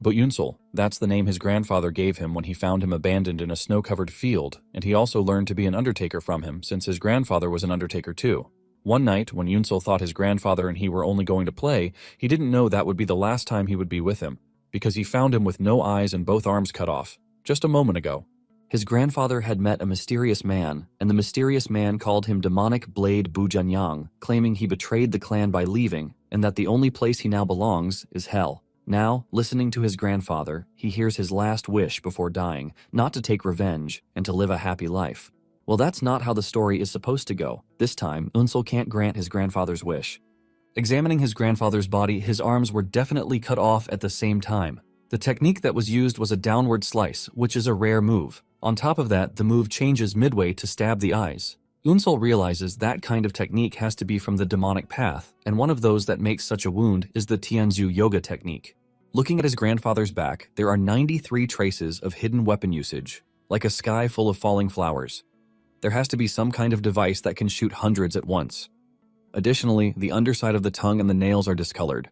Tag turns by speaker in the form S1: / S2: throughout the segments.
S1: But Yunsul, that's the name his grandfather gave him when he found him abandoned in a snow-covered field, and he also learned to be an undertaker from him since his grandfather was an undertaker too. One night, when Yunsul thought his grandfather and he were only going to play, he didn't know that would be the last time he would be with him, because he found him with no eyes and both arms cut off, just a moment ago. His grandfather had met a mysterious man, and the mysterious man called him Demonic Blade Bujanyang, claiming he betrayed the clan by leaving, and that the only place he now belongs is hell. Now, listening to his grandfather, he hears his last wish before dying, not to take revenge, and to live a happy life. Well, that's not how the story is supposed to go. This time, Yunsul can't grant his grandfather's wish. Examining his grandfather's body, his arms were definitely cut off at the same time. The technique that was used was a downward slice, which is a rare move. On top of that, the move changes midway to stab the eyes. Yunsul realizes that kind of technique has to be from the demonic path, and one of those that makes such a wound is the Tianzu yoga technique. Looking at his grandfather's back, there are 93 traces of hidden weapon usage, like a sky full of falling flowers. There has to be some kind of device that can shoot hundreds at once. Additionally, the underside of the tongue and the nails are discolored.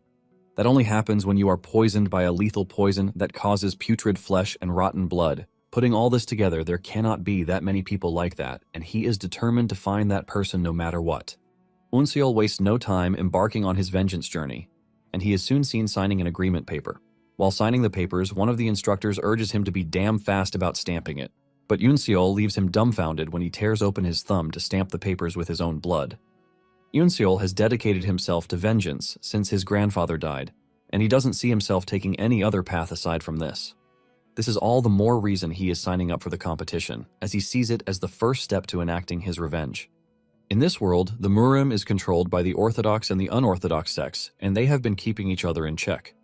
S1: That only happens when you are poisoned by a lethal poison that causes putrid flesh and rotten blood. Putting all this together, there cannot be that many people like that, and he is determined to find that person no matter what. Yunsul wastes no time embarking on his vengeance journey, and he is soon seen signing an agreement paper. While signing the papers, one of the instructors urges him to be damn fast about stamping it, but Yunsul leaves him dumbfounded when he tears open his thumb to stamp the papers with his own blood. Yunsul has dedicated himself to vengeance since his grandfather died, and he doesn't see himself taking any other path aside from this. This is all the more reason he is signing up for the competition, as he sees it as the first step to enacting his revenge. In this world, the Murim is controlled by the Orthodox and the unorthodox sects, and they have been keeping each other in check.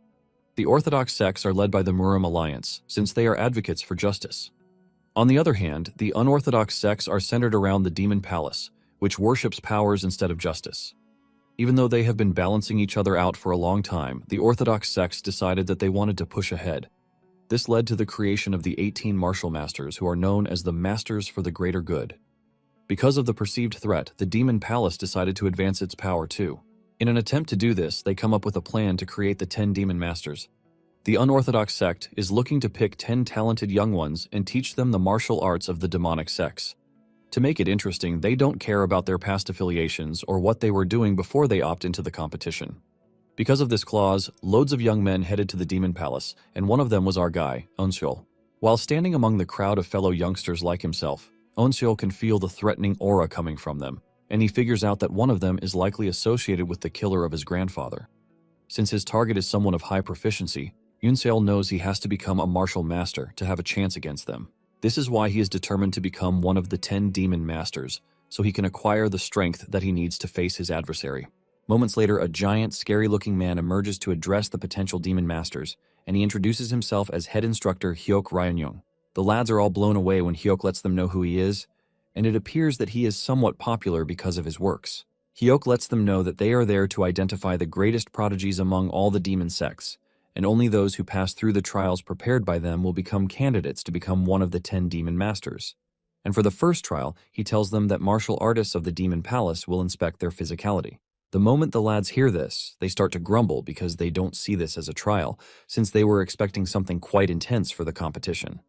S1: The Orthodox sects are led by the Murim Alliance, since they are advocates for justice. On the other hand, the unorthodox sects are centered around the Demon Palace, which worships powers instead of justice. Even though they have been balancing each other out for a long time, the Orthodox sects decided that they wanted to push ahead. This led to the creation of the 18 martial masters, who are known as the Masters for the Greater Good. Because of the perceived threat, the Demon Palace decided to advance its power too. In an attempt to do this, they come up with a plan to create the 10 Demon Masters. The unorthodox sect is looking to pick 10 talented young ones and teach them the martial arts of the demonic sects. To make it interesting, they don't care about their past affiliations or what they were doing before they opt into the competition. Because of this clause, loads of young men headed to the Demon Palace, and one of them was our guy, Yunsul. While standing among the crowd of fellow youngsters like himself, Yunsul can feel the threatening aura coming from them, and he figures out that one of them is likely associated with the killer of his grandfather. Since his target is someone of high proficiency, Yunsul knows he has to become a martial master to have a chance against them. This is why he is determined to become one of the 10 Demon Masters, so he can acquire the strength that he needs to face his adversary. Moments later, a giant, scary-looking man emerges to address the potential Demon Masters, and he introduces himself as head instructor Hyuk Ryanyung. The lads are all blown away when Hyuk lets them know who he is, and it appears that he is somewhat popular because of his works. Hyuk lets them know that they are there to identify the greatest prodigies among all the demon sects, and only those who pass through the trials prepared by them will become candidates to become one of the 10 Demon Masters. And for the first trial, he tells them that martial artists of the Demon Palace will inspect their physicality. The moment the lads hear this, they start to grumble because they don't see this as a trial, since they were expecting something quite intense for the competition.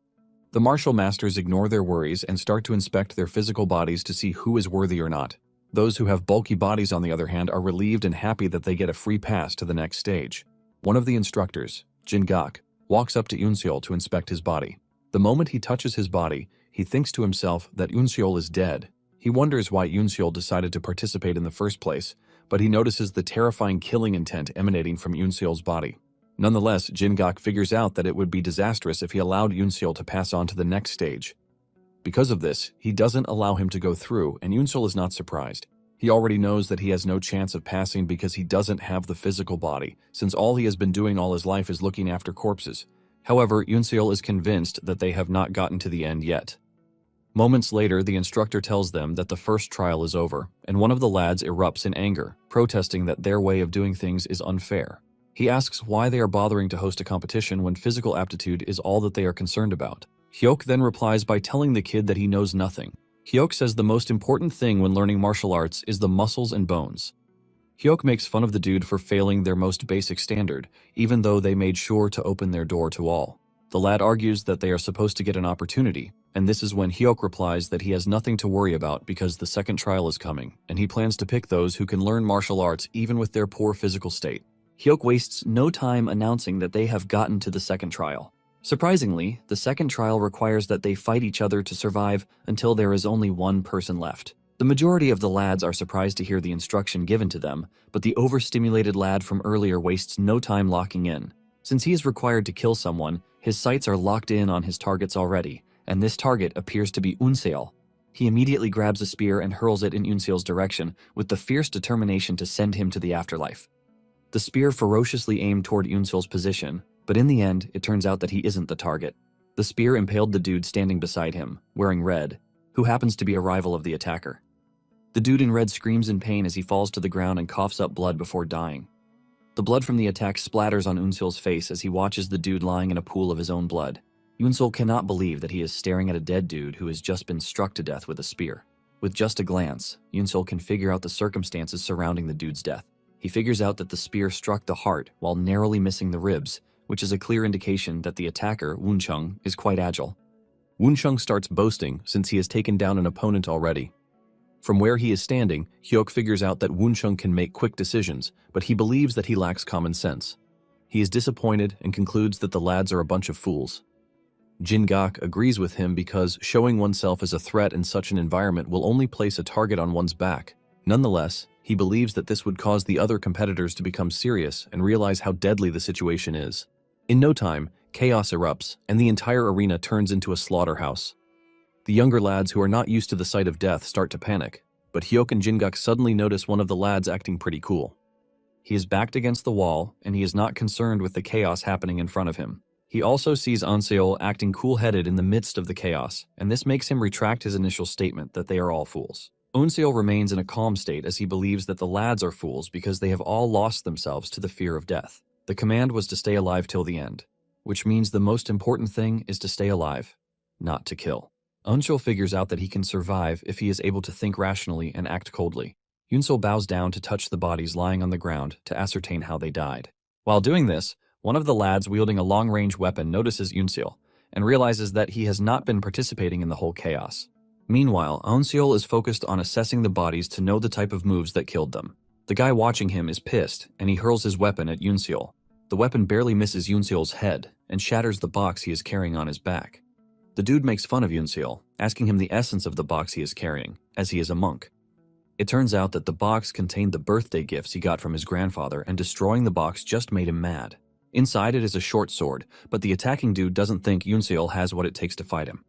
S1: The martial masters ignore their worries and start to inspect their physical bodies to see who is worthy or not. Those who have bulky bodies, on the other hand, are relieved and happy that they get a free pass to the next stage. One of the instructors, Jin-gak, walks up to Yunsul to inspect his body. The moment he touches his body, he thinks to himself that Yunsul is dead. He wonders why Yunsul decided to participate in the first place, but he notices the terrifying killing intent emanating from Yunsul's body. Nonetheless, Jin-gak figures out that it would be disastrous if he allowed Yunsul to pass on to the next stage. Because of this, he doesn't allow him to go through, and Yunsul is not surprised. He already knows that he has no chance of passing because he doesn't have the physical body, since all he has been doing all his life is looking after corpses. However, Yunsul is convinced that they have not gotten to the end yet. Moments later, the instructor tells them that the first trial is over, and one of the lads erupts in anger, protesting that their way of doing things is unfair. He asks why they are bothering to host a competition when physical aptitude is all that they are concerned about. Hyuk then replies by telling the kid that he knows nothing. Hyuk says the most important thing when learning martial arts is the muscles and bones. Hyuk makes fun of the dude for failing their most basic standard, even though they made sure to open their door to all. The lad argues that they are supposed to get an opportunity, and this is when Hyuk replies that he has nothing to worry about because the second trial is coming, and he plans to pick those who can learn martial arts even with their poor physical state. Hyuk wastes no time announcing that they have gotten to the second trial. Surprisingly, the second trial requires that they fight each other to survive until there is only one person left. The majority of the lads are surprised to hear the instruction given to them, but the overstimulated lad from earlier wastes no time locking in. Since he is required to kill someone, his sights are locked in on his targets already, and this target appears to be Unseol. He immediately grabs a spear and hurls it in Unseol's direction with the fierce determination to send him to the afterlife. The spear ferociously aimed toward Unseol's position, but in the end, it turns out that he isn't the target. The spear impaled the dude standing beside him, wearing red, who happens to be a rival of the attacker. The dude in red screams in pain as he falls to the ground and coughs up blood before dying. The blood from the attack splatters on Unseol's face as he watches the dude lying in a pool of his own blood. Unseol cannot believe that he is staring at a dead dude who has just been struck to death with a spear. With just a glance, Unseol can figure out the circumstances surrounding the dude's death. He figures out that the spear struck the heart while narrowly missing the ribs, which is a clear indication that the attacker, Wuncheng, is quite agile. Wuncheng starts boasting since he has taken down an opponent already. From where he is standing, Hyuk figures out that Wuncheng can make quick decisions, but he believes that he lacks common sense. He is disappointed and concludes that the lads are a bunch of fools. Jin-gak agrees with him because showing oneself as a threat in such an environment will only place a target on one's back. Nonetheless, he believes that this would cause the other competitors to become serious and realize how deadly the situation is. In no time, chaos erupts, and the entire arena turns into a slaughterhouse. The younger lads who are not used to the sight of death start to panic, but Hyuk and Jin-gak suddenly notice one of the lads acting pretty cool. He is backed against the wall, and he is not concerned with the chaos happening in front of him. He also sees Unseol acting cool-headed in the midst of the chaos, and this makes him retract his initial statement that they are all fools. Unseol remains in a calm state as he believes that the lads are fools because they have all lost themselves to the fear of death. The command was to stay alive till the end, which means the most important thing is to stay alive, not to kill. Unseol figures out that he can survive if he is able to think rationally and act coldly. Unseol bows down to touch the bodies lying on the ground to ascertain how they died. While doing this, one of the lads wielding a long-range weapon notices Unseol and realizes that he has not been participating in the whole chaos. Meanwhile, Unseol is focused on assessing the bodies to know the type of moves that killed them. The guy watching him is pissed, and he hurls his weapon at Unseol. The weapon barely misses Unseol's head and shatters the box he is carrying on his back. The dude makes fun of Unseol, asking him the essence of the box he is carrying, as he is a monk. It turns out that the box contained the birthday gifts he got from his grandfather, and destroying the box just made him mad. Inside it is a short sword, but the attacking dude doesn't think Unseol has what it takes to fight him.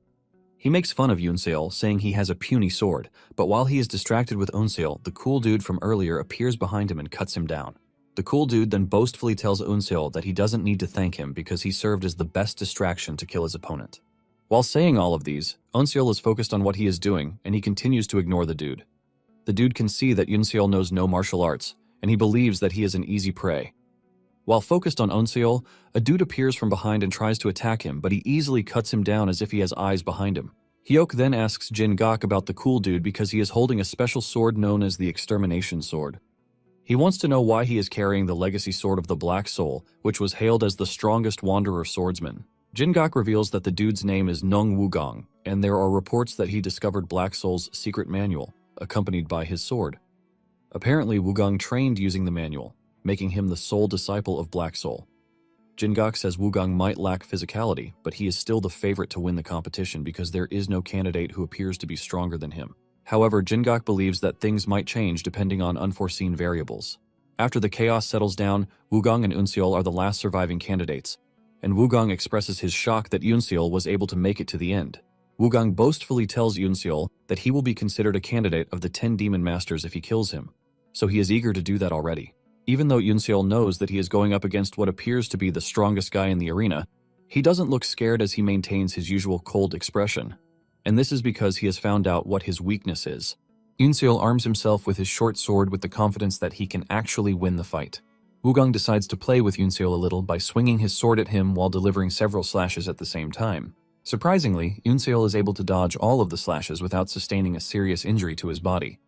S1: He makes fun of Unseol, saying he has a puny sword, but while he is distracted with Unseol, the cool dude from earlier appears behind him and cuts him down. The cool dude then boastfully tells Unseol that he doesn't need to thank him because he served as the best distraction to kill his opponent. While saying all of these, Unseol is focused on what he is doing, and he continues to ignore the dude. The dude can see that Unseol knows no martial arts, and he believes that he is an easy prey. While focused on Unseol, a dude appears from behind and tries to attack him, but he easily cuts him down as if he has eyes behind him. Hyuk then asks Jin-gak about the cool dude because he is holding a special sword known as the Extermination Sword. He wants to know why he is carrying the legacy sword of the Black Soul, which was hailed as the strongest wanderer swordsman. Jin-gak reveals that the dude's name is Nung Wugong, and there are reports that he discovered Black Soul's secret manual, accompanied by his sword. Apparently, Wugong trained using the manual, making him the sole disciple of Black Soul. Jin-gak says Wugong might lack physicality, but he is still the favorite to win the competition because there is no candidate who appears to be stronger than him. However, Jin-gak believes that things might change depending on unforeseen variables. After the chaos settles down, Wugong and Unseol are the last surviving candidates, and Wugong expresses his shock that Unseol was able to make it to the end. Wugong boastfully tells Unseol that he will be considered a candidate of the 10 Demon Masters if he kills him, so he is eager to do that already. Even though Unseol knows that he is going up against what appears to be the strongest guy in the arena, he doesn't look scared as he maintains his usual cold expression, and this is because he has found out what his weakness is. Unseol arms himself with his short sword with the confidence that he can actually win the fight. Wugong decides to play with Unseol a little by swinging his sword at him while delivering several slashes at the same time. Surprisingly, Unseol is able to dodge all of the slashes without sustaining a serious injury to his body.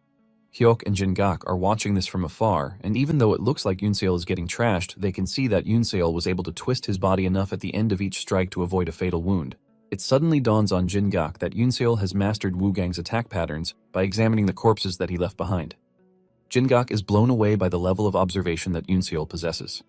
S1: Hyuk and Jin-gak are watching this from afar, and even though it looks like Yoonseol is getting trashed, they can see that Yoonseol was able to twist his body enough at the end of each strike to avoid a fatal wound. It suddenly dawns on Jin-gak that Yoonseol has mastered Woogang's attack patterns by examining the corpses that he left behind. Jin-gak is blown away by the level of observation that Yoonseol possesses.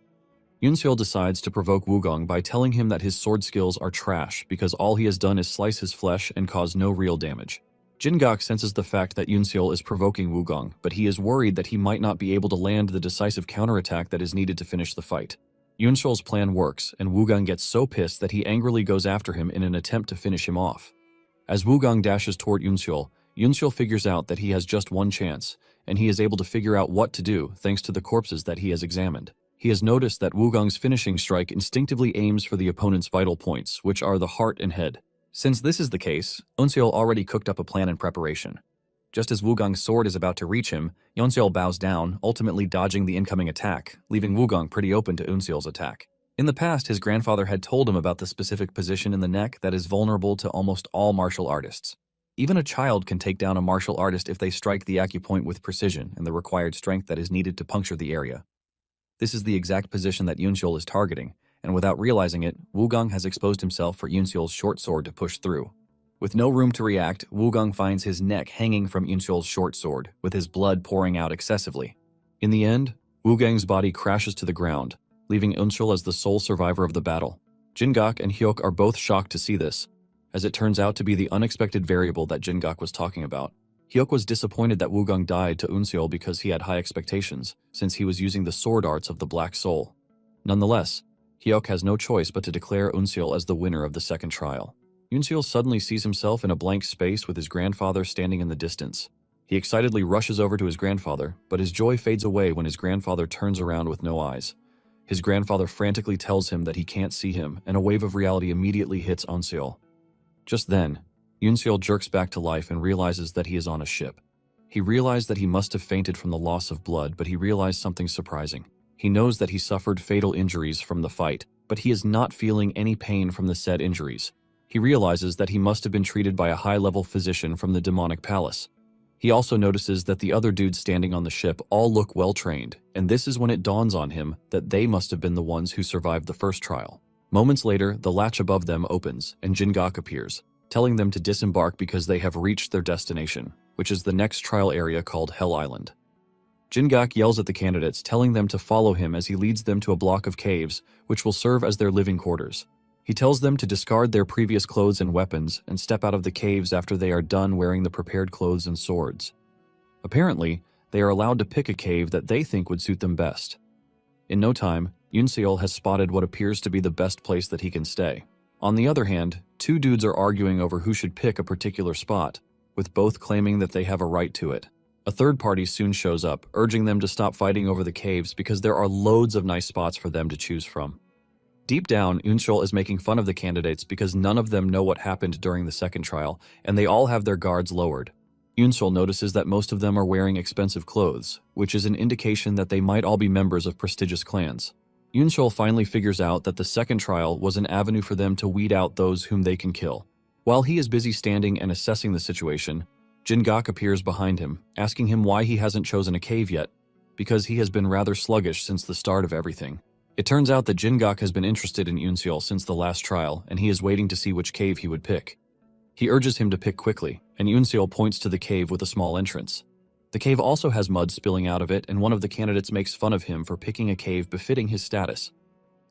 S1: Yoonseol decides to provoke Woogang by telling him that his sword skills are trash because all he has done is slice his flesh and cause no real damage. Jin-gak senses the fact that Yoonseol is provoking Woogang, but he is worried that he might not be able to land the decisive counterattack that is needed to finish the fight. Yoonseol's plan works, and Woogang gets so pissed that he angrily goes after him in an attempt to finish him off. As Woogang dashes toward Yoonseol, Yoonseol figures out that he has just one chance, and he is able to figure out what to do thanks to the corpses that he has examined. He has noticed that Woogang's finishing strike instinctively aims for the opponent's vital points, which are the heart and head. Since this is the case, Yoonseol already cooked up a plan in preparation. Just as Woogang's sword is about to reach him, Yoonseol bows down, ultimately dodging the incoming attack, leaving Woogang pretty open to Yoonseol's attack. In the past, his grandfather had told him about the specific position in the neck that is vulnerable to almost all martial artists. Even a child can take down a martial artist if they strike the acupoint with precision and the required strength that is needed to puncture the area. This is the exact position that Yoonseol is targeting, and without realizing it, Woogang has exposed himself for Yoonseol's short sword to push through. With no room to react, Woogang finds his neck hanging from Yoonseol's short sword, with his blood pouring out excessively. In the end, Woogang's body crashes to the ground, leaving Yoonseol as the sole survivor of the battle. Jin-gak and Hyuk are both shocked to see this, as it turns out to be the unexpected variable that Jin-gak was talking about. Hyuk was disappointed that Woogang died to Yoonseol because he had high expectations, since he was using the sword arts of the Black Soul. Nonetheless, Hyuk has no choice but to declare Yoonseol as the winner of the second trial. Yoonseol suddenly sees himself in a blank space with his grandfather standing in the distance. He excitedly rushes over to his grandfather, but his joy fades away when his grandfather turns around with no eyes. His grandfather frantically tells him that he can't see him, and a wave of reality immediately hits Yoonseol. Just then, Yoonseol jerks back to life and realizes that he is on a ship. He realized that he must have fainted from the loss of blood, but he realized something surprising. He knows that he suffered fatal injuries from the fight, but he is not feeling any pain from the said injuries. He realizes that he must have been treated by a high-level physician from the demonic palace. He also notices that the other dudes standing on the ship all look well-trained, and this is when it dawns on him that they must have been the ones who survived the first trial. Moments later, the latch above them opens, and Jin-gak appears, telling them to disembark because they have reached their destination, which is the next trial area called Hell Island. Jin-gak yells at the candidates, telling them to follow him as he leads them to a block of caves, which will serve as their living quarters. He tells them to discard their previous clothes and weapons and step out of the caves after they are done wearing the prepared clothes and swords. Apparently, they are allowed to pick a cave that they think would suit them best. In no time, Yoonseol has spotted what appears to be the best place that he can stay. On the other hand, two dudes are arguing over who should pick a particular spot, with both claiming that they have a right to it. A third party soon shows up, urging them to stop fighting over the caves because there are loads of nice spots for them to choose from. Deep down, Yoonseol is making fun of the candidates because none of them know what happened during the second trial, and they all have their guards lowered. Yoonseol notices that most of them are wearing expensive clothes, which is an indication that they might all be members of prestigious clans. Yoonseol finally figures out that the second trial was an avenue for them to weed out those whom they can kill. While he is busy standing and assessing the situation, Jin-gak appears behind him, asking him why he hasn't chosen a cave yet, because he has been rather sluggish since the start of everything. It turns out that Jin-gak has been interested in Yoonseol since the last trial, and he is waiting to see which cave he would pick. He urges him to pick quickly, and Yoonseol points to the cave with a small entrance. The cave also has mud spilling out of it, and one of the candidates makes fun of him for picking a cave befitting his status.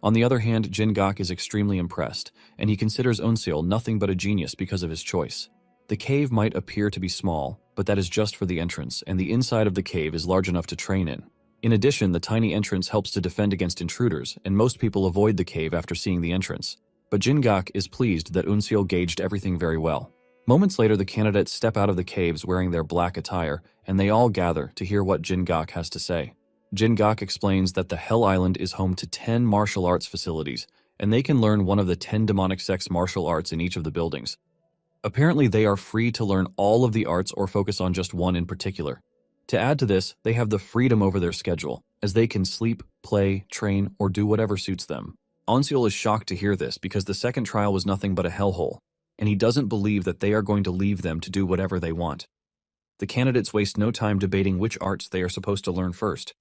S1: On the other hand, Jin-gak is extremely impressed, and he considers Yoonseol nothing but a genius because of his choice. The cave might appear to be small, but that is just for the entrance, and the inside of the cave is large enough to train in. In addition, the tiny entrance helps to defend against intruders, and most people avoid the cave after seeing the entrance. But Jin-gak is pleased that Yoonseol gauged everything very well. Moments later, the candidates step out of the caves wearing their black attire, and they all gather to hear what Jin-gak has to say. Jin-gak explains that the Hell Island is home to 10 martial arts facilities, and they can learn one of the 10 demonic sex martial arts in each of the buildings. Apparently, they are free to learn all of the arts or focus on just one in particular. To add to this, they have the freedom over their schedule, as they can sleep, play, train, or do whatever suits them. Yoonseol is shocked to hear this because the second trial was nothing but a hellhole, and he doesn't believe that they are going to leave them to do whatever they want. The candidates waste no time debating which arts they are supposed to learn first.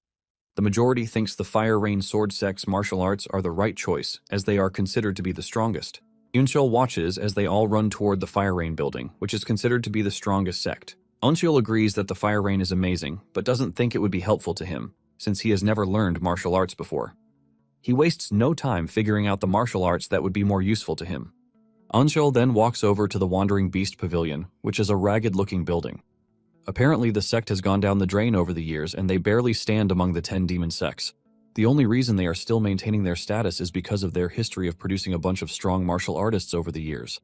S1: The majority thinks the Fire Rain Sword Sect's martial arts are the right choice, as they are considered to be the strongest. Eunseol watches as they all run toward the Fire Rain building, which is considered to be the strongest sect. Eunseol agrees that the Fire Rain is amazing, but doesn't think it would be helpful to him, since he has never learned martial arts before. He wastes no time figuring out the martial arts that would be more useful to him. Eunseol then walks over to the Wandering Beast Pavilion, which is a ragged-looking building. Apparently, the sect has gone down the drain over the years, and they barely stand among the 10 demon sects. The only reason they are still maintaining their status is because of their history of producing a bunch of strong martial artists over the years.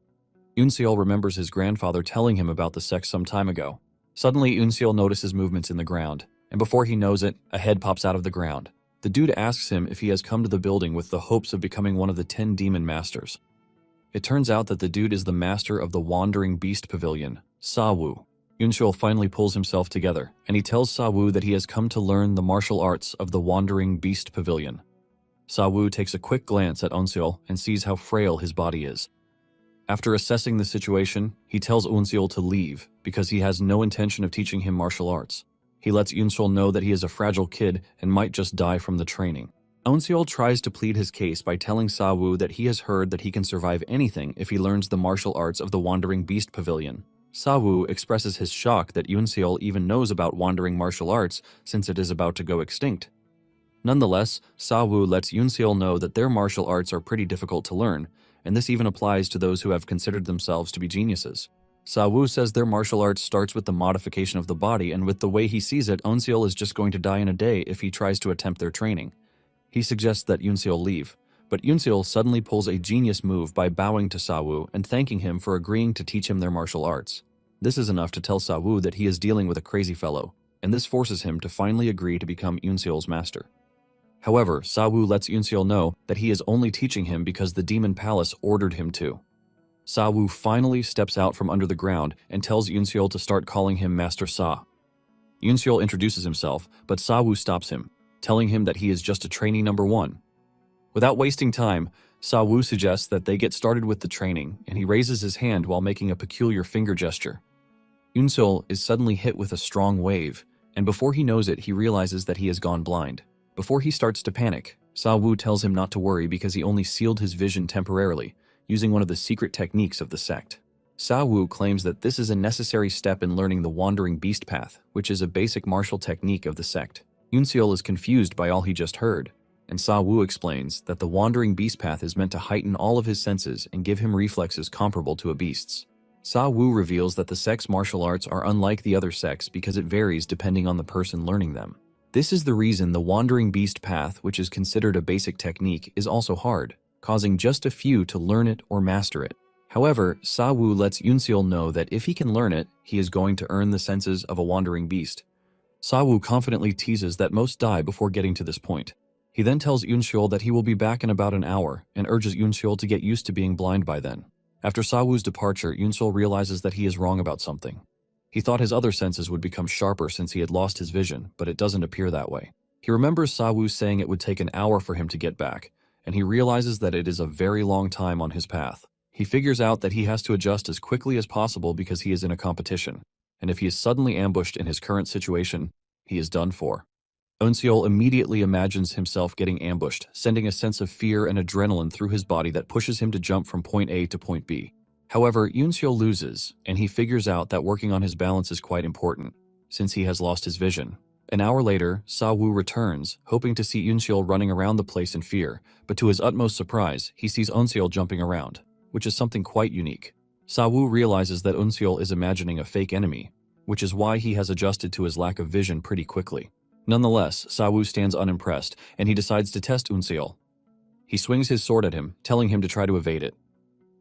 S1: Eunseol remembers his grandfather telling him about the sect some time ago. Suddenly, Eunseol notices movements in the ground, and before he knows it, a head pops out of the ground. The dude asks him if he has come to the building with the hopes of becoming one of the 10 demon masters. It turns out that the dude is the master of the Wandering Beast Pavilion, Sa-woo. Eunseol finally pulls himself together, and he tells Sa-woo that he has come to learn the martial arts of the Wandering Beast Pavilion. Sa-woo takes a quick glance at Eunseol and sees how frail his body is. After assessing the situation, he tells Eunseol to leave because he has no intention of teaching him martial arts. He lets Eunseol know that he is a fragile kid and might just die from the training. Eunseol tries to plead his case by telling Sa-woo that he has heard that he can survive anything if he learns the martial arts of the Wandering Beast Pavilion. Sa-woo expresses his shock that Eunseol even knows about wandering martial arts since it is about to go extinct. Nonetheless, Sa-woo lets Eunseol know that their martial arts are pretty difficult to learn, and this even applies to those who have considered themselves to be geniuses. Sa-woo says their martial arts starts with the modification of the body, and with the way he sees it, Eunseol is just going to die in a day if he tries to attempt their training. He suggests that Eunseol leave, but Eunseol suddenly pulls a genius move by bowing to Sa-woo and thanking him for agreeing to teach him their martial arts. This is enough to tell Sa-woo that he is dealing with a crazy fellow, and this forces him to finally agree to become Eunseol's master. However, Sa-woo lets Eunseol know that he is only teaching him because the Demon Palace ordered him to. Sa-woo finally steps out from under the ground and tells Eunseol to start calling him Master Sa. Eunseol introduces himself, but Sa-woo stops him, telling him that he is just a trainee number 1. Without wasting time, Sa-woo suggests that they get started with the training, and he raises his hand while making a peculiar finger gesture. Eunseol is suddenly hit with a strong wave, and before he knows it, he realizes that he has gone blind. Before he starts to panic, Sa-woo tells him not to worry because he only sealed his vision temporarily, using one of the secret techniques of the sect. Sa-woo claims that this is a necessary step in learning the Wandering Beast Path, which is a basic martial technique of the sect. Eunseol is confused by all he just heard, and Sa-woo explains that the Wandering Beast Path is meant to heighten all of his senses and give him reflexes comparable to a beast's. Sa-woo reveals that the sect's martial arts are unlike the other sects because it varies depending on the person learning them. This is the reason the Wandering Beast Path, which is considered a basic technique, is also hard, causing just a few to learn it or master it. However, Sa-woo lets Eunseol know that if he can learn it, he is going to earn the senses of a wandering beast. Sa-woo confidently teases that most die before getting to this point. He then tells Eunseol that he will be back in about an hour and urges Eunseol to get used to being blind by then. After Sa-woo's departure, Eunseol realizes that he is wrong about something. He thought his other senses would become sharper since he had lost his vision, but it doesn't appear that way. He remembers Sa-woo saying it would take an hour for him to get back, and he realizes that it is a very long time on his path. He figures out that he has to adjust as quickly as possible because he is in a competition, and if he is suddenly ambushed in his current situation, he is done for. Eunseol immediately imagines himself getting ambushed, sending a sense of fear and adrenaline through his body that pushes him to jump from point A to point B. However, Eunseol loses, and he figures out that working on his balance is quite important, since he has lost his vision. An hour later, Sa-woo returns, hoping to see Eunseol running around the place in fear, but to his utmost surprise, he sees Eunseol jumping around, which is something quite unique. Sa-woo realizes that Eunseol is imagining a fake enemy, which is why he has adjusted to his lack of vision pretty quickly. Nonetheless, Sa-woo stands unimpressed, and he decides to test Eunseol. He swings his sword at him, telling him to try to evade it.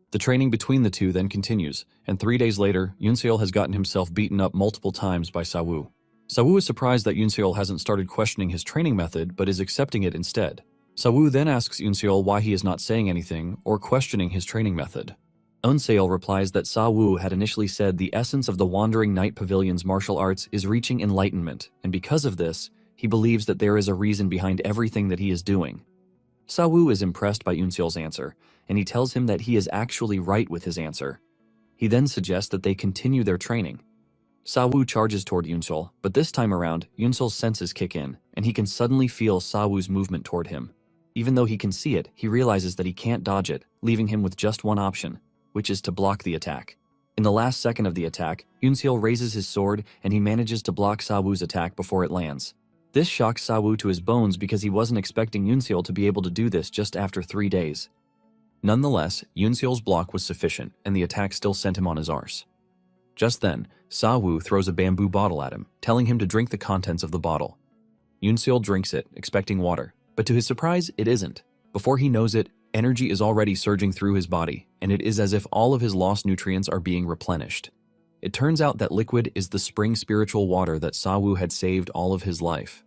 S1: The training between the two then continues, and 3 days later, Eunseol has gotten himself beaten up multiple times by Sa-woo. Sa-woo is surprised that Eunseol hasn't started questioning his training method, but is accepting it instead. Sa-woo then asks Eunseol why he is not saying anything or questioning his training method. Eunseol replies that Sa-woo had initially said the essence of the Wandering Night Pavilion's martial arts is reaching enlightenment, and because of this, he believes that there is a reason behind everything that he is doing. Sa-woo is impressed by Eunseol's answer, and he tells him that he is actually right with his answer. He then suggests that they continue their training. Sawu charges toward Yunsul, but this time around, Yunsul's senses kick in, and he can suddenly feel Sawu's movement toward him. Even though he can see it, he realizes that he can't dodge it, leaving him with just one option, which is to block the attack. In the last second of the attack, Yunsul raises his sword and he manages to block Sawu's attack before it lands. This shocks Sawu to his bones because he wasn't expecting Yunsul to be able to do this just after 3 days. Nonetheless, Yunsul's block was sufficient and the attack still sent him on his arse. Just then, Sawu throws a bamboo bottle at him, telling him to drink the contents of the bottle. Yunsul drinks it, expecting water, but to his surprise, it isn't. Before he knows it, energy is already surging through his body, and it is as if all of his lost nutrients are being replenished. It turns out that liquid is the spring spiritual water that Sawu had saved all of his life.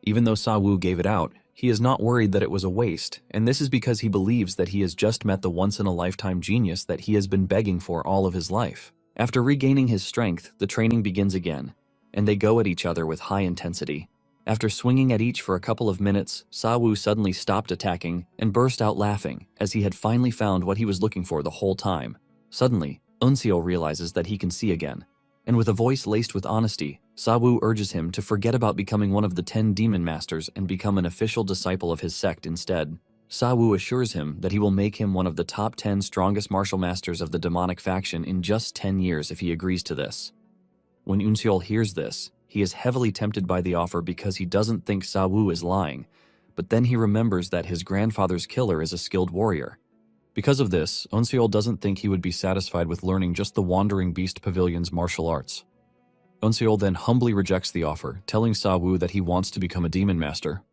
S1: Even though Sawu gave it out, he is not worried that it was a waste, and this is because he believes that he has just met the once-in-a-lifetime genius that he has been begging for all of his life. After regaining his strength, the training begins again, and they go at each other with high intensity. After swinging at each for a couple of minutes, Sawu suddenly stopped attacking and burst out laughing as he had finally found what he was looking for the whole time. Suddenly, Unseo realizes that he can see again, and with a voice laced with honesty, Sawu urges him to forget about becoming one of the 10 demon masters and become an official disciple of his sect instead. Sawu assures him that he will make him one of the top 10 strongest martial masters of the demonic faction in just 10 years if he agrees to this. When Unseo hears this, he is heavily tempted by the offer because he doesn't think Sawu is lying, but then he remembers that his grandfather's killer is a skilled warrior. Because of this, Unseo doesn't think he would be satisfied with learning just the Wandering Beast Pavilion's martial arts. Unseo then humbly rejects the offer, telling Sawu that he wants to become a demon master.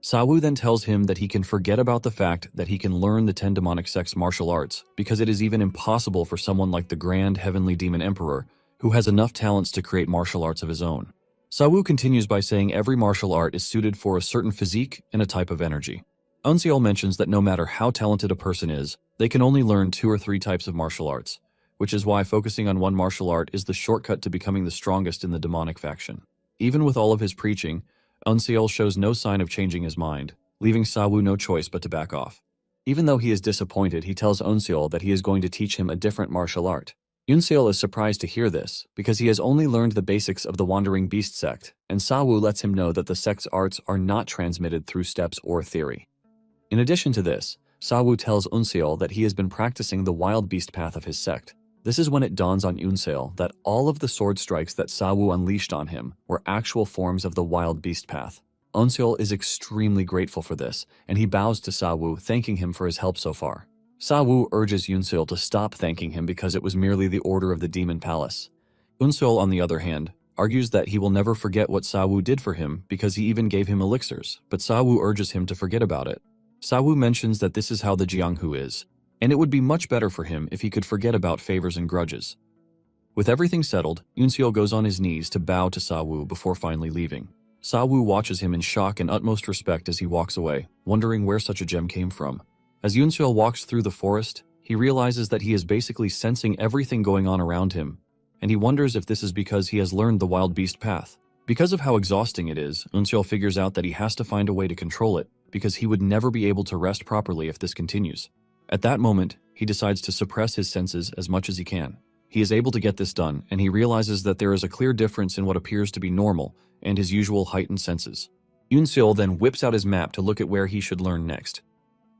S1: Sawu then tells him that he can forget about the fact that he can learn the 10 demonic sects' martial arts because it is even impossible for someone like the Grand Heavenly Demon Emperor, who has enough talents to create martial arts of his own. Sawu continues by saying every martial art is suited for a certain physique and a type of energy. Unseo mentions that no matter how talented a person is, they can only learn 2 or 3 types of martial arts, which is why focusing on one martial art is the shortcut to becoming the strongest in the demonic faction. Even with all of his preaching, Unseo shows no sign of changing his mind, leaving Sawu no choice but to back off. Even though he is disappointed, he tells Unseo that he is going to teach him a different martial art. Unseo is surprised to hear this, because he has only learned the basics of the Wandering Beast sect, and Sawu lets him know that the sect's arts are not transmitted through steps or theory. In addition to this, Sawu tells Unseo that he has been practicing the wild beast path of his sect. This is when it dawns on Unseo that all of the sword strikes that Sawu unleashed on him were actual forms of the wild beast path. Unseo is extremely grateful for this, and he bows to Sawu, thanking him for his help so far. Sawu urges Unseo to stop thanking him because it was merely the order of the Demon Palace. Unseo, on the other hand, argues that he will never forget what Sawu did for him because he even gave him elixirs, but Sawu urges him to forget about it. Sawu mentions that this is how the Jianghu is, and it would be much better for him if he could forget about favors and grudges. With everything settled, Unseo goes on his knees to bow to Sawu before finally leaving. Sawu watches him in shock and utmost respect as he walks away, wondering where such a gem came from. As Unseo walks through the forest, he realizes that he is basically sensing everything going on around him, and he wonders if this is because he has learned the wild beast path. Because of how exhausting it is, Unseo figures out that he has to find a way to control it, because he would never be able to rest properly if this continues. At that moment, he decides to suppress his senses as much as he can. He is able to get this done, and he realizes that there is a clear difference in what appears to be normal and his usual heightened senses. Unseo then whips out his map to look at where he should learn next.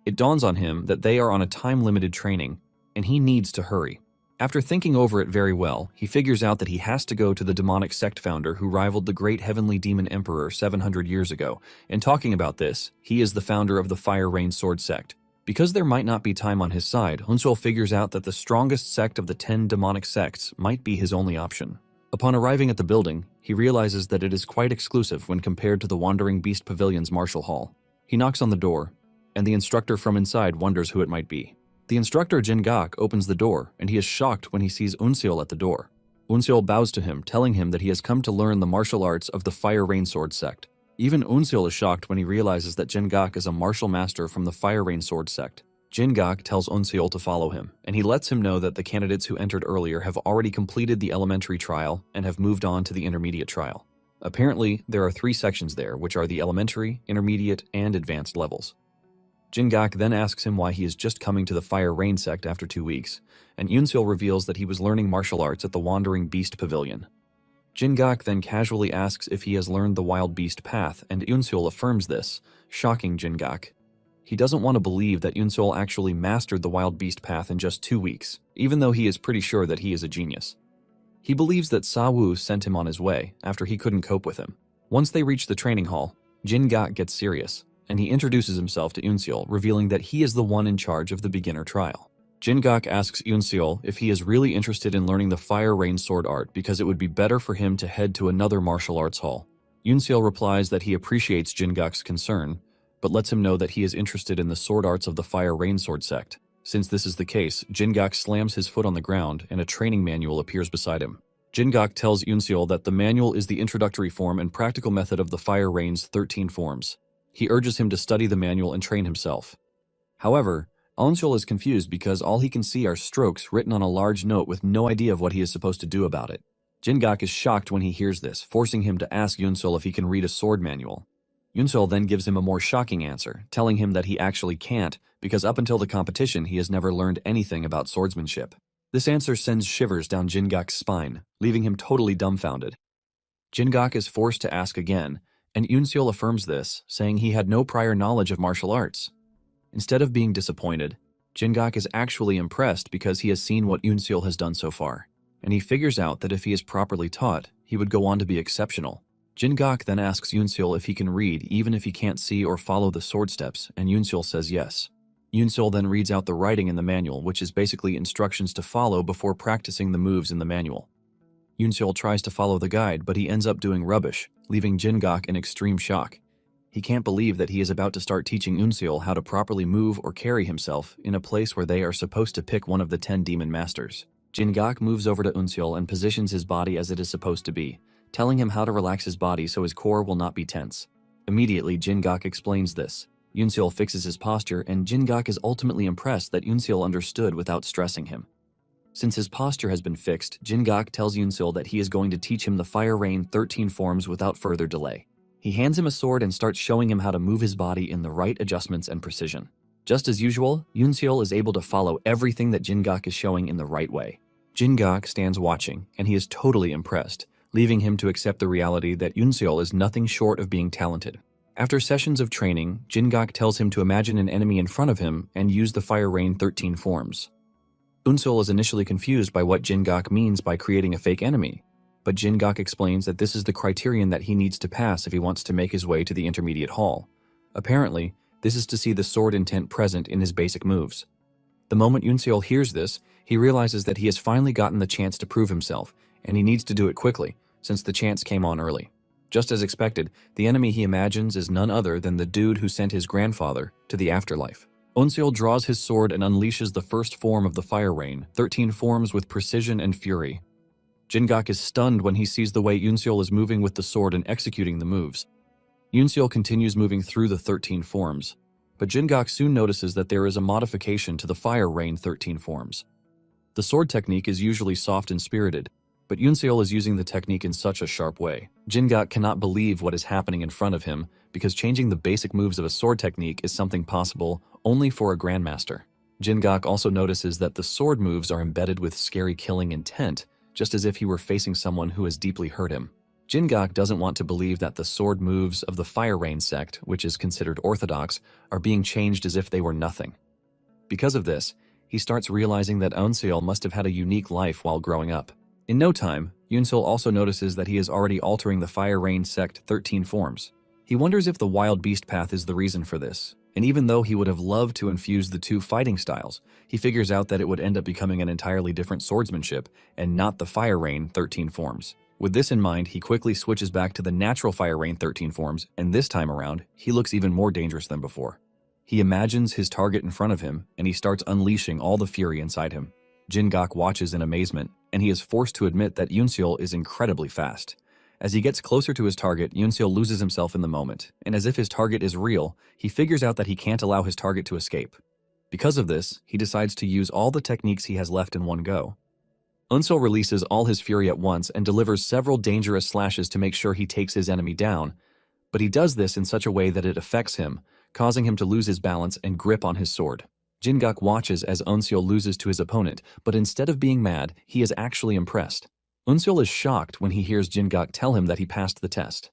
S1: It dawns on him that they are on a time-limited training, and he needs to hurry. After thinking over it very well, he figures out that he has to go to the demonic sect founder who rivaled the great heavenly demon emperor 700 years ago, and talking about this, he is the founder of the Fire Rain Sword sect. Because there might not be time on his side, Unseo figures out that the strongest sect of the 10 demonic sects might be his only option. Upon arriving at the building, he realizes that it is quite exclusive when compared to the Wandering Beast Pavilion's martial hall. He knocks on the door, and the instructor from inside wonders who it might be. The instructor Jingak opens the door, and he is shocked when he sees Unseo at the door. Unseo bows to him, telling him that he has come to learn the martial arts of the Fire Rain Sword sect. Even Unseo is shocked when he realizes that Jingak is a martial master from the Fire Rain Sword sect. Jingak tells Unseo to follow him, and he lets him know that the candidates who entered earlier have already completed the elementary trial and have moved on to the intermediate trial. Apparently, there are 3 sections there, which are the elementary, intermediate, and advanced levels. Jingak then asks him why he is just coming to the Fire Rain sect after 2 weeks, and Unseo reveals that he was learning martial arts at the Wandering Beast Pavilion. Jingak then casually asks if he has learned the wild beast path, and Yunseol affirms this, shocking Jingak. He doesn't want to believe that Yunseol actually mastered the wild beast path in just 2 weeks, even though he is pretty sure that he is a genius. He believes that Sa-woo sent him on his way after he couldn't cope with him. Once they reach the training hall, Jingak gets serious, and he introduces himself to Yunseol, revealing that he is the one in charge of the beginner trial. Jingak asks Yunseol if he is really interested in learning the Fire Rain sword art because it would be better for him to head to another martial arts hall. Yunseol replies that he appreciates Jingak's concern, but lets him know that he is interested in the sword arts of the Fire Rain sword sect. Since this is the case, Jingak slams his foot on the ground and a training manual appears beside him. Jingak tells Yunseol that the manual is the introductory form and practical method of the Fire Rain's 13 forms. He urges him to study the manual and train himself. However, Yunseol is confused because all he can see are strokes written on a large note with no idea of what he is supposed to do about it. Jingak is shocked when he hears this, forcing him to ask Yunseol if he can read a sword manual. Yunseol then gives him a more shocking answer, telling him that he actually can't because up until the competition he has never learned anything about swordsmanship. This answer sends shivers down Jingak's spine, leaving him totally dumbfounded. Jingak is forced to ask again, and Yunseol affirms this, saying he had no prior knowledge of martial arts. Instead of being disappointed, Jingak is actually impressed because he has seen what Yunseol has done so far, and he figures out that if he is properly taught, he would go on to be exceptional. Jingak then asks Yunseol if he can read even if he can't see or follow the sword steps, and Yunseol says yes. Yunseol then reads out the writing in the manual, which is basically instructions to follow before practicing the moves in the manual. Yunseol tries to follow the guide, but he ends up doing rubbish, leaving Jingak in extreme shock. He can't believe that he is about to start teaching Yunseol how to properly move or carry himself in a place where they are supposed to pick one of the 10 demon masters. Jingak moves over to Yunseol and positions his body as it is supposed to be, telling him how to relax his body so his core will not be tense. Immediately, Jingak explains this. Yunseol fixes his posture, and Jingak is ultimately impressed that Yunseol understood without stressing him. Since his posture has been fixed, Jingak tells Yunseol that he is going to teach him the Fire Rain 13 forms without further delay. He hands him a sword and starts showing him how to move his body in the right adjustments and precision. Just as usual, Yunseol is able to follow everything that Jingak is showing in the right way. Jingak stands watching, and he is totally impressed, leaving him to accept the reality that Yunseol is nothing short of being talented. After sessions of training, Jingak tells him to imagine an enemy in front of him and use the Fire Rain 13 forms. Yunseol is initially confused by what Jingak means by creating a fake enemy, but Jingak explains that this is the criterion that he needs to pass if he wants to make his way to the intermediate hall. Apparently, this is to see the sword intent present in his basic moves. The moment Yunseol hears this, he realizes that he has finally gotten the chance to prove himself, and he needs to do it quickly, since the chance came on early. Just as expected, the enemy he imagines is none other than the dude who sent his grandfather to the afterlife. Yunseol draws his sword and unleashes the first form of the Fire Rain, 13 forms with precision and fury. Jingak is stunned when he sees the way Yunseol is moving with the sword and executing the moves. Yunseol continues moving through the 13 forms, but Jingak soon notices that there is a modification to the Fire Rain 13 forms. The sword technique is usually soft and spirited, but Yunseol is using the technique in such a sharp way. Jingak cannot believe what is happening in front of him because changing the basic moves of a sword technique is something possible only for a grandmaster. Jingak also notices that the sword moves are embedded with scary killing intent, just as if he were facing someone who has deeply hurt him. Jingak doesn't want to believe that the sword moves of the Fire Rain sect, which is considered orthodox, are being changed as if they were nothing. Because of this, he starts realizing that Yunseol must have had a unique life while growing up. In no time, Yunseol also notices that he is already altering the Fire Rain sect 13 forms. He wonders if the wild beast path is the reason for this, and even though he would have loved to infuse the two fighting styles, he figures out that it would end up becoming an entirely different swordsmanship and not the Fire Rain 13 forms. With this in mind, he quickly switches back to the natural Fire Rain 13 forms, and this time around, he looks even more dangerous than before. He imagines his target in front of him, and he starts unleashing all the fury inside him. Jingak watches in amazement, and he is forced to admit that Yunseol is incredibly fast. As he gets closer to his target, Yunseol loses himself in the moment, and as if his target is real, he figures out that he can't allow his target to escape. Because of this, he decides to use all the techniques he has left in one go. Yunseol releases all his fury at once and delivers several dangerous slashes to make sure he takes his enemy down, but he does this in such a way that it affects him, causing him to lose his balance and grip on his sword. Jingak watches as Yunseol loses to his opponent, but instead of being mad, he is actually impressed. Eunseol is shocked when he hears Jin-gak tell him that he passed the test.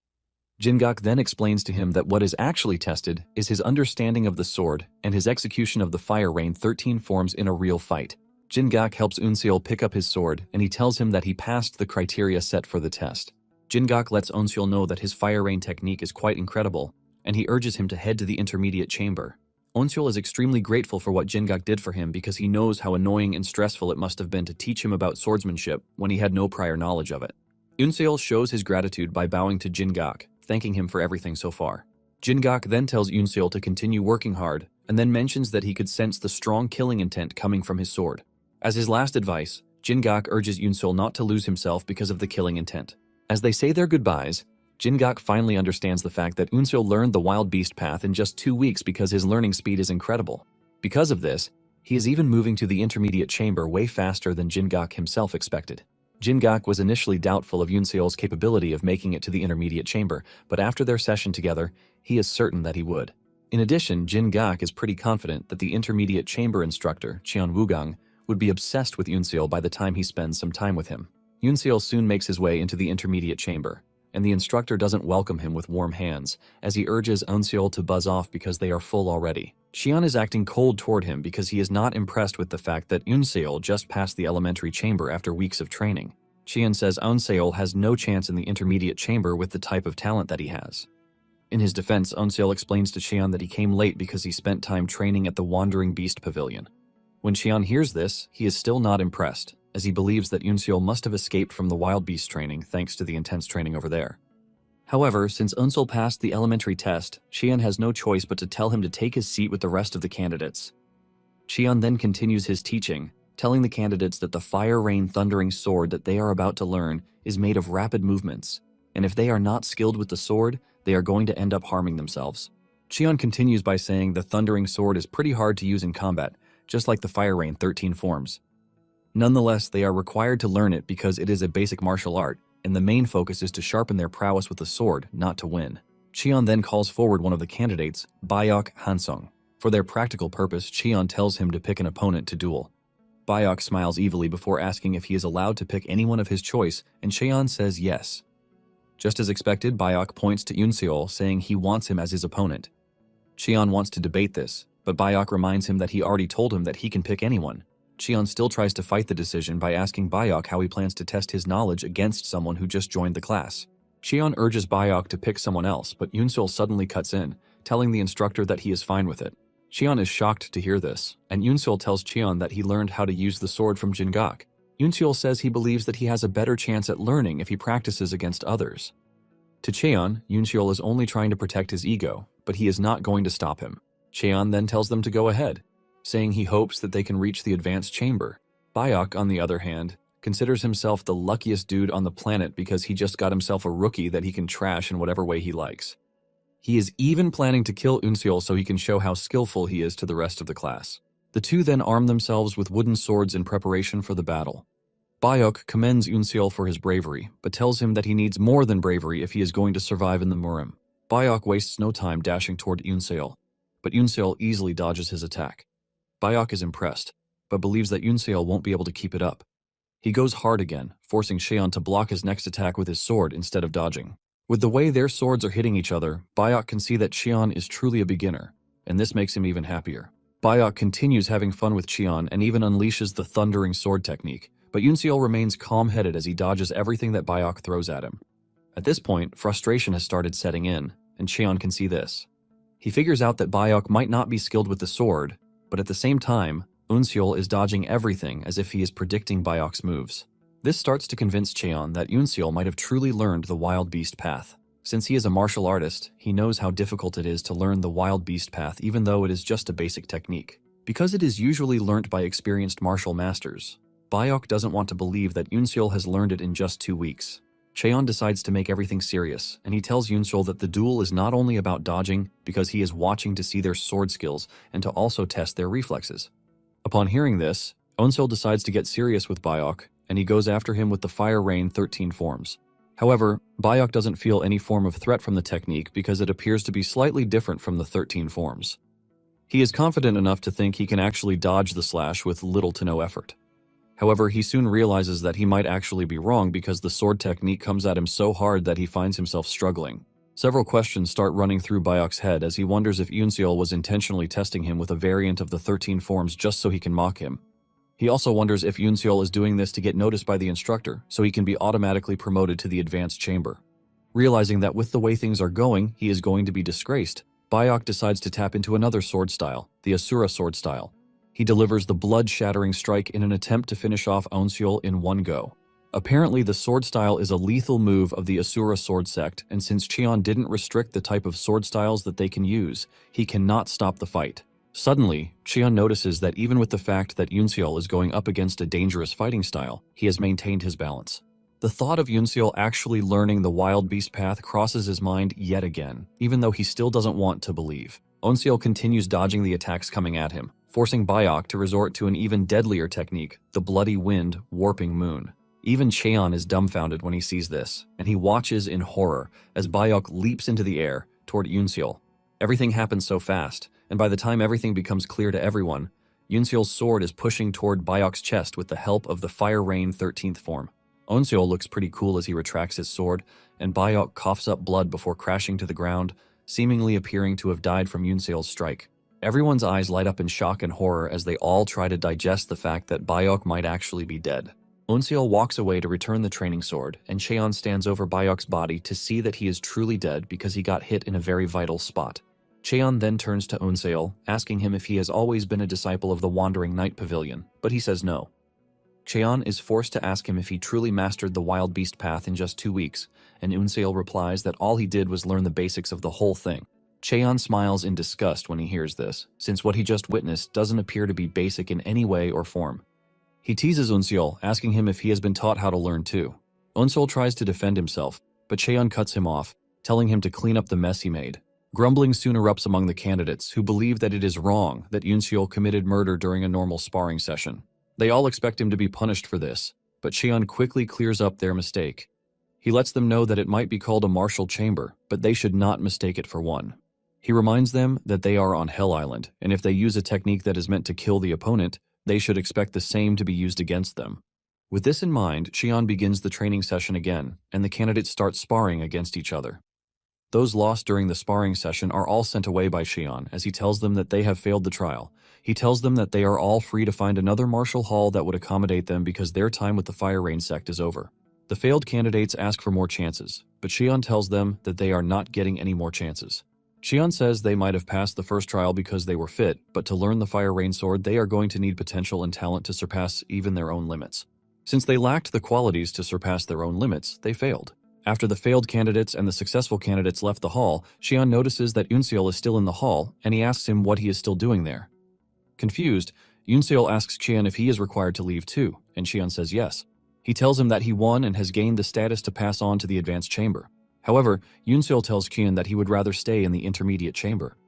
S1: Jin-gak then explains to him that what is actually tested is his understanding of the sword and his execution of the Fire Rain 13 forms in a real fight. Jin-gak helps Eunseol pick up his sword, and he tells him that he passed the criteria set for the test. Jin-gak lets Eunseol know that his Fire Rain technique is quite incredible, and he urges him to head to the intermediate chamber. Eunseol is extremely grateful for what Jin-gak did for him because he knows how annoying and stressful it must have been to teach him about swordsmanship when he had no prior knowledge of it. Eunseol shows his gratitude by bowing to Jin-gak, thanking him for everything so far. Jin-gak then tells Eunseol to continue working hard, and then mentions that he could sense the strong killing intent coming from his sword. As his last advice, Jin-gak urges Eunseol not to lose himself because of the killing intent. As they say their goodbyes, Jin-gak finally understands the fact that Eunseol learned the Wild Beast path in just 2 weeks because his learning speed is incredible. Because of this, he is even moving to the intermediate chamber way faster than Jin-gak himself expected. Jin-gak was initially doubtful of Eunseol's capability of making it to the intermediate chamber, but after their session together, he is certain that he would. In addition, Jin-gak is pretty confident that the intermediate chamber instructor, Cheon Woogang, would be obsessed with Eunseol by the time he spends some time with him. Eunseol soon makes his way into the intermediate chamber, and the instructor doesn't welcome him with warm hands, as he urges Eunseol to buzz off because they are full already. Cheon is acting cold toward him because he is not impressed with the fact that Eunseol just passed the elementary chamber after weeks of training. Cheon says Eunseol has no chance in the intermediate chamber with the type of talent that he has. In his defense, Eunseol explains to Cheon that he came late because he spent time training at the Wandering Beast Pavilion. When Cheon hears this, he is still not impressed, as he believes that Eunseol must have escaped from the Wild Beast training thanks to the intense training over there. However, since Eunseol passed the elementary test, Cheon has no choice but to tell him to take his seat with the rest of the candidates. Cheon then continues his teaching, telling the candidates that the Fire Rain Thundering Sword that they are about to learn is made of rapid movements, and if they are not skilled with the sword, they are going to end up harming themselves. Cheon continues by saying the Thundering Sword is pretty hard to use in combat, just like the Fire Rain 13 forms. Nonetheless, they are required to learn it because it is a basic martial art, and the main focus is to sharpen their prowess with the sword, not to win. Cheon then calls forward one of the candidates, Bayok Hansung. For their practical purpose, Cheon tells him to pick an opponent to duel. Bayok smiles evilly before asking if he is allowed to pick anyone of his choice, and Cheon says yes. Just as expected, Bayok points to Eunseol, saying he wants him as his opponent. Cheon wants to debate this, but Bayok reminds him that he already told him that he can pick anyone. Cheon still tries to fight the decision by asking Bayok how he plans to test his knowledge against someone who just joined the class. Cheon urges Bayok to pick someone else, but Eunseol suddenly cuts in, telling the instructor that he is fine with it. Cheon is shocked to hear this, and Eunseol tells Cheon that he learned how to use the sword from Jin-gak. Eunseol says he believes that he has a better chance at learning if he practices against others. To Cheon, Eunseol is only trying to protect his ego, but he is not going to stop him. Cheon then tells them to go ahead, saying he hopes that they can reach the advanced chamber. Bayok, on the other hand, considers himself the luckiest dude on the planet because he just got himself a rookie that he can trash in whatever way he likes. He is even planning to kill Eunseol so he can show how skillful he is to the rest of the class. The two then arm themselves with wooden swords in preparation for the battle. Bayok commends Eunseol for his bravery, but tells him that he needs more than bravery if he is going to survive in the Murim. Bayok wastes no time dashing toward Eunseol, but Eunseol easily dodges his attack. Bayok is impressed, but believes that Eunseol won't be able to keep it up. He goes hard again, forcing Cheon to block his next attack with his sword instead of dodging. With the way their swords are hitting each other, Bayok can see that Cheon is truly a beginner, and this makes him even happier. Bayok continues having fun with Cheon and even unleashes the Thundering Sword technique, but Eunseol remains calm-headed as he dodges everything that Bayok throws at him. At this point, frustration has started setting in, and Cheon can see this. He figures out that Bayok might not be skilled with the sword, but at the same time, Eunseol is dodging everything as if he is predicting Bayok's moves. This starts to convince Cheon that Eunseol might have truly learned the Wild Beast path. Since he is a martial artist, he knows how difficult it is to learn the Wild Beast path even though it is just a basic technique. Because it is usually learnt by experienced martial masters, Bayok doesn't want to believe that Eunseol has learned it in just 2 weeks. Cheon decides to make everything serious, and he tells Eunseol that the duel is not only about dodging because he is watching to see their sword skills and to also test their reflexes. Upon hearing this, Eunseol decides to get serious with Bayok, and he goes after him with the Fire Rain 13 forms. However, Bayok doesn't feel any form of threat from the technique because it appears to be slightly different from the 13 forms. He is confident enough to think he can actually dodge the slash with little to no effort. However, he soon realizes that he might actually be wrong because the sword technique comes at him so hard that he finds himself struggling. Several questions start running through Bayok's head as he wonders if Yoonseol was intentionally testing him with a variant of the 13 forms just so he can mock him. He also wonders if Yoonseol is doing this to get noticed by the instructor so he can be automatically promoted to the advanced chamber. Realizing that with the way things are going, he is going to be disgraced, Bayok decides to tap into another sword style, the Asura sword style. He delivers the blood-shattering strike in an attempt to finish off Yoonseol in one go. Apparently, the sword style is a lethal move of the Asura sword sect, and since Cheon didn't restrict the type of sword styles that they can use, he cannot stop the fight. Suddenly, Cheon notices that even with the fact that Yoonseol is going up against a dangerous fighting style, he has maintained his balance. The thought of Yoonseol actually learning the wild beast path crosses his mind yet again, even though he still doesn't want to believe. Yoonseol continues dodging the attacks coming at him, forcing Bayok to resort to an even deadlier technique, the bloody wind warping moon. Even Cheon is dumbfounded when he sees this, and he watches in horror as Bayok leaps into the air toward Yoonseol. Everything happens so fast, and by the time everything becomes clear to everyone, Yoonseol's sword is pushing toward Bayok's chest with the help of the Fire Rain 13th form. Yoonseol looks pretty cool as he retracts his sword, and Bayok coughs up blood before crashing to the ground, seemingly appearing to have died from Yoonseol's strike. Everyone's eyes light up in shock and horror as they all try to digest the fact that Bayok might actually be dead. Yoonseol walks away to return the training sword, and Cheon stands over Bayok's body to see that he is truly dead because he got hit in a very vital spot. Cheon then turns to Yoonseol, asking him if he has always been a disciple of the Wandering Night Pavilion, but he says no. Cheon is forced to ask him if he truly mastered the wild beast path in just 2 weeks, and Yoonseol replies that all he did was learn the basics of the whole thing. Cheon smiles in disgust when he hears this, since what he just witnessed doesn't appear to be basic in any way or form. He teases Yoonseol, asking him if he has been taught how to learn too. Yoonseol tries to defend himself, but Cheon cuts him off, telling him to clean up the mess he made. Grumbling soon erupts among the candidates, who believe that it is wrong that Yoonseol committed murder during a normal sparring session. They all expect him to be punished for this, but Cheon quickly clears up their mistake. He lets them know that it might be called a martial chamber, but they should not mistake it for one. He reminds them that they are on Hell Island, and if they use a technique that is meant to kill the opponent, they should expect the same to be used against them. With this in mind, Cheon begins the training session again, and the candidates start sparring against each other. Those lost during the sparring session are all sent away by Cheon as he tells them that they have failed the trial. He tells them that they are all free to find another martial hall that would accommodate them because their time with the Fire Rain sect is over. The failed candidates ask for more chances, but Cheon tells them that they are not getting any more chances. Cheon says they might have passed the first trial because they were fit, but to learn the Fire Rain sword they are going to need potential and talent to surpass even their own limits. Since they lacked the qualities to surpass their own limits, they failed. After the failed candidates and the successful candidates left the hall, Cheon notices that Yoonseol is still in the hall, and he asks him what he is still doing there. Confused, Yoonseol asks Cheon if he is required to leave too, and Cheon says yes. He tells him that he won and has gained the status to pass on to the advanced chamber. However, Yoonseol tells Cheon that he would rather stay in the intermediate chamber.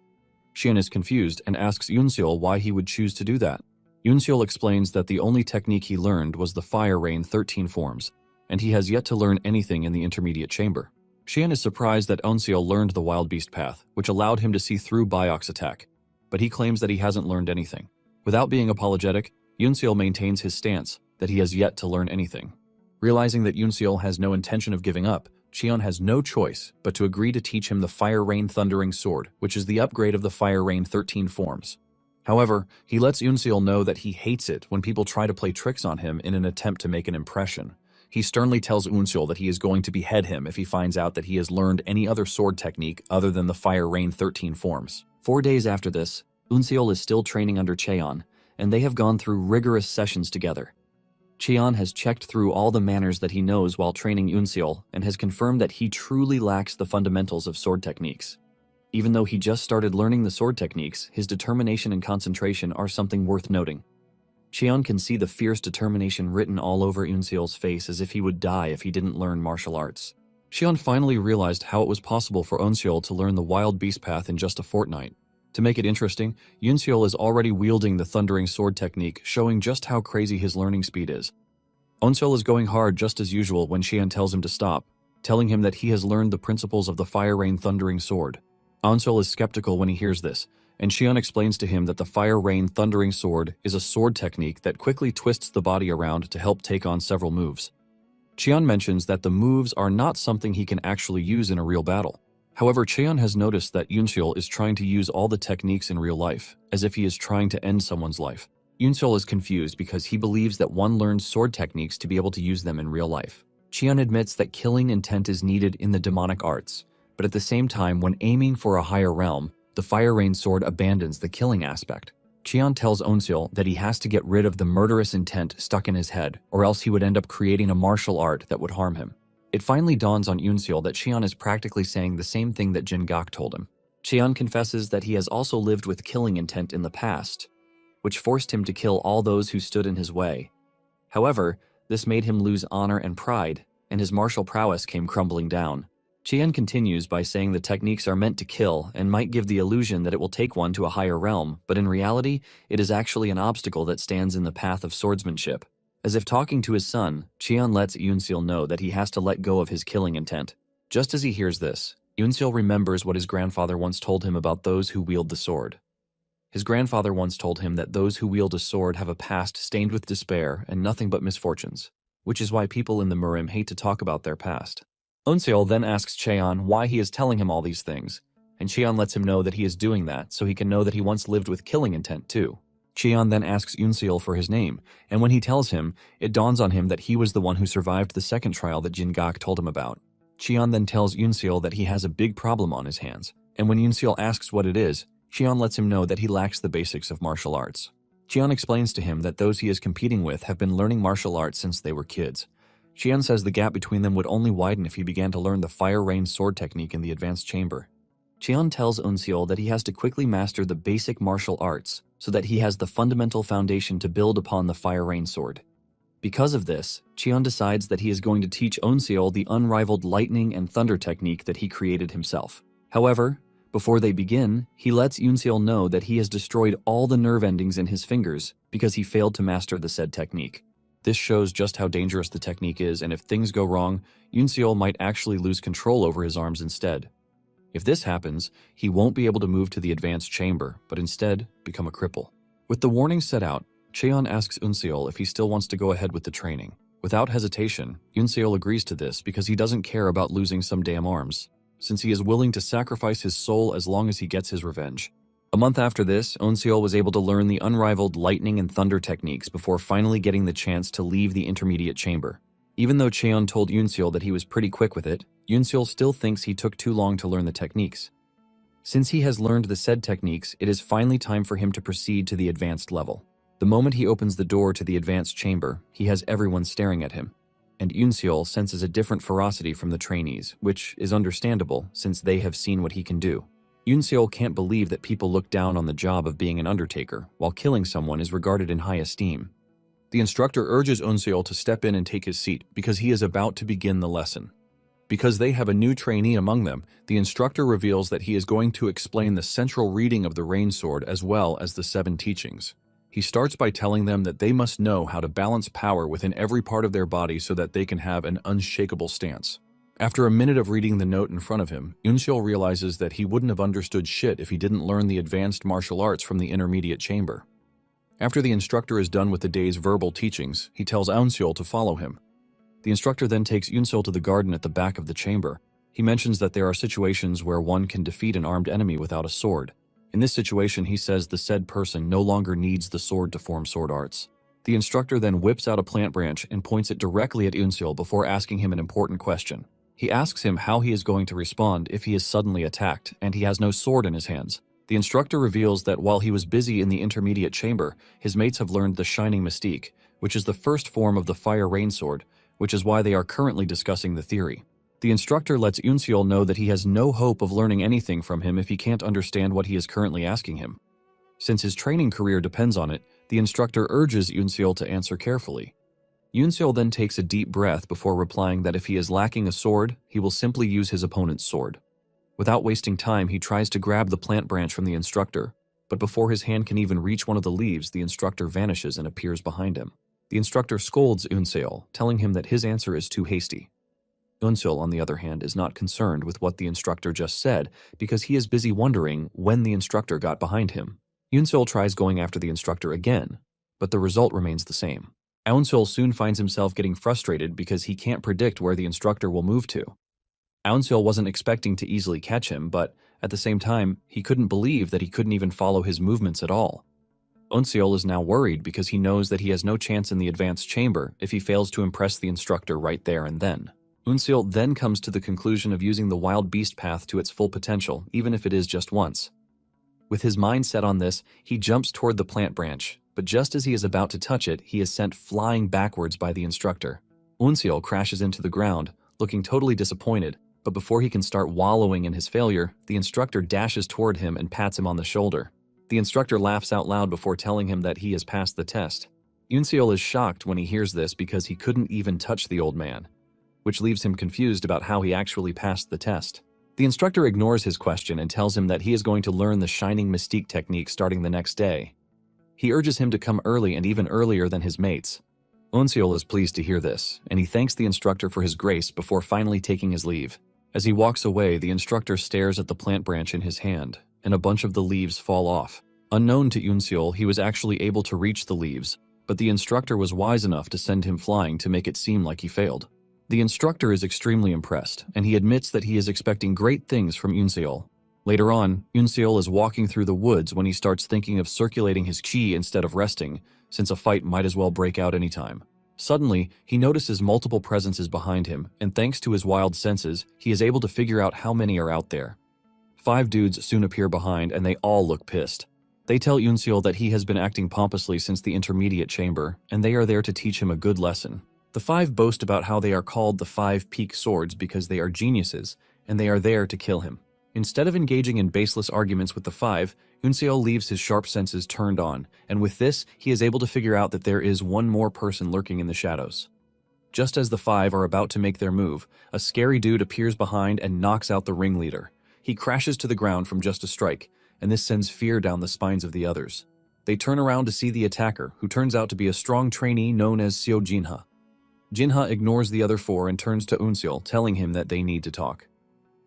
S1: Cheon is confused and asks Yoonseol why he would choose to do that. Yoonseol explains that the only technique he learned was the Fire Rain 13 forms, and he has yet to learn anything in the intermediate chamber. Cheon is surprised that Yoonseol learned the Wild Beast path, which allowed him to see through Bayok's attack, but he claims that he hasn't learned anything. Without being apologetic, Yoonseol maintains his stance that he has yet to learn anything. Realizing that Yoonseol has no intention of giving up, Cheon has no choice but to agree to teach him the Fire Rain Thundering Sword, which is the upgrade of the Fire Rain 13 forms. However, he lets Yoonseol know that he hates it when people try to play tricks on him in an attempt to make an impression. He sternly tells Yoonseol that he is going to behead him if he finds out that he has learned any other sword technique other than the Fire Rain 13 forms. 4 days after this, Yoonseol is still training under Cheon, and they have gone through rigorous sessions together. Cheon has checked through all the manners that he knows while training Yoonseol and has confirmed that he truly lacks the fundamentals of sword techniques. Even though he just started learning the sword techniques, his determination and concentration are something worth noting. Cheon can see the fierce determination written all over Yoonseol's face as if he would die if he didn't learn martial arts. Cheon finally realized how it was possible for Yoonseol to learn the Wild Beast path in just a fortnight. To make it interesting, Yoonseol is already wielding the Thundering Sword technique, showing just how crazy his learning speed is. Yoonseol is going hard just as usual when Cheon tells him to stop, telling him that he has learned the principles of the Fire Rain Thundering Sword. Yoonseol is skeptical when he hears this, and Qian explains to him that the Fire Rain Thundering Sword is a sword technique that quickly twists the body around to help take on several moves. Qian mentions that the moves are not something he can actually use in a real battle. However, Qian has noticed that Yunseol is trying to use all the techniques in real life, as if he is trying to end someone's life. Yunseol is confused because he believes that one learns sword techniques to be able to use them in real life. Qian admits that killing intent is needed in the demonic arts, but at the same time, when aiming for a higher realm, the Fire Rain Sword abandons the killing aspect. Qian tells Onseol that he has to get rid of the murderous intent stuck in his head, or else he would end up creating a martial art that would harm him. It finally dawns on Yunseol that Qian is practically saying the same thing that Jingak told him. Qian confesses that he has also lived with killing intent in the past, which forced him to kill all those who stood in his way. However, this made him lose honor and pride, and his martial prowess came crumbling down. Qian continues by saying the techniques are meant to kill and might give the illusion that it will take one to a higher realm, but in reality, it is actually an obstacle that stands in the path of swordsmanship. As if talking to his son, Qian lets Yunseol know that he has to let go of his killing intent. Just as he hears this, Yunseol remembers what his grandfather once told him about those who wield the sword. His grandfather once told him that those who wield a sword have a past stained with despair and nothing but misfortunes, which is why people in the Murim hate to talk about their past. Onseol then asks Cheon why he is telling him all these things, and Cheon lets him know that he is doing that so he can know that he once lived with killing intent too. Cheon then asks Yunseol for his name, and when he tells him, it dawns on him that he was the one who survived the second trial that Jingak told him about. Cheon then tells Yunseol that he has a big problem on his hands, and when Yunseol asks what it is, Cheon lets him know that he lacks the basics of martial arts. Cheon explains to him that those he is competing with have been learning martial arts since they were kids. Qian says the gap between them would only widen if he began to learn the Fire Rain sword technique in the advanced chamber. Qian tells Onseol that he has to quickly master the basic martial arts so that he has the fundamental foundation to build upon the Fire Rain sword. Because of this, Qian decides that he is going to teach Onseol the unrivaled lightning and thunder technique that he created himself. However, before they begin, he lets Yunseol know that he has destroyed all the nerve endings in his fingers because he failed to master the said technique. This shows just how dangerous the technique is, and if things go wrong, Yunseol might actually lose control over his arms instead. If this happens, he won't be able to move to the advanced chamber, but instead become a cripple. With the warning set out, Cheon asks Yunseol if he still wants to go ahead with the training. Without hesitation, Yunseol agrees to this because he doesn't care about losing some damn arms, since he is willing to sacrifice his soul as long as he gets his revenge. A month after this, Onseol was able to learn the unrivaled lightning and thunder techniques before finally getting the chance to leave the intermediate chamber. Even though Cheon told Yunseol that he was pretty quick with it, Yunseol still thinks he took too long to learn the techniques. Since he has learned the said techniques, it is finally time for him to proceed to the advanced level. The moment he opens the door to the advanced chamber, he has everyone staring at him, and Yunseol senses a different ferocity from the trainees, which is understandable since they have seen what he can do. Yunseol can't believe that people look down on the job of being an undertaker, while killing someone is regarded in high esteem. The instructor urges Onseol to step in and take his seat because he is about to begin the lesson. Because they have a new trainee among them, the instructor reveals that he is going to explain the central reading of the Rain Sword as well as the 7 teachings. He starts by telling them that they must know how to balance power within every part of their body so that they can have an unshakable stance. After a minute of reading the note in front of him, Yunseol realizes that he wouldn't have understood shit if he didn't learn the advanced martial arts from the intermediate chamber. After the instructor is done with the day's verbal teachings, he tells Onseol to follow him. The instructor then takes Yunseol to the garden at the back of the chamber. He mentions that there are situations where one can defeat an armed enemy without a sword. In this situation, he says the said person no longer needs the sword to form sword arts. The instructor then whips out a plant branch and points it directly at Yunseol before asking him an important question. He asks him how he is going to respond if he is suddenly attacked and he has no sword in his hands. The instructor reveals that while he was busy in the intermediate chamber, his mates have learned the Shining Mystique, which is the first form of the Fire Rain Sword, which is why they are currently discussing the theory. The instructor lets Yunseol know that he has no hope of learning anything from him if he can't understand what he is currently asking him. Since his training career depends on it, the instructor urges Yunseol to answer carefully. Yunseol then takes a deep breath before replying that if he is lacking a sword, he will simply use his opponent's sword. Without wasting time, he tries to grab the plant branch from the instructor, but before his hand can even reach one of the leaves, the instructor vanishes and appears behind him. The instructor scolds Yunseol, telling him that his answer is too hasty. Unsil, on the other hand, is not concerned with what the instructor just said because he is busy wondering when the instructor got behind him. Unsil tries going after the instructor again, but the result remains the same. Unsil soon finds himself getting frustrated because he can't predict where the instructor will move to. Unsil wasn't expecting to easily catch him, but at the same time, he couldn't believe that he couldn't even follow his movements at all. Unsil is now worried because he knows that he has no chance in the advanced chamber if he fails to impress the instructor right there and then. Unsil then comes to the conclusion of using the wild beast path to its full potential, even if it is just once. With his mind set on this, he jumps toward the plant branch, but just as he is about to touch it, he is sent flying backwards by the instructor. Unsil crashes into the ground, looking totally disappointed, but before he can start wallowing in his failure, the instructor dashes toward him and pats him on the shoulder. The instructor laughs out loud before telling him that he has passed the test. Unsil is shocked when he hears this because he couldn't even touch the old man, which leaves him confused about how he actually passed the test. The instructor ignores his question and tells him that he is going to learn the Shining Mystique technique starting the next day. He urges him to come early and even earlier than his mates. Unsil is pleased to hear this, and he thanks the instructor for his grace before finally taking his leave. As he walks away, the instructor stares at the plant branch in his hand, and a bunch of the leaves fall off. Unknown to Unsil, he was actually able to reach the leaves, but the instructor was wise enough to send him flying to make it seem like he failed. The instructor is extremely impressed, and he admits that he is expecting great things from Unsil. Later on, Unsil is walking through the woods when he starts thinking of circulating his chi instead of resting, since a fight might as well break out anytime. Suddenly, he notices multiple presences behind him, and thanks to his wild senses, he is able to figure out how many are out there. 5 dudes soon appear behind, and they all look pissed. They tell Unsil that he has been acting pompously since the intermediate chamber, and they are there to teach him a good lesson. The 5 boast about how they are called the 5 peak swords because they are geniuses, and they are there to kill him. Instead of engaging in baseless arguments with the 5, Unsil leaves his sharp senses turned on, and with this, he is able to figure out that there is one more person lurking in the shadows. Just as the 5 are about to make their move, a scary dude appears behind and knocks out the ringleader. He crashes to the ground from just a strike, and this sends fear down the spines of the others. They turn around to see the attacker, who turns out to be a strong trainee known as Seo Jinha. Jinha ignores the other 4 and turns to Unsil, telling him that they need to talk.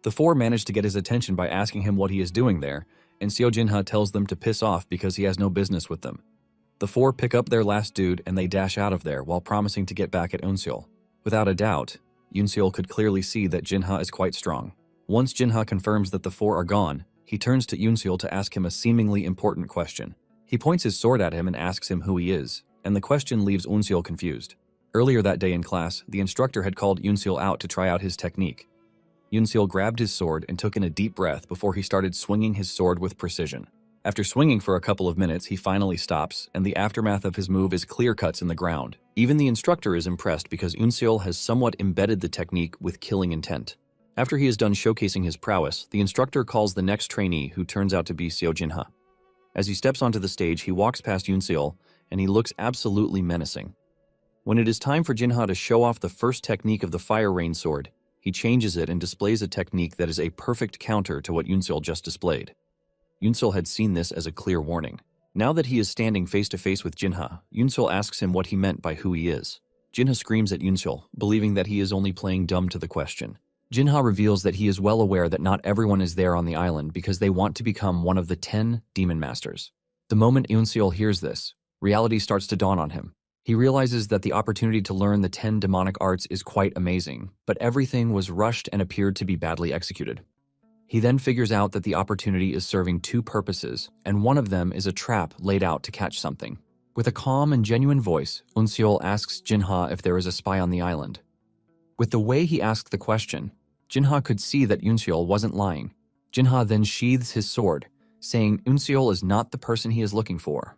S1: The 4 manage to get his attention by asking him what he is doing there, and Seo Jinha tells them to piss off because he has no business with them. The 4 pick up their last dude and they dash out of there while promising to get back at Unsil. Without a doubt, Unsil could clearly see that Jinha is quite strong. Once Jinha confirms that the 4 are gone, he turns to Unsil to ask him a seemingly important question. He points his sword at him and asks him who he is, and the question leaves Unsil confused. Earlier that day in class, the instructor had called Unsil out to try out his technique. Unsil grabbed his sword and took in a deep breath before he started swinging his sword with precision. After swinging for a couple of minutes, he finally stops, and the aftermath of his move is clear cuts in the ground. Even the instructor is impressed because Unsil has somewhat embedded the technique with killing intent. After he is done showcasing his prowess, the instructor calls the next trainee, who turns out to be Seo Jinha. As he steps onto the stage, he walks past Unsil, and he looks absolutely menacing. When it is time for Jinha to show off the first technique of the Fire Rain Sword, he changes it and displays a technique that is a perfect counter to what Unsil just displayed. Unsil had seen this as a clear warning. Now that he is standing face to face with Jinha, Unsil asks him what he meant by who he is. Jinha screams at Unsil, believing that he is only playing dumb to the question. Jinha reveals that he is well aware that not everyone is there on the island because they want to become one of the 10 Demon Masters. The moment Unsil hears this, reality starts to dawn on him. He realizes that the opportunity to learn the 10 demonic arts is quite amazing, but everything was rushed and appeared to be badly executed. He then figures out that the opportunity is serving 2 purposes, and one of them is a trap laid out to catch something. With a calm and genuine voice, Unsil asks Jinha if there is a spy on the island. With the way he asked the question, Jinha could see that Unsil wasn't lying. Jinha then sheathes his sword, saying Unsil is not the person he is looking for.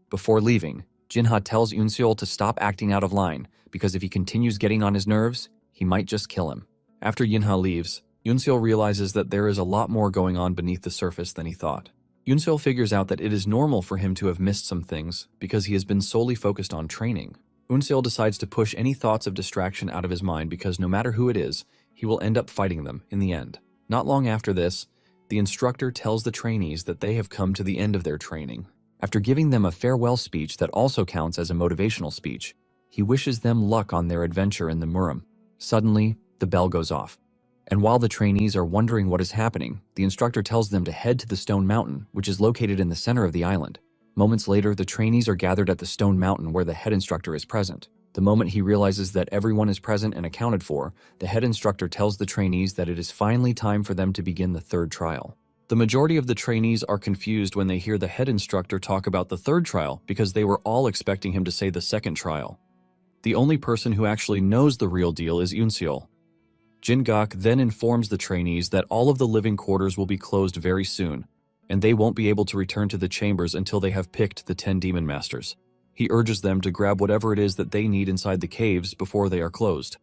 S1: Before leaving, Jinha tells Unsil to stop acting out of line, because if he continues getting on his nerves, he might just kill him. After Jinha leaves, Unsil realizes that there is a lot more going on beneath the surface than he thought. Unsil figures out that it is normal for him to have missed some things, because he has been solely focused on training. Unsil decides to push any thoughts of distraction out of his mind because no matter who it is, he will end up fighting them in the end. Not long after this, the instructor tells the trainees that they have come to the end of their training. After giving them a farewell speech that also counts as a motivational speech, he wishes them luck on their adventure in the Murim. Suddenly, The bell goes off. And while the trainees are wondering what is happening, the instructor tells them to head to the Stone Mountain, which is located in the center of the island. Moments later, the trainees are gathered at the Stone Mountain where the head instructor is present. The moment he realizes that everyone is present and accounted for, the head instructor tells the trainees that it is finally time for them to begin the third trial. The majority of the trainees are confused when they hear the head instructor talk about the third trial because they were all expecting him to say the second trial. The only person who actually knows the real deal is Yoonseol. Jin-gak then informs the trainees that all of the living quarters will be closed very soon, and they won't be able to return to the chambers until they have picked the 10 demon masters. He urges them to grab whatever it is that they need inside the caves before they are closed.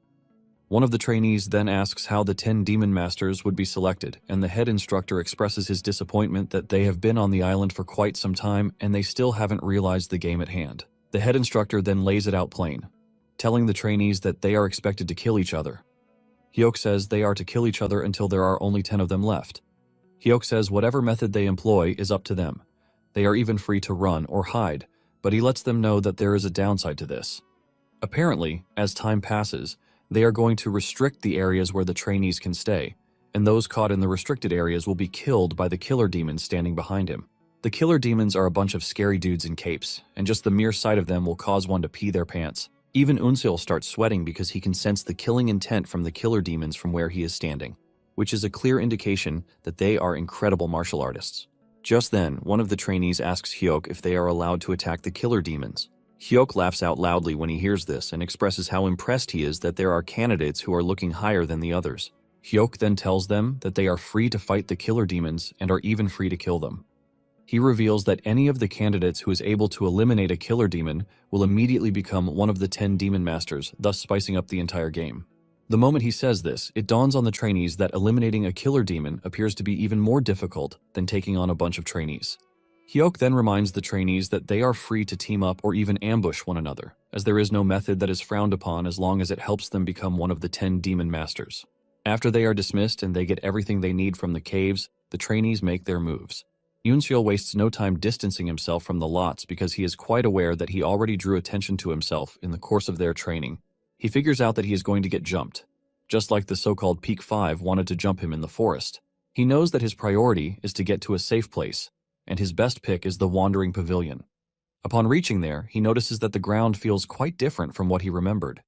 S1: One of the trainees then asks how the 10 demon masters would be selected, and the head instructor expresses his disappointment that they have been on the island for quite some time and they still haven't realized the game at hand. The head instructor then lays it out plain, telling the trainees that they are expected to kill each other. Hyuk says they are to kill each other until there are only 10 of them left. Hyuk says whatever method they employ is up to them. They are even free to run or hide, but he lets them know that there is a downside to this. Apparently, as time passes, they are going to restrict the areas where the trainees can stay, and those caught in the restricted areas will be killed by the killer demons standing behind him. The killer demons are a bunch of scary dudes in capes, and just the mere sight of them will cause one to pee their pants. Even Unseol starts sweating because he can sense the killing intent from the killer demons from where he is standing, which is a clear indication that they are incredible martial artists. Just then, one of the trainees asks Hyuk if they are allowed to attack the killer demons. Hyuk laughs out loudly when he hears this and expresses how impressed he is that there are candidates who are looking higher than the others. Hyuk then tells them that they are free to fight the killer demons and are even free to kill them. He reveals that any of the candidates who is able to eliminate a killer demon will immediately become one of the 10 demon masters, thus spicing up the entire game. The moment he says this, it dawns on the trainees that eliminating a killer demon appears to be even more difficult than taking on a bunch of trainees. Hyuk then reminds the trainees that they are free to team up or even ambush one another, as there is no method that is frowned upon as long as it helps them become one of the 10 demon masters. After they are dismissed and they get everything they need from the caves, the trainees make their moves. Yoonseol wastes no time distancing himself from the lots because he is quite aware that he already drew attention to himself in the course of their training. He figures out that he is going to get jumped, just like the so-called Peak 5 wanted to jump him in the forest. He knows that his priority is to get to a safe place, and his best pick is the Wandering Pavilion. Upon reaching there, he notices that the ground feels quite different from what he remembered.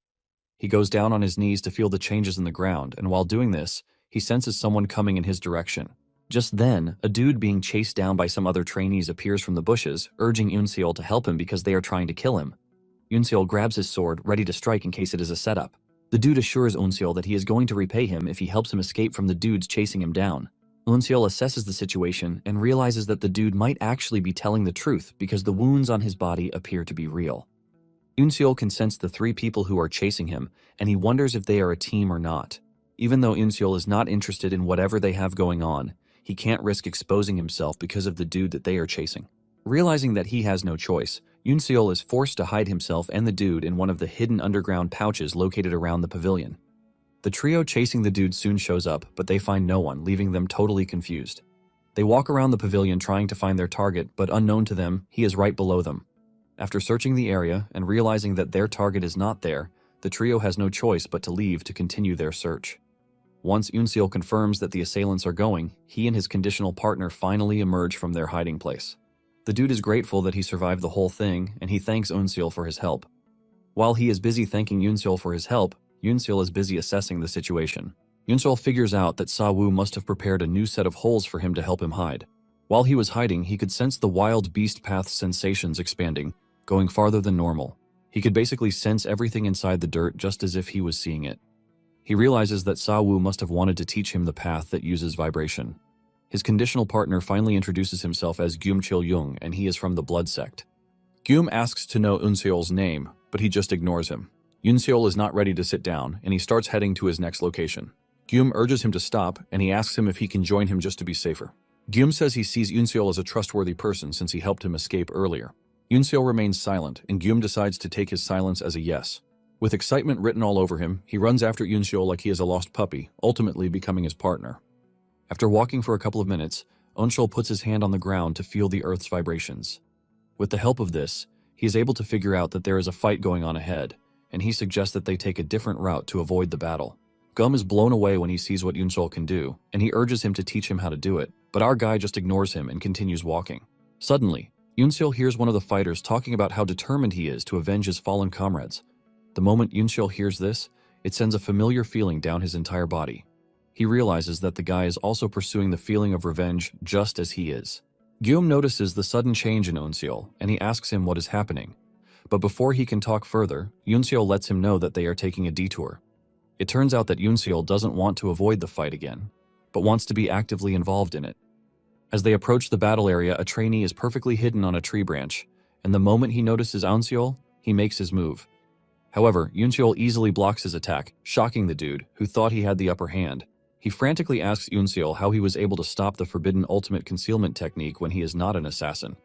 S1: He goes down on his knees to feel the changes in the ground, and while doing this, he senses someone coming in his direction. Just then, a dude being chased down by some other trainees appears from the bushes, urging Yoonseol to help him because they are trying to kill him. Yoonseol grabs his sword, ready to strike in case it is a setup. The dude assures Yoonseol that he is going to repay him if he helps him escape from the dudes chasing him down. Yoonseol assesses the situation and realizes that the dude might actually be telling the truth because the wounds on his body appear to be real. Yoonseol can sense the 3 people who are chasing him, and he wonders if they are a team or not. Even though Yoonseol is not interested in whatever they have going on, he can't risk exposing himself because of the dude that they are chasing. Realizing that he has no choice, Yoonseol is forced to hide himself and the dude in one of the hidden underground pouches located around the pavilion. The trio chasing the dude soon shows up, but they find no one, leaving them totally confused. They walk around the pavilion trying to find their target, but unknown to them, he is right below them. After searching the area and realizing that their target is not there, the trio has no choice but to leave to continue their search. Once Yoonseol confirms that the assailants are going, he and his conditional partner finally emerge from their hiding place. The dude is grateful that he survived the whole thing, and he thanks Yoonseol for his help. While he is busy thanking Yoonseol for his help, Yoonseol is busy assessing the situation. Yoonseol figures out that Sa-woo must have prepared a new set of holes for him to help him hide. While he was hiding, he could sense the wild beast path sensations expanding, going farther than normal. He could basically sense everything inside the dirt just as if he was seeing it. He realizes that Sa-woo must have wanted to teach him the path that uses vibration. His conditional partner finally introduces himself as Gyum Chil-young, and he is from the Blood Sect. Gyum asks to know Yoonseol's name, but he just ignores him. Yoonseol is not ready to sit down, and he starts heading to his next location. Gyum urges him to stop, and he asks him if he can join him just to be safer. Gyum says he sees Yoonseol as a trustworthy person since he helped him escape earlier. Yoonseol remains silent, and Gyum decides to take his silence as a yes. With excitement written all over him, he runs after Yoonseol like he is a lost puppy, ultimately becoming his partner. After walking for a couple of minutes, Yoonseol puts his hand on the ground to feel the earth's vibrations. With the help of this, he is able to figure out that there is a fight going on ahead, and he suggests that they take a different route to avoid the battle. Gum is blown away when he sees what Yunsul can do, and he urges him to teach him how to do it, but our guy just ignores him and continues walking. Suddenly, Yunsul hears one of the fighters talking about how determined he is to avenge his fallen comrades. The moment Yunsul hears this, it sends a familiar feeling down his entire body. He realizes that the guy is also pursuing the feeling of revenge just as he is. Guillaume notices the sudden change in Yunsul, and he asks him what is happening. But before he can talk further, Yunsul lets him know that they are taking a detour. It turns out that Yunsul doesn't want to avoid the fight again, but wants to be actively involved in it. As they approach the battle area, a trainee is perfectly hidden on a tree branch, and the moment he notices Yunsul, he makes his move. However, Yunsul easily blocks his attack, shocking the dude, who thought he had the upper hand. He frantically asks Yunsul how he was able to stop the forbidden ultimate concealment technique when he is not an assassin.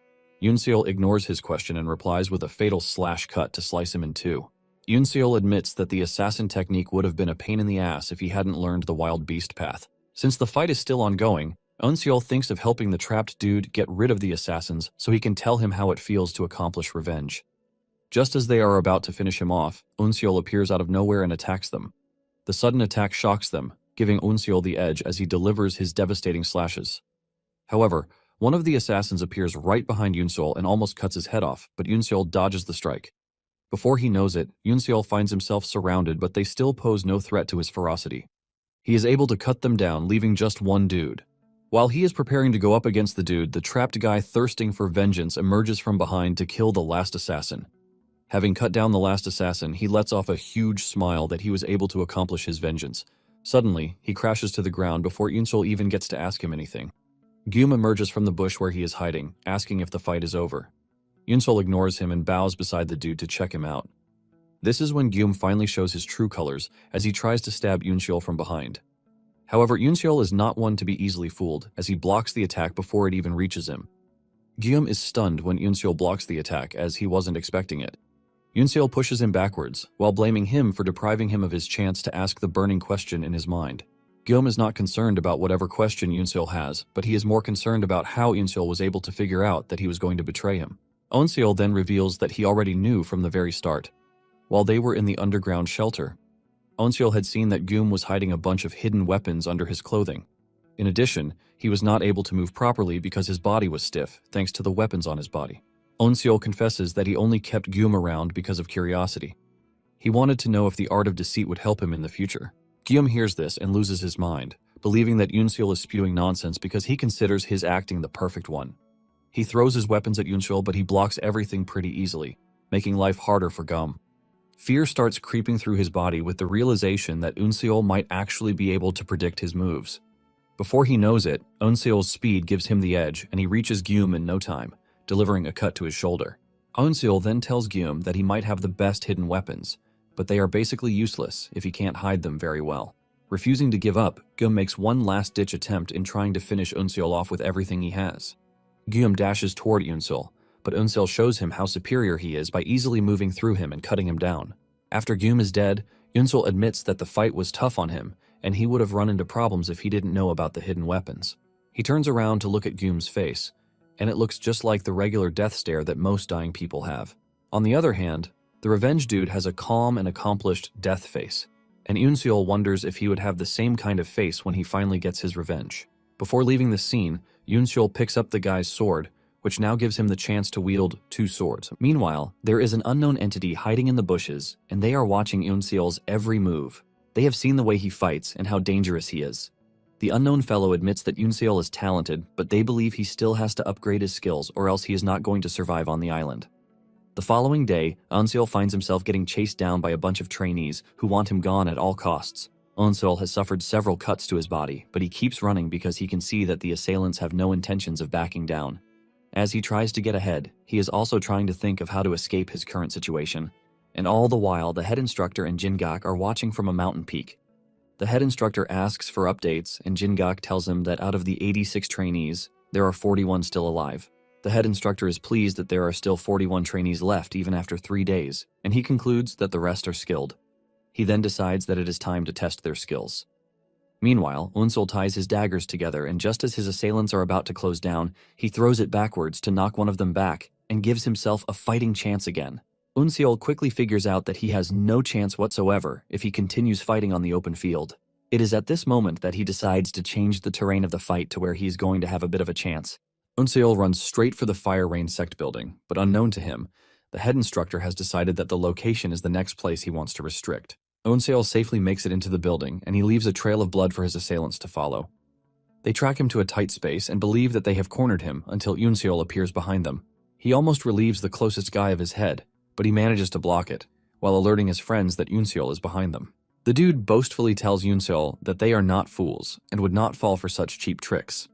S1: Yunsul ignores his question and replies with a fatal slash cut to slice him in two. Yunsul admits that the assassin technique would have been a pain in the ass if he hadn't learned the wild beast path. Since the fight is still ongoing, Yunsul thinks of helping the trapped dude get rid of the assassins so he can tell him how it feels to accomplish revenge. Just as they are about to finish him off, Yunsul appears out of nowhere and attacks them. The sudden attack shocks them, giving Yunsul the edge as he delivers his devastating slashes. However, one of the assassins appears right behind Yunsul and almost cuts his head off, but Yunsul dodges the strike. Before he knows it, Yunsul finds himself surrounded, but they still pose no threat to his ferocity. He is able to cut them down, leaving just one dude. While he is preparing to go up against the dude, the trapped guy thirsting for vengeance emerges from behind to kill the last assassin. Having cut down the last assassin, he lets off a huge smile that he was able to accomplish his vengeance. Suddenly, he crashes to the ground before Yunsul even gets to ask him anything. Guillaume emerges from the bush where he is hiding, asking if the fight is over. Yunsul ignores him and bows beside the dude to check him out. This is when Guillaume finally shows his true colors as he tries to stab Yunsul from behind. However, Yunsul is not one to be easily fooled, as he blocks the attack before it even reaches him. Guillaume is stunned when Yunsul blocks the attack, as he wasn't expecting it. Yunsul pushes him backwards, while blaming him for depriving him of his chance to ask the burning question in his mind. Guillaume is not concerned about whatever question Yunsul has, but he is more concerned about how Yunsul was able to figure out that he was going to betray him. Yunsul then reveals that he already knew from the very start. While they were in the underground shelter, Yunsul had seen that Guillaume was hiding a bunch of hidden weapons under his clothing. In addition, he was not able to move properly because his body was stiff, thanks to the weapons on his body. Yunsul confesses that he only kept Guillaume around because of curiosity. He wanted to know if the art of deceit would help him in the future. Guillaume hears this and loses his mind, believing that Yunsul is spewing nonsense because he considers his acting the perfect one. He throws his weapons at Yunsul, but he blocks everything pretty easily, making life harder for Guillaume. Fear starts creeping through his body with the realization that Yunsul might actually be able to predict his moves. Before he knows it, Yunsul's speed gives him the edge, and he reaches Guillaume in no time, delivering a cut to his shoulder. Yunsul then tells Guillaume that he might have the best hidden weapons, but they are basically useless if he can't hide them very well. Refusing to give up, Guillaume makes one last-ditch attempt in trying to finish Yunsul off with everything he has. Guillaume dashes toward Yunsul, but Yunsul shows him how superior he is by easily moving through him and cutting him down. After Guillaume is dead, Yunsul admits that the fight was tough on him, and he would have run into problems if he didn't know about the hidden weapons. He turns around to look at Guillaume's face, and it looks just like the regular death stare that most dying people have. On the other hand, the revenge dude has a calm and accomplished death face, and Yunsul wonders if he would have the same kind of face when he finally gets his revenge. Before leaving the scene, Yunsul picks up the guy's sword, which now gives him the chance to wield two swords. Meanwhile, there is an unknown entity hiding in the bushes, and they are watching Yunsul's every move. They have seen the way he fights and how dangerous he is. The unknown fellow admits that Yunsul is talented, but they believe he still has to upgrade his skills or else he is not going to survive on the island. The following day, Yunsul finds himself getting chased down by a bunch of trainees who want him gone at all costs. Yunsul has suffered several cuts to his body, but he keeps running because he can see that the assailants have no intentions of backing down. As he tries to get ahead, he is also trying to think of how to escape his current situation. And all the while, the head instructor and Jingak are watching from a mountain peak. The head instructor asks for updates, and Jingak tells him that out of the 86 trainees, there are 41 still alive. The head instructor is pleased that there are still 41 trainees left even after 3 days, and he concludes that the rest are skilled. He then decides that it is time to test their skills. Meanwhile, Yunsul ties his daggers together, and just as his assailants are about to close down, he throws it backwards to knock one of them back and gives himself a fighting chance again. Yunsul quickly figures out that he has no chance whatsoever if he continues fighting on the open field. It is at this moment that he decides to change the terrain of the fight to where he's going to have a bit of a chance. Eunseol runs straight for the Fire Rain sect building, but unknown to him, the head instructor has decided that the location is the next place he wants to restrict. Eunseol safely makes it into the building, and he leaves a trail of blood for his assailants to follow. They track him to a tight space and believe that they have cornered him until Eunseol appears behind them. He almost relieves the closest guy of his head, but he manages to block it, while alerting his friends that Eunseol is behind them. The dude boastfully tells Eunseol that they are not fools and would not fall for such cheap tricks.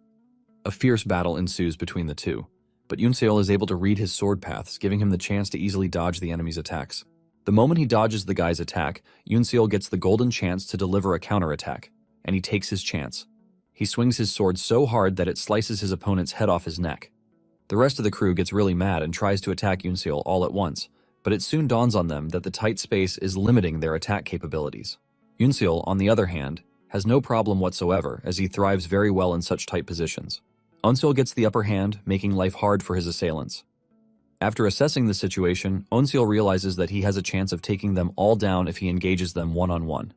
S1: A fierce battle ensues between the two, but Eunseol is able to read his sword paths, giving him the chance to easily dodge the enemy's attacks. The moment he dodges the guy's attack, Eunseol gets the golden chance to deliver a counterattack, and he takes his chance. He swings his sword so hard that it slices his opponent's head off his neck. The rest of the crew gets really mad and tries to attack Eunseol all at once, but it soon dawns on them that the tight space is limiting their attack capabilities. Eunseol, on the other hand, has no problem whatsoever, as he thrives very well in such tight positions. Eunseol gets the upper hand, making life hard for his assailants. After assessing the situation, Eunseol realizes that he has a chance of taking them all down if he engages them one-on-one.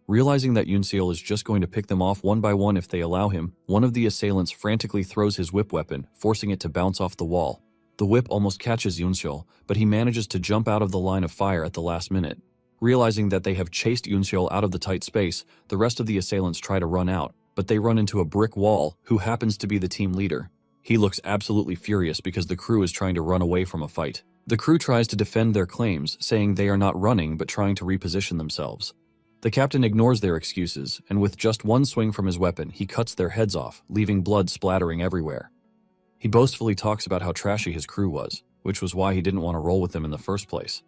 S1: Realizing that Eunseol is just going to pick them off one by one if they allow him, one of the assailants frantically throws his whip weapon, forcing it to bounce off the wall. The whip almost catches Eunseol, but he manages to jump out of the line of fire at the last minute. Realizing that they have chased Eunseol out of the tight space, the rest of the assailants try to run out, but they run into a brick wall, who happens to be the team leader. He looks absolutely furious because the crew is trying to run away from a fight. The crew tries to defend their claims, saying they are not running but trying to reposition themselves. The captain ignores their excuses, and with just one swing from his weapon, he cuts their heads off, leaving blood splattering everywhere. He boastfully talks about how trashy his crew was, which was why he didn't want to roll with them in the first place.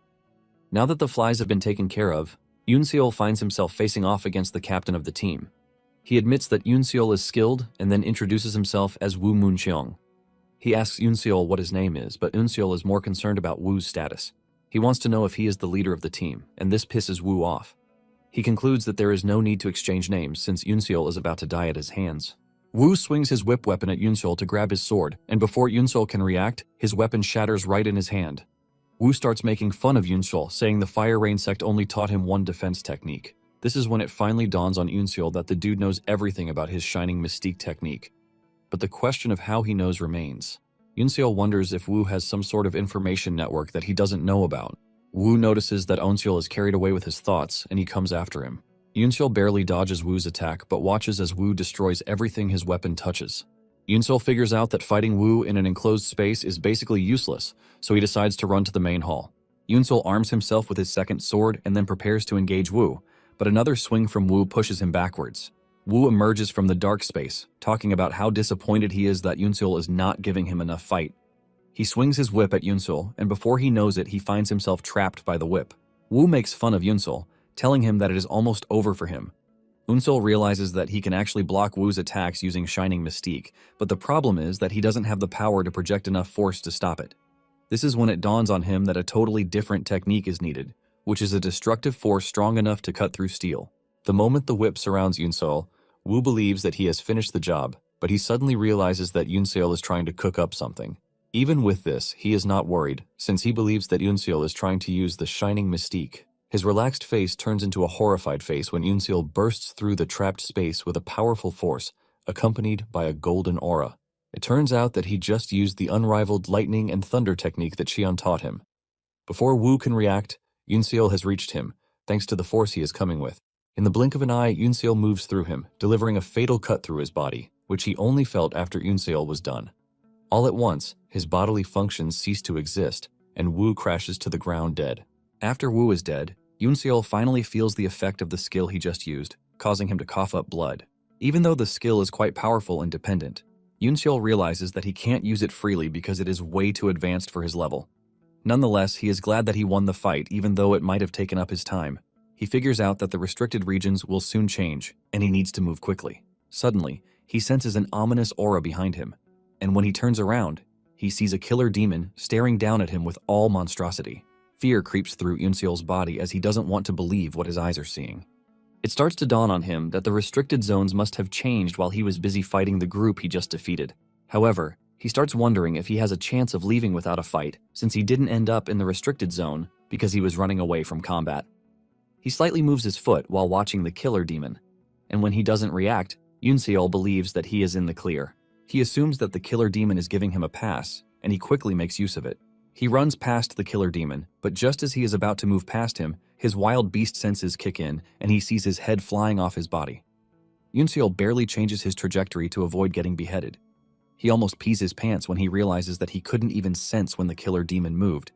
S1: Now that the flies have been taken care of, Eunseol finds himself facing off against the captain of the team. He admits that Eunseol is skilled and then introduces himself as Wu Muncheong. He asks Eunseol what his name is, but Eunseol is more concerned about Wu's status. He wants to know if he is the leader of the team, and this pisses Wu off. He concludes that there is no need to exchange names since Eunseol is about to die at his hands. Wu swings his whip weapon at Eunseol to grab his sword, and before Eunseol can react, his weapon shatters right in his hand. Wu starts making fun of Eunseol, saying the Fire Rain sect only taught him one defense technique. This is when it finally dawns on Eunseol that the dude knows everything about his Shining Mystique technique. But the question of how he knows remains. Eunseol wonders if Wu has some sort of information network that he doesn't know about. Wu notices that Eunseol is carried away with his thoughts, and he comes after him. Eunseol barely dodges Wu's attack, but watches as Wu destroys everything his weapon touches. Eunseol figures out that fighting Wu in an enclosed space is basically useless, so he decides to run to the main hall. Eunseol arms himself with his second sword and then prepares to engage Wu, but another swing from Wu pushes him backwards. Wu emerges from the dark space, talking about how disappointed he is that Eunseol is not giving him enough fight. He swings his whip at Eunseol, and before he knows it, he finds himself trapped by the whip. Wu makes fun of Eunseol, telling him that it is almost over for him. Eunseol realizes that he can actually block Wu's attacks using Shining Mystique, but the problem is that he doesn't have the power to project enough force to stop it. This is when it dawns on him that a totally different technique is needed, which is a destructive force strong enough to cut through steel. The moment the whip surrounds Eunseol, Wu believes that he has finished the job, but he suddenly realizes that Eunseol is trying to cook up something. Even with this, he is not worried, since he believes that Eunseol is trying to use the Shining Mystique. His relaxed face turns into a horrified face when Eunseol bursts through the trapped space with a powerful force, accompanied by a golden aura. It turns out that he just used the unrivaled lightning and thunder technique that Xian taught him. Before Wu can react, Eunseol has reached him, thanks to the force he is coming with. In the blink of an eye, Eunseol moves through him, delivering a fatal cut through his body, which he only felt after Eunseol was done. All at once, his bodily functions cease to exist, and Wu crashes to the ground dead. After Wu is dead, Eunseol finally feels the effect of the skill he just used, causing him to cough up blood. Even though the skill is quite powerful and dependent, Eunseol realizes that he can't use it freely because it is way too advanced for his level. Nonetheless, he is glad that he won the fight even though it might have taken up his time. He figures out that the restricted regions will soon change, and he needs to move quickly. Suddenly, he senses an ominous aura behind him, and when he turns around, he sees a killer demon staring down at him with all monstrosity. Fear creeps through Eunseol's body as he doesn't want to believe what his eyes are seeing. It starts to dawn on him that the restricted zones must have changed while he was busy fighting the group he just defeated. However, he starts wondering if he has a chance of leaving without a fight, since he didn't end up in the restricted zone because he was running away from combat. He slightly moves his foot while watching the killer demon. and when he doesn't react, Yunseol believes that he is in the clear. He assumes that the killer demon is giving him a pass, and he quickly makes use of it. He runs past the killer demon, but just as he is about to move past him, his wild beast senses kick in, and he sees his head flying off his body. Yunseol barely changes his trajectory to avoid getting beheaded. He almost pees his pants when he realizes that he couldn't even sense when the killer demon moved,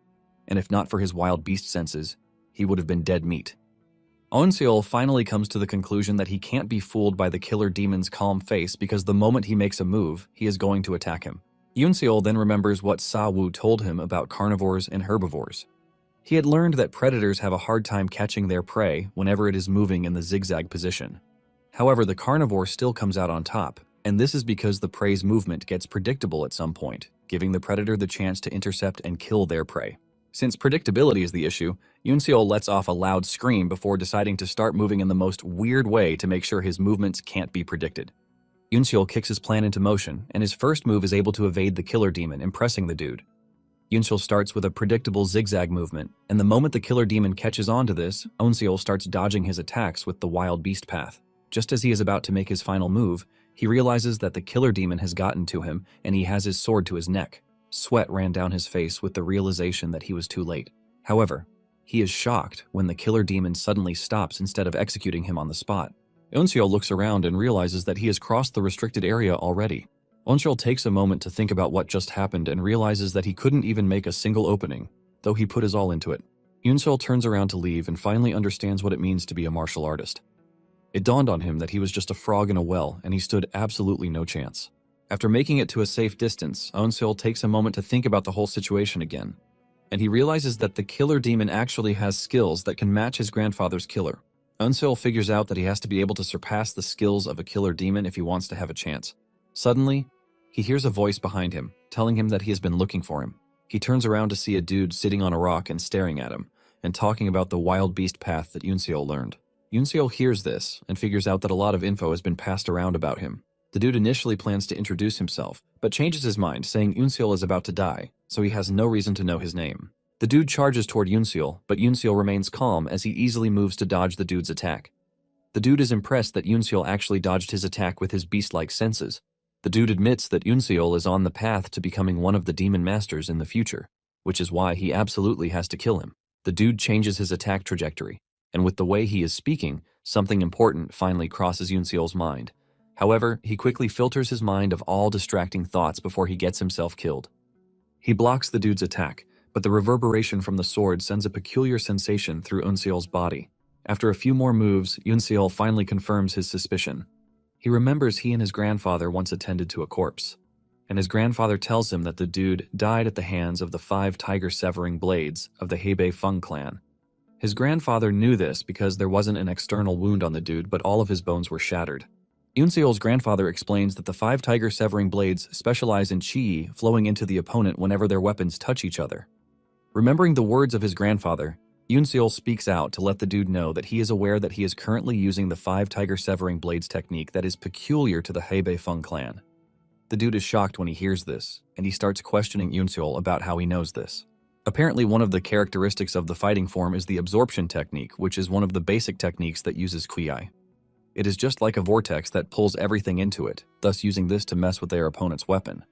S1: and if not for his wild beast senses, he would have been dead meat. Yunseol finally comes to the conclusion that he can't be fooled by the killer demon's calm face because the moment he makes a move, he is going to attack him. Yunseol then remembers what Sa-woo told him about carnivores and herbivores. He had learned that predators have a hard time catching their prey whenever it is moving in the zigzag position. However, the carnivore still comes out on top, and this is because the prey's movement gets predictable at some point, giving the predator the chance to intercept and kill their prey. Since predictability is the issue, Yunseol lets off a loud scream before deciding to start moving in the most weird way to make sure his movements can't be predicted. Yunseol kicks his plan into motion, and his first move is able to evade the killer demon, impressing the dude. Yunseol starts with a predictable zigzag movement, and the moment the killer demon catches on to this, Yunseol starts dodging his attacks with the wild beast path. Just as he is about to make his final move, he realizes that the killer demon has gotten to him, and he has his sword to his neck. Sweat ran down his face with the realization that he was too late. However, he is shocked when the killer demon suddenly stops instead of executing him on the spot. Yunseol looks around and realizes that he has crossed the restricted area already. Yunseol takes a moment to think about what just happened and realizes that he couldn't even make a single opening, though he put his all into it. Yunseol turns around to leave and finally understands what it means to be a martial artist. It dawned on him that he was just a frog in a well and he stood absolutely no chance. After making it to a safe distance, Yunseol takes a moment to think about the whole situation again, and he realizes that the killer demon actually has skills that can match his grandfather's killer. Yunseol figures out that he has to be able to surpass the skills of a killer demon if he wants to have a chance. Suddenly, he hears a voice behind him, telling him that he has been looking for him. He turns around to see a dude sitting on a rock and staring at him, and talking about the wild beast path that Yunseol learned. Yunseol hears this and figures out that a lot of info has been passed around about him. The dude initially plans to introduce himself, but changes his mind, saying Yunseol is about to die, so he has no reason to know his name. The dude charges toward Yunseol, but Yunseol remains calm as he easily moves to dodge the dude's attack. The dude is impressed that Yunseol actually dodged his attack with his beast-like senses. The dude admits that Yunseol is on the path to becoming one of the demon masters in the future, which is why he absolutely has to kill him. The dude changes his attack trajectory, and with the way he is speaking, something important finally crosses Yunseol's mind. However, he quickly filters his mind of all distracting thoughts before he gets himself killed. He blocks the dude's attack, but the reverberation from the sword sends a peculiar sensation through Yunseol's body. After a few more moves, Yunseol finally confirms his suspicion. He remembers he and his grandfather once attended to a corpse, and his grandfather tells him that the dude died at the hands of the 5 tiger-severing blades of the Hebei Feng clan. His grandfather knew this because there wasn't an external wound on the dude, but all of his bones were shattered. Yunseol's grandfather explains that the 5 tiger-severing blades specialize in chi flowing into the opponent whenever their weapons touch each other. Remembering the words of his grandfather, Yunseol speaks out to let the dude know that he is aware that he is currently using the 5 tiger-severing blades technique that is peculiar to the Hebei Feng clan. The dude is shocked when he hears this, and he starts questioning Yunseol about how he knows this. Apparently, one of the characteristics of the fighting form is the absorption technique, which is one of the basic techniques that uses Qi. It is just like a vortex that pulls everything into it, thus using this to mess with their opponent's weapon.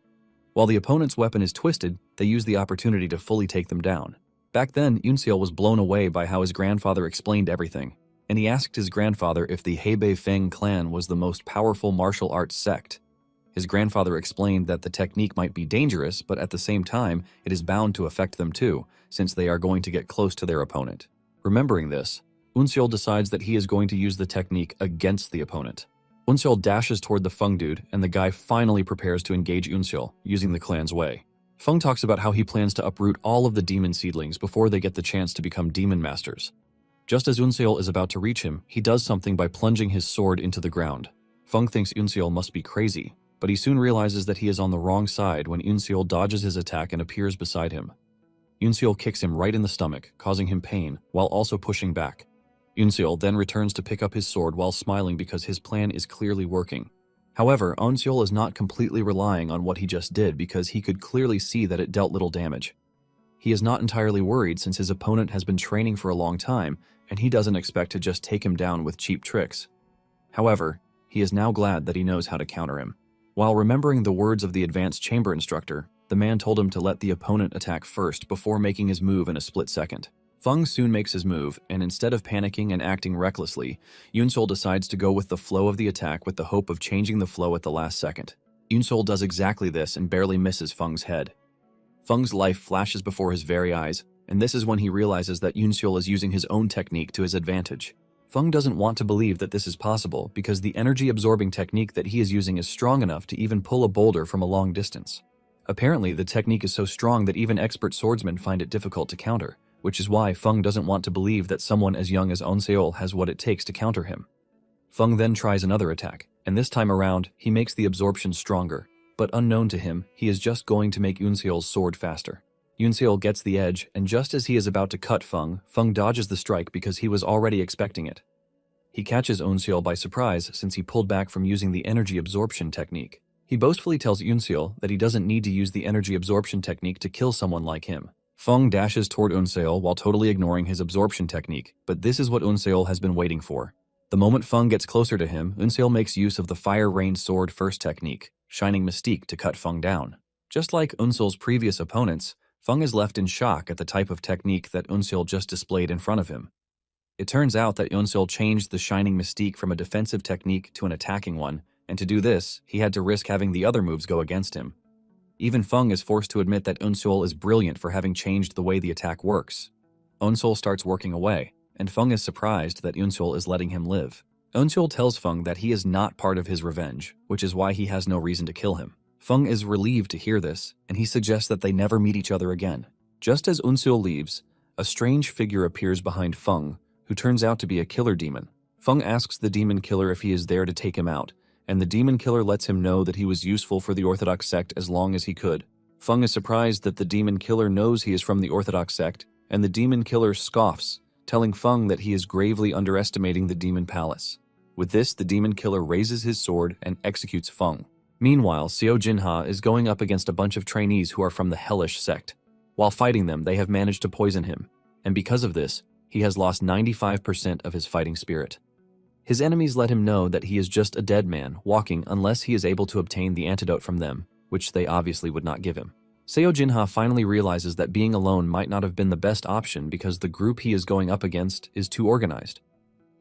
S1: While the opponent's weapon is twisted, they use the opportunity to fully take them down. Back then, Yunseol was blown away by how his grandfather explained everything, and he asked his grandfather if the Hebei Feng clan was the most powerful martial arts sect. His grandfather explained that the technique might be dangerous, but at the same time, it is bound to affect them too, since they are going to get close to their opponent. Remembering this, Yunseol decides that he is going to use the technique against the opponent. Yunseol dashes toward the Feng dude, and the guy finally prepares to engage Yunseol, using the clan's way. Feng talks about how he plans to uproot all of the demon seedlings before they get the chance to become demon masters. Just as Yunseol is about to reach him, he does something by plunging his sword into the ground. Feng thinks Yunseol must be crazy, but he soon realizes that he is on the wrong side when Yunseol dodges his attack and appears beside him. Yunseol kicks him right in the stomach, causing him pain, while also pushing back. Yunseol then returns to pick up his sword while smiling because his plan is clearly working. However, Yunseol is not completely relying on what he just did because he could clearly see that it dealt little damage. He is not entirely worried since his opponent has been training for a long time and he doesn't expect to just take him down with cheap tricks. However, he is now glad that he knows how to counter him. While remembering the words of the advanced chamber instructor, the man told him to let the opponent attack first before making his move in a split second. Feng soon makes his move, and instead of panicking and acting recklessly, Yunsul decides to go with the flow of the attack with the hope of changing the flow at the last second. Yunsul does exactly this and barely misses Feng's head. Feng's life flashes before his very eyes, and this is when he realizes that Yunsul is using his own technique to his advantage. Feng doesn't want to believe that this is possible because the energy-absorbing technique that he is using is strong enough to even pull a boulder from a long distance. Apparently, the technique is so strong that even expert swordsmen find it difficult to counter, which is why Feng doesn't want to believe that someone as young as Onseol has what it takes to counter him. Feng then tries another attack, and this time around, he makes the absorption stronger, but unknown to him, he is just going to make Yunseol's sword faster. Yunseol gets the edge, and just as he is about to cut Feng, Feng dodges the strike because he was already expecting it. He catches Onseol by surprise since he pulled back from using the energy absorption technique. He boastfully tells Yunseol that he doesn't need to use the energy absorption technique to kill someone like him. Feng dashes toward Onseol while totally ignoring his absorption technique, but this is what Onseol has been waiting for. The moment Feng gets closer to him, Onseol makes use of the Fire Rain Sword First technique, Shining Mystique, to cut Feng down. Just like Onseol's previous opponents, Feng is left in shock at the type of technique that Onseol just displayed in front of him. It turns out that Onseol changed the Shining Mystique from a defensive technique to an attacking one, and to do this, he had to risk having the other moves go against him. Even Feng is forced to admit that Onseol is brilliant for having changed the way the attack works. Onseol starts working away, and Feng is surprised that Onseol is letting him live. Onseol tells Feng that he is not part of his revenge, which is why he has no reason to kill him. Feng is relieved to hear this, and he suggests that they never meet each other again. Just as Onseol leaves, a strange figure appears behind Feng, who turns out to be a killer demon. Feng asks the demon killer if he is there to take him out, and the demon killer lets him know that he was useful for the Orthodox sect as long as he could. Feng is surprised that the demon killer knows he is from the Orthodox sect, and the demon killer scoffs, telling Feng that he is gravely underestimating the demon palace. With this, the demon killer raises his sword and executes Feng. Meanwhile, Seo Jinha is going up against a bunch of trainees who are from the hellish sect. While fighting them, they have managed to poison him, and because of this, he has lost 95% of his fighting spirit. His enemies let him know that he is just a dead man, walking unless he is able to obtain the antidote from them, which they obviously would not give him. Seo Jinha finally realizes that being alone might not have been the best option because the group he is going up against is too organized.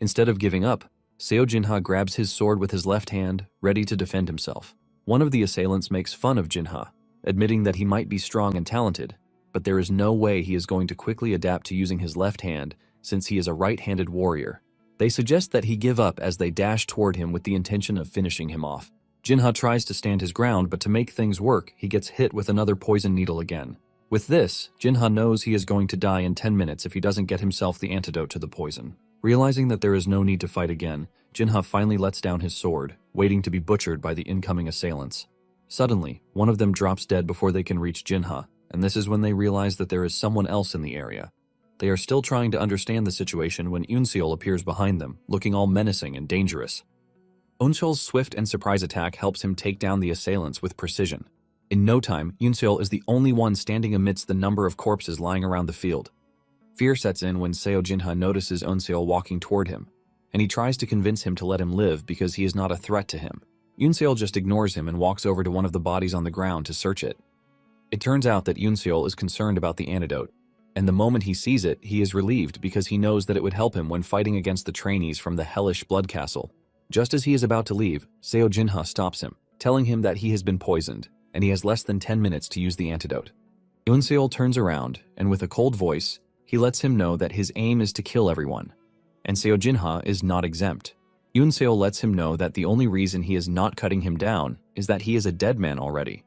S1: Instead of giving up, Seo Jinha grabs his sword with his left hand, ready to defend himself. One of the assailants makes fun of Jinha, admitting that he might be strong and talented, but there is no way he is going to quickly adapt to using his left hand since he is a right-handed warrior. They suggest that he give up as they dash toward him with the intention of finishing him off. Jinha tries to stand his ground, but to make things work, he gets hit with another poison needle again. With this, Jinha knows he is going to die in 10 minutes if he doesn't get himself the antidote to the poison. Realizing that there is no need to fight again, Jinha finally lets down his sword, waiting to be butchered by the incoming assailants. Suddenly, one of them drops dead before they can reach Jinha, and this is when they realize that there is someone else in the area. They are still trying to understand the situation when Unseol appears behind them, looking all menacing and dangerous. Unseol's swift and surprise attack helps him take down the assailants with precision. In no time, Unseol is the only one standing amidst the number of corpses lying around the field. Fear sets in when Seo Jinha notices Unseol walking toward him, and he tries to convince him to let him live because he is not a threat to him. Unseol just ignores him and walks over to one of the bodies on the ground to search it. It turns out that Unseol is concerned about the antidote, and the moment he sees it, he is relieved because he knows that it would help him when fighting against the trainees from the hellish blood castle. Just as he is about to leave, Seo Jinha stops him, telling him that he has been poisoned, and he has less than 10 minutes to use the antidote. Unseol turns around, and with a cold voice, he lets him know that his aim is to kill everyone, and Seo Jinha is not exempt. Unseol lets him know that the only reason he is not cutting him down is that he is a dead man already.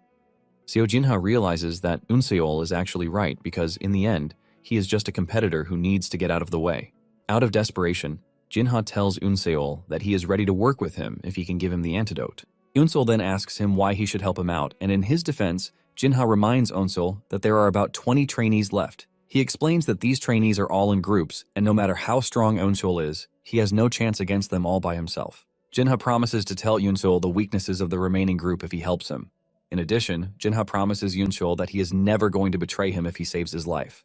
S1: Seo Jinha realizes that Unseol is actually right because, in the end, he is just a competitor who needs to get out of the way. Out of desperation, Jinha tells Unseol that he is ready to work with him if he can give him the antidote. Unseol then asks him why he should help him out, and in his defense, Jinha reminds Unseol that there are about 20 trainees left. He explains that these trainees are all in groups, and no matter how strong Unseol is, he has no chance against them all by himself. Jinha promises to tell Unseol the weaknesses of the remaining group if he helps him. In addition, Jinha promises Unseol that he is never going to betray him if he saves his life.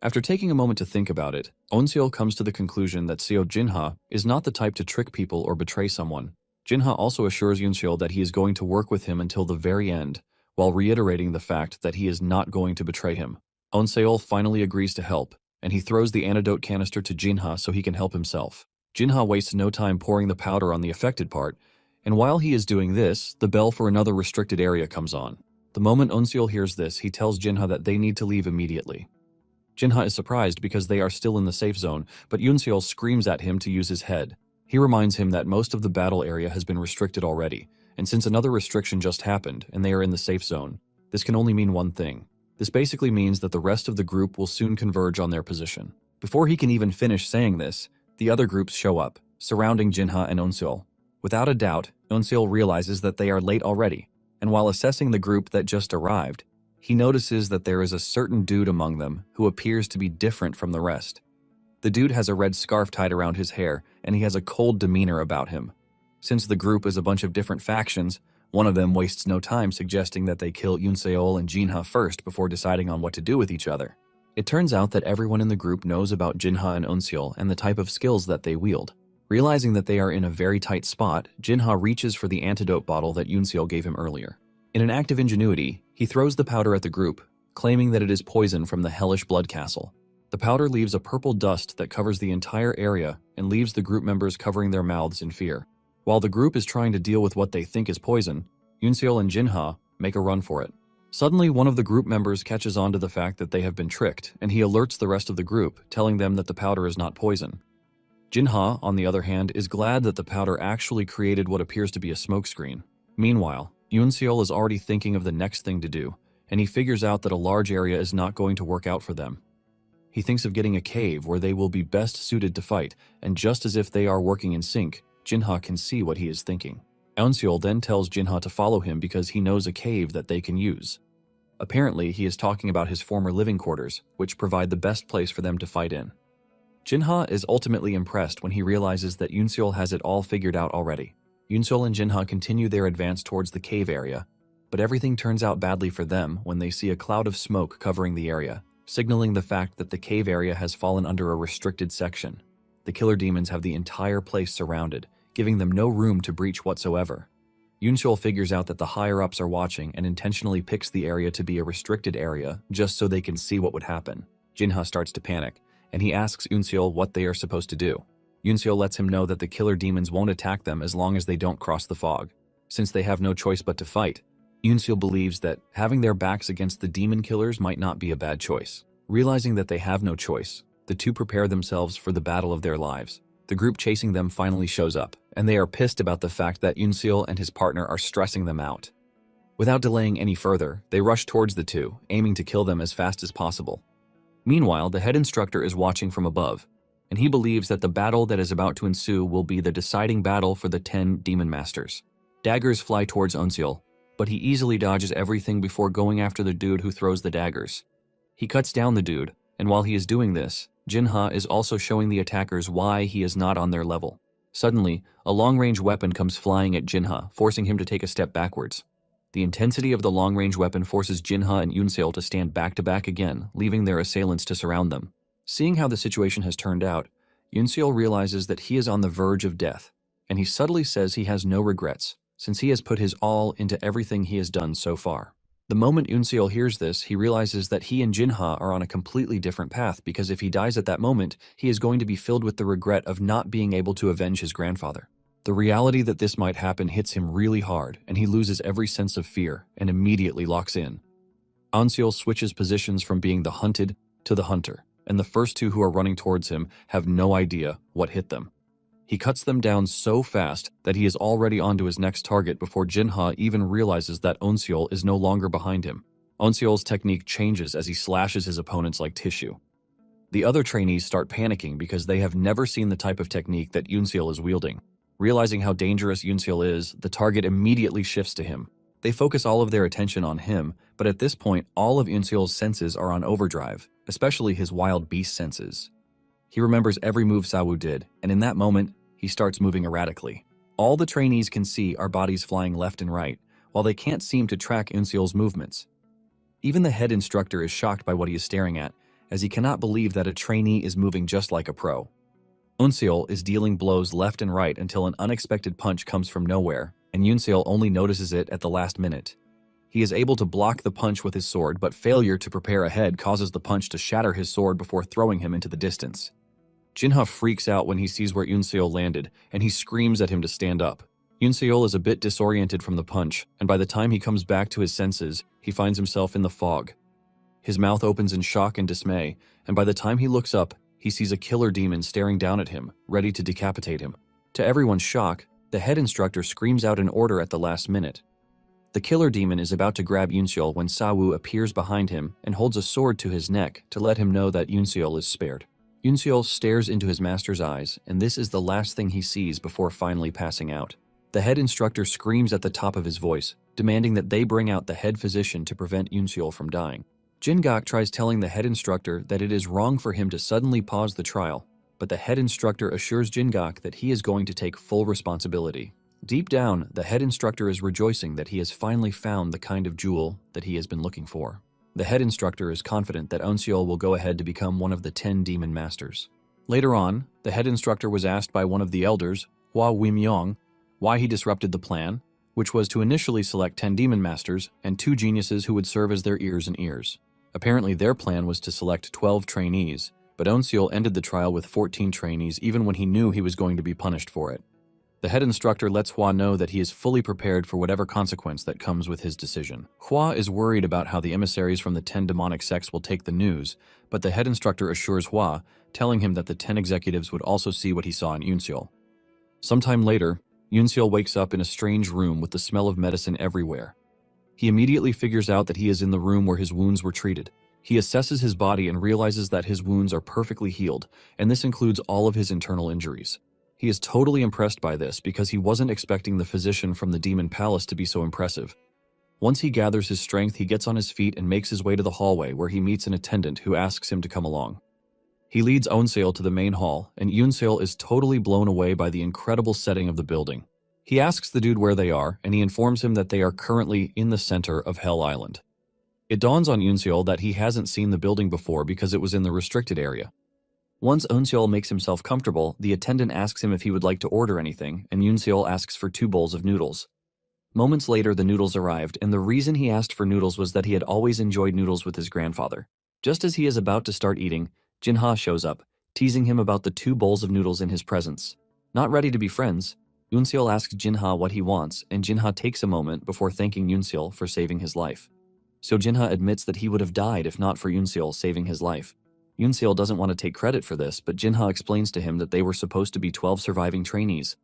S1: After taking a moment to think about it, Onseol comes to the conclusion that Seo Jinha is not the type to trick people or betray someone. Jinha also assures Yunseol that he is going to work with him until the very end, while reiterating the fact that he is not going to betray him. Onseol finally agrees to help, and he throws the antidote canister to Jinha so he can help himself. Jinha wastes no time pouring the powder on the affected part, and while he is doing this, the bell for another restricted area comes on. The moment Onseol hears this, he tells Jinha that they need to leave immediately. Jinha is surprised because they are still in the safe zone, but Yunseol screams at him to use his head. He reminds him that most of the battle area has been restricted already, and since another restriction just happened and they are in the safe zone, this can only mean one thing. This basically means that the rest of the group will soon converge on their position. Before he can even finish saying this, the other groups show up, surrounding Jinha and Onseol. Without a doubt, Onseol realizes that they are late already, and while assessing the group that just arrived, he notices that there is a certain dude among them who appears to be different from the rest. The dude has a red scarf tied around his hair, and he has a cold demeanor about him. Since the group is a bunch of different factions, one of them wastes no time suggesting that they kill Yunseol and Jinha first before deciding on what to do with each other. It turns out that everyone in the group knows about Jinha and Onseol and the type of skills that they wield. Realizing that they are in a very tight spot, Jinha reaches for the antidote bottle that Yunseol gave him earlier. In an act of ingenuity, he throws the powder at the group, claiming that it is poison from the hellish blood castle. The powder leaves a purple dust that covers the entire area and leaves the group members covering their mouths in fear. While the group is trying to deal with what they think is poison, Yunseol and Jinha make a run for it. Suddenly, one of the group members catches on to the fact that they have been tricked, and he alerts the rest of the group, telling them that the powder is not poison. Jinha, on the other hand, is glad that the powder actually created what appears to be a smokescreen. Meanwhile, Yunseol is already thinking of the next thing to do, and he figures out that a large area is not going to work out for them. He thinks of getting a cave where they will be best suited to fight, and just as if they are working in sync, Jinha can see what he is thinking. Onseol then tells Jinha to follow him because he knows a cave that they can use. Apparently, he is talking about his former living quarters, which provide the best place for them to fight in. Jinha is ultimately impressed when he realizes that Yunseol has it all figured out already. Yunseol and Jinha continue their advance towards the cave area, but everything turns out badly for them when they see a cloud of smoke covering the area, signaling the fact that the cave area has fallen under a restricted section. The killer demons have the entire place surrounded, giving them no room to breach whatsoever. Yunseol figures out that the higher-ups are watching and intentionally picks the area to be a restricted area just so they can see what would happen. Jinha starts to panic, and he asks Yunseol what they are supposed to do. Yunseol lets him know that the killer demons won't attack them as long as they don't cross the fog. Since they have no choice but to fight, Yunseol believes that having their backs against the demon killers might not be a bad choice. Realizing that they have no choice, the two prepare themselves for the battle of their lives. The group chasing them finally shows up, and they are pissed about the fact that Yunseol and his partner are stressing them out. Without delaying any further, they rush towards the two, aiming to kill them as fast as possible. Meanwhile, the head instructor is watching from above, and he believes that the battle that is about to ensue will be the deciding battle for the 10 demon masters. Daggers fly towards Onseol, but he easily dodges everything before going after the dude who throws the daggers. He cuts down the dude, and while he is doing this, Jinha is also showing the attackers why he is not on their level. Suddenly, a long-range weapon comes flying at Jinha, forcing him to take a step backwards. The intensity of the long-range weapon forces Jinha and Yunseol to stand back-to-back again, leaving their assailants to surround them. Seeing how the situation has turned out, Yunseol realizes that he is on the verge of death, and he subtly says he has no regrets, since he has put his all into everything he has done so far. The moment Yunseol hears this, he realizes that he and Jinha are on a completely different path because if he dies at that moment, he is going to be filled with the regret of not being able to avenge his grandfather. The reality that this might happen hits him really hard, and he loses every sense of fear and immediately locks in. Onseol switches positions from being the hunted to the hunter, and the first two who are running towards him have no idea what hit them. He cuts them down so fast that he is already onto his next target before Jinha even realizes that Onseol is no longer behind him. Onseol's technique changes as he slashes his opponents like tissue. The other trainees start panicking because they have never seen the type of technique that Yunseol is wielding. Realizing how dangerous Yunseol is, the target immediately shifts to him. They focus all of their attention on him, but at this point, all of Yunseol's senses are on overdrive, especially his wild beast senses. He remembers every move Sawu did, and in that moment, he starts moving erratically. All the trainees can see are bodies flying left and right, while they can't seem to track Yunseol's movements. Even the head instructor is shocked by what he is staring at, as he cannot believe that a trainee is moving just like a pro. Eunseol is dealing blows left and right until an unexpected punch comes from nowhere, and Eunseol only notices it at the last minute. He is able to block the punch with his sword, but failure to prepare ahead causes the punch to shatter his sword before throwing him into the distance. Jinha freaks out when he sees where Eunseol landed, and he screams at him to stand up. Eunseol is a bit disoriented from the punch, and by the time he comes back to his senses, he finds himself in the fog. His mouth opens in shock and dismay, and by the time he looks up, he sees a killer demon staring down at him, ready to decapitate him. To everyone's shock, the head instructor screams out an order at the last minute. The killer demon is about to grab Eunseol when Sawu appears behind him and holds a sword to his neck to let him know that Eunseol is spared. Eunseol stares into his master's eyes, and this is the last thing he sees before finally passing out. The head instructor screams at the top of his voice, demanding that they bring out the head physician to prevent Eunseol from dying. Jin-gak tries telling the head instructor that it is wrong for him to suddenly pause the trial, but the head instructor assures Jin-gak that he is going to take full responsibility. Deep down, the head instructor is rejoicing that he has finally found the kind of jewel that he has been looking for. The head instructor is confident that Eunseol will go ahead to become one of the 10 demon masters. Later on, the head instructor was asked by one of the elders, Hua Wimyong, why he disrupted the plan, which was to initially select 10 demon masters and 2 geniuses who would serve as their ears and ears. Apparently their plan was to select 12 trainees, but Eunseol ended the trial with 14 trainees even when he knew he was going to be punished for it. The head instructor lets Hua know that he is fully prepared for whatever consequence that comes with his decision. Hua is worried about how the emissaries from the 10 demonic sects will take the news, but the head instructor assures Hua, telling him that the 10 executives would also see what he saw in Eunseol. Sometime later, Eunseol wakes up in a strange room with the smell of medicine everywhere. He immediately figures out that he is in the room where his wounds were treated. He assesses his body and realizes that his wounds are perfectly healed, and this includes all of his internal injuries. He is totally impressed by this because he wasn't expecting the physician from the Demon Palace to be so impressive. Once he gathers his strength, he gets on his feet and makes his way to the hallway where he meets an attendant who asks him to come along. He leads Eunseol to the main hall, and Eunseol is totally blown away by the incredible setting of the building. He asks the dude where they are, and he informs him that they are currently in the center of Hell Island. It dawns on Eunseol that he hasn't seen the building before because it was in the restricted area. Once Eunseol makes himself comfortable, the attendant asks him if he would like to order anything, and Eunseol asks for 2 bowls of noodles. Moments later, the noodles arrived, and the reason he asked for noodles was that he had always enjoyed noodles with his grandfather. Just as he is about to start eating, Jinha shows up, teasing him about the 2 bowls of noodles in his presence. Not ready to be friends, Eunseol asks Jinha what he wants, and Jinha takes a moment before thanking Eunseol for saving his life. So Jinha admits that he would have died if not for Eunseol saving his life. Eunseol doesn't want to take credit for this, but Jinha explains to him that they were supposed to be 12 surviving trainees.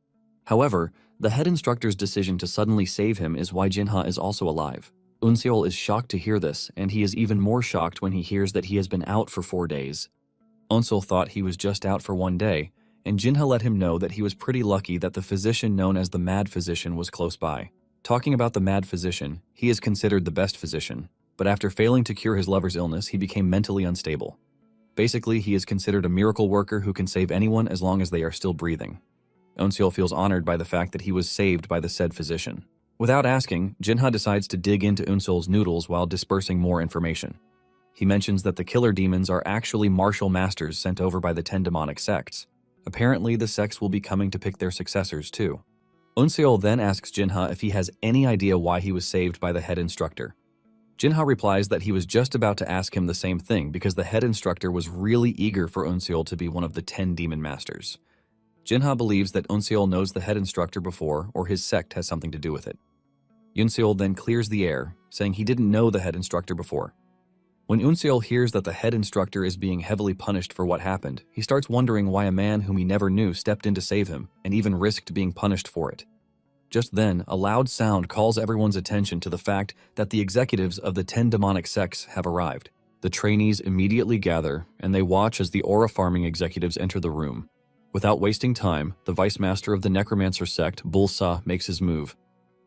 S1: However, the head instructor's decision to suddenly save him is why Jinha is also alive. Eunseol is shocked to hear this, and he is even more shocked when he hears that he has been out for 4 days. Eunseol thought he was just out for 1 day, and Jinha let him know that he was pretty lucky that the physician known as the Mad Physician was close by. Talking about the Mad Physician, he is considered the best physician, but after failing to cure his lover's illness, he became mentally unstable. Basically, he is considered a miracle worker who can save anyone as long as they are still breathing. Eunseol feels honored by the fact that he was saved by the said physician. Without asking, Jinha decides to dig into Eunseol's noodles while dispersing more information. He mentions that the killer demons are actually martial masters sent over by the 10 demonic sects. Apparently, the sects will be coming to pick their successors too. Eunseol then asks Jinha if he has any idea why he was saved by the head instructor. Jinha replies that he was just about to ask him the same thing because the head instructor was really eager for Eunseol to be one of the 10 demon masters. Jinha believes that Eunseol knows the head instructor before, or his sect has something to do with it. Eunseol then clears the air, saying he didn't know the head instructor before. When Eunseol hears that the head instructor is being heavily punished for what happened, he starts wondering why a man whom he never knew stepped in to save him, and even risked being punished for it. Just then, a loud sound calls everyone's attention to the fact that the executives of the 10 demonic sects have arrived. The trainees immediately gather, and they watch as the aura farming executives enter the room. Without wasting time, the vice master of the necromancer sect, Bulsa, makes his move.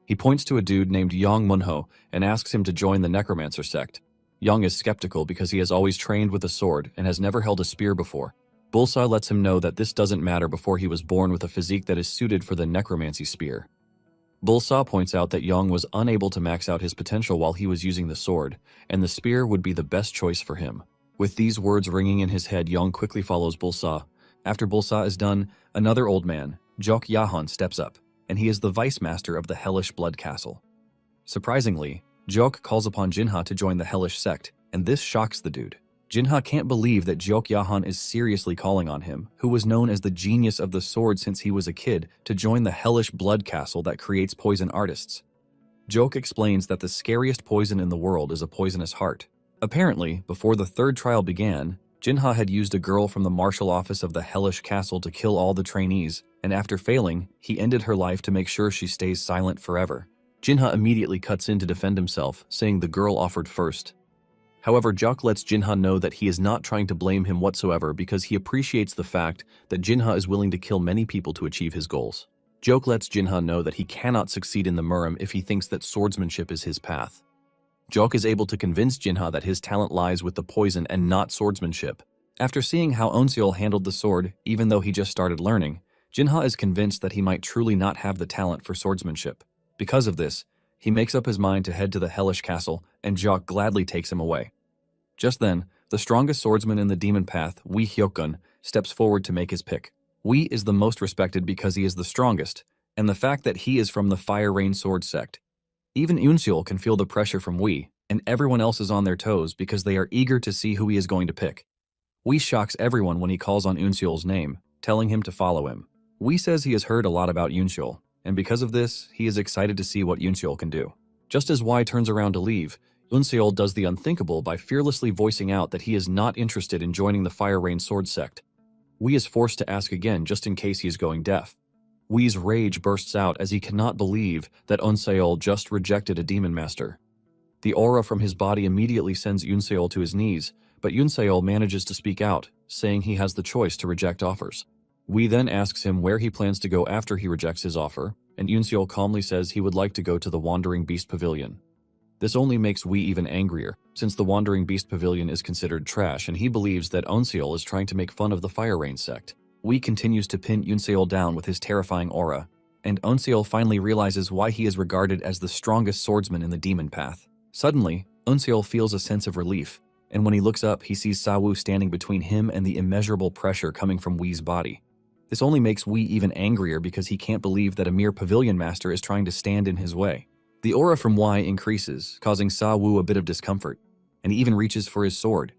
S1: He points to a dude named Yang Munho and asks him to join the necromancer sect. Yang is skeptical because he has always trained with a sword and has never held a spear before. Bulsa lets him know that this doesn't matter before he was born with a physique that is suited for the necromancy spear. Bulsa points out that Yang was unable to max out his potential while he was using the sword, and the spear would be the best choice for him. With these words ringing in his head, Yong quickly follows Bulsa. After Bulsa is done, another old man, Jok Yahan, steps up, and he is the vice master of the Hellish Blood Castle. Surprisingly, Jok calls upon Jinha to join the Hellish sect, and this shocks the dude. Jinha can't believe that Jok Yahan is seriously calling on him, who was known as the genius of the sword since he was a kid, to join the Hellish Blood Castle that creates poison artists. Jok explains that the scariest poison in the world is a poisonous heart. Apparently, before the third trial began, Jinha had used a girl from the martial office of the Hellish Castle to kill all the trainees, and after failing, he ended her life to make sure she stays silent forever. Jinha immediately cuts in to defend himself, saying the girl offered first. However, Jok lets Jinha know that he is not trying to blame him whatsoever because he appreciates the fact that Jinha is willing to kill many people to achieve his goals. Jok lets Jinha know that he cannot succeed in the Murim if he thinks that swordsmanship is his path. Jok is able to convince Jinha that his talent lies with the poison and not swordsmanship. After seeing how Onseol handled the sword, even though he just started learning, Jinha is convinced that he might truly not have the talent for swordsmanship. Because of this, he makes up his mind to head to the Hellish Castle, and Jok gladly takes him away. Just then, the strongest swordsman in the demon path, Wee Hyokgun, steps forward to make his pick. Wee is the most respected because he is the strongest, and the fact that he is from the Fire Rain Sword sect. Even Unseol can feel the pressure from Wee, and everyone else is on their toes because they are eager to see who he is going to pick. Wee shocks everyone when he calls on Unseol's name, telling him to follow him. Wee says he has heard a lot about Unseol, and because of this, he is excited to see what Unseol can do. Just as Wei turns around to leave, Unseol does the unthinkable by fearlessly voicing out that he is not interested in joining the Fire Rain Sword sect. Wei is forced to ask again just in case he is going deaf. Wei's rage bursts out as he cannot believe that Unseol just rejected a demon master. The aura from his body immediately sends Unseol to his knees, but Unseol manages to speak out, saying he has the choice to reject offers. Wei then asks him where he plans to go after he rejects his offer, and Unseol calmly says he would like to go to the Wandering Beast Pavilion. This only makes Wei even angrier, since the Wandering Beast Pavilion is considered trash and he believes that Unseol is trying to make fun of the Fire Rain sect. Wei continues to pin Unseol down with his terrifying aura, and Unseol finally realizes why he is regarded as the strongest swordsman in the demon path. Suddenly, Unseol feels a sense of relief, and when he looks up, he sees Sawu standing between him and the immeasurable pressure coming from Wei's body. This only makes Wei even angrier because he can't believe that a mere pavilion master is trying to stand in his way. The aura from Wei increases, causing Sawu a bit of discomfort, and he even reaches for his sword.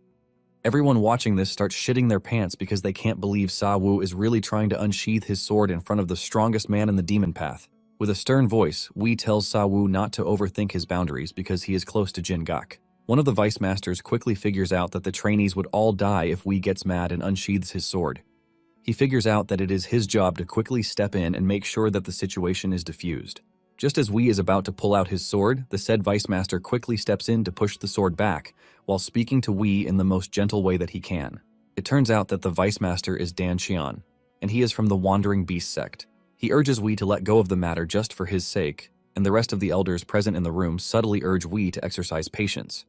S1: Everyone watching this starts shitting their pants because they can't believe Sawu is really trying to unsheath his sword in front of the strongest man in the demon path. With a stern voice, Wei tells Sawu not to overthink his boundaries because he is close to Jin Gak. One of the vice masters quickly figures out that the trainees would all die if Wei gets mad and unsheathes his sword. He figures out that it is his job to quickly step in and make sure that the situation is diffused. Just as Wei is about to pull out his sword, the said vice master quickly steps in to push the sword back, while speaking to Wei in the most gentle way that he can. It turns out that the vice master is Dan Xian, and he is from the Wandering Beast sect. He urges Wei to let go of the matter just for his sake, and the rest of the elders present in the room subtly urge Wei to exercise patience.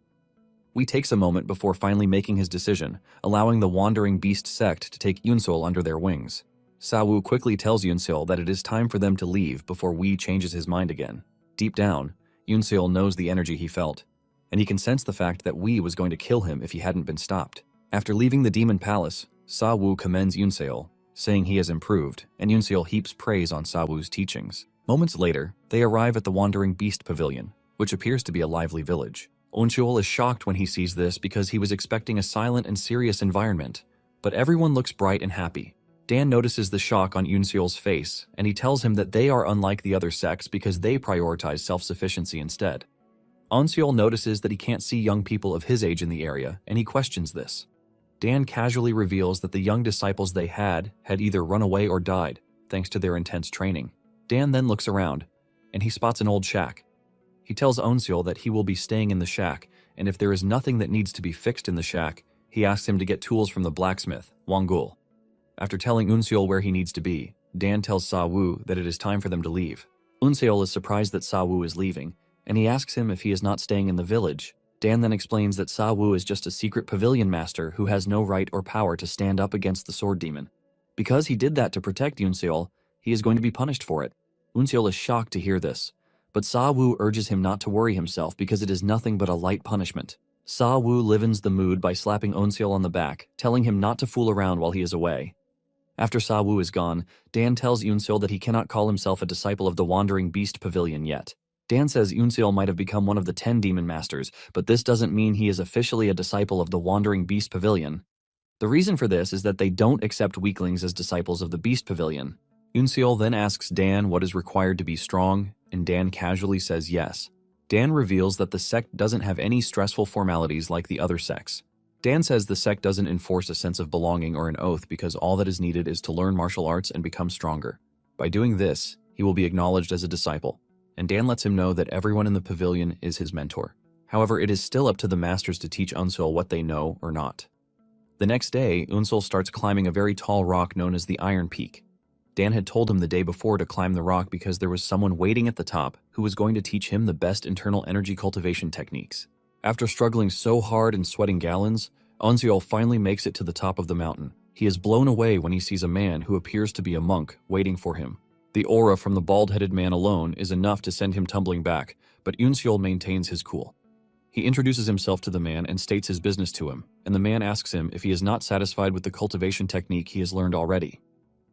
S1: Wei takes a moment before finally making his decision, allowing the Wandering Beast sect to take Unseol under their wings. Sawu quickly tells Unseol that it is time for them to leave before Wei changes his mind again. Deep down, Unseol knows the energy he felt, and he can sense the fact that Wei was going to kill him if he hadn't been stopped. After leaving the Demon Palace, Sawu commends Unseol, saying he has improved, and Unseol heaps praise on Sawu's teachings. Moments later, they arrive at the Wandering Beast Pavilion, which appears to be a lively village. Unseol is shocked when he sees this because he was expecting a silent and serious environment, but everyone looks bright and happy. Dan notices the shock on Unseol's face, and he tells him that they are unlike the other sects because they prioritize self-sufficiency instead. Unseol notices that he can't see young people of his age in the area, and he questions this. Dan casually reveals that the young disciples they had either run away or died, thanks to their intense training. Dan then looks around, and he spots an old shack. He tells Unseol that he will be staying in the shack, and if there is nothing that needs to be fixed in the shack, he asks him to get tools from the blacksmith, Wangul. After telling Unseol where he needs to be, Dan tells Sawu that it is time for them to leave. Unseol is surprised that Sawu is leaving, and he asks him if he is not staying in the village. Dan then explains that Sawu is just a secret pavilion master who has no right or power to stand up against the sword demon. Because he did that to protect Unseol, he is going to be punished for it. Unseol is shocked to hear this, but Sawu urges him not to worry himself because it is nothing but a light punishment. Sa Wu livens the mood by slapping Eunseol on the back, telling him not to fool around while he is away. After Sa Wu is gone, Dan tells Eunseol that he cannot call himself a disciple of the Wandering Beast Pavilion yet. Dan says Eunseol might have become one of the 10 demon masters, but this doesn't mean he is officially a disciple of the Wandering Beast Pavilion. The reason for this is that they don't accept weaklings as disciples of the Beast Pavilion. Eunseol then asks Dan what is required to be strong, and Dan casually says yes. Dan reveals that the sect doesn't have any stressful formalities like the other sects. Dan says the sect doesn't enforce a sense of belonging or an oath because all that is needed is to learn martial arts and become stronger. By doing this, he will be acknowledged as a disciple, and Dan lets him know that everyone in the pavilion is his mentor. However, it is still up to the masters to teach Eunseol what they know or not. The next day, Eunseol starts climbing a very tall rock known as the Iron Peak. Dan had told him the day before to climb the rock because there was someone waiting at the top who was going to teach him the best internal energy cultivation techniques. After struggling so hard and sweating gallons, Eunseol finally makes it to the top of the mountain. He is blown away when he sees a man who appears to be a monk waiting for him. The aura from the bald-headed man alone is enough to send him tumbling back, but Eunseol maintains his cool. He introduces himself to the man and states his business to him, and the man asks him if he is not satisfied with the cultivation technique he has learned already.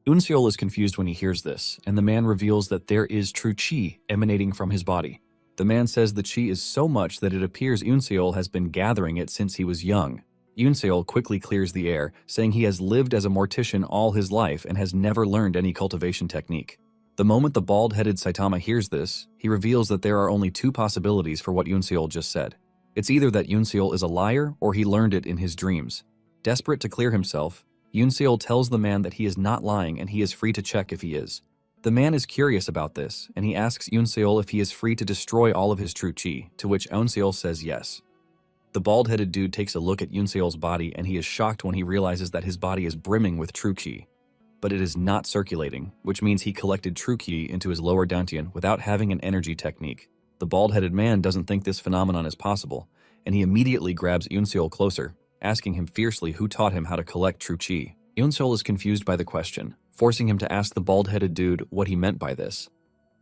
S1: Eunseol is confused when he hears this, and the man reveals that there is true qi emanating from his body. The man says the qi is so much that it appears Eunseol has been gathering it since he was young. Eunseol quickly clears the air, saying he has lived as a mortician all his life and has never learned any cultivation technique. The moment the bald-headed Saitama hears this, he reveals that there are only 2 possibilities for what Eunseol just said. It's either that Eunseol is a liar or he learned it in his dreams. Desperate to clear himself, Eunseol tells the man that he is not lying and he is free to check if he is. The man is curious about this, and he asks Eunseol if he is free to destroy all of his true qi, to which Eunseol says yes. The bald-headed dude takes a look at Eunseol's body and he is shocked when he realizes that his body is brimming with true qi. But it is not circulating, which means he collected true qi into his lower dantian without having an energy technique. The bald-headed man doesn't think this phenomenon is possible, and he immediately grabs Eunseol closer, asking him fiercely who taught him how to collect true qi. Eunseol is confused by the question, forcing him to ask the bald-headed dude what he meant by this.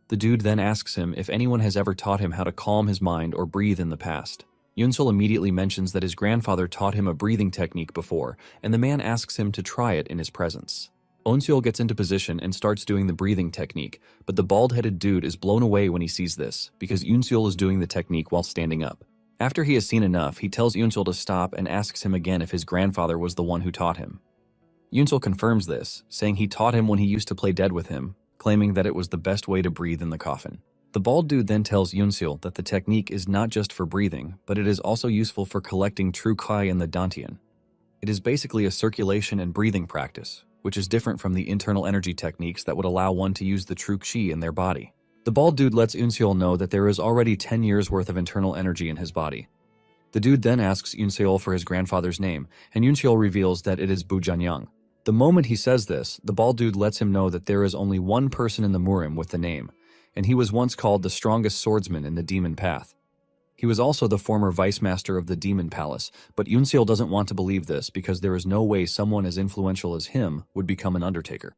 S1: The dude then asks him if anyone has ever taught him how to calm his mind or breathe in the past. Eunseol immediately mentions that his grandfather taught him a breathing technique before, and the man asks him to try it in his presence. Eunseol gets into position and starts doing the breathing technique, but the bald-headed dude is blown away when he sees this, because Eunseol is doing the technique while standing up. After he has seen enough, he tells Eunseol to stop and asks him again if his grandfather was the one who taught him. Eunseol confirms this, saying he taught him when he used to play dead with him, claiming that it was the best way to breathe in the coffin. The bald dude then tells Eunseol that the technique is not just for breathing, but it is also useful for collecting true qi in the dantian. It is basically a circulation and breathing practice, which is different from the internal energy techniques that would allow one to use the true qi in their body. The bald dude lets Eunseol know that there is already 10 years worth of internal energy in his body. The dude then asks Eunseol for his grandfather's name, and Eunseol reveals that it is Bu Janyang. The moment he says this, the bald dude lets him know that there is only one person in the Murim with the name, and he was once called the strongest swordsman in the Demon Path. He was also the former vice master of the Demon Palace, but Eunseol doesn't want to believe this because there is no way someone as influential as him would become an undertaker.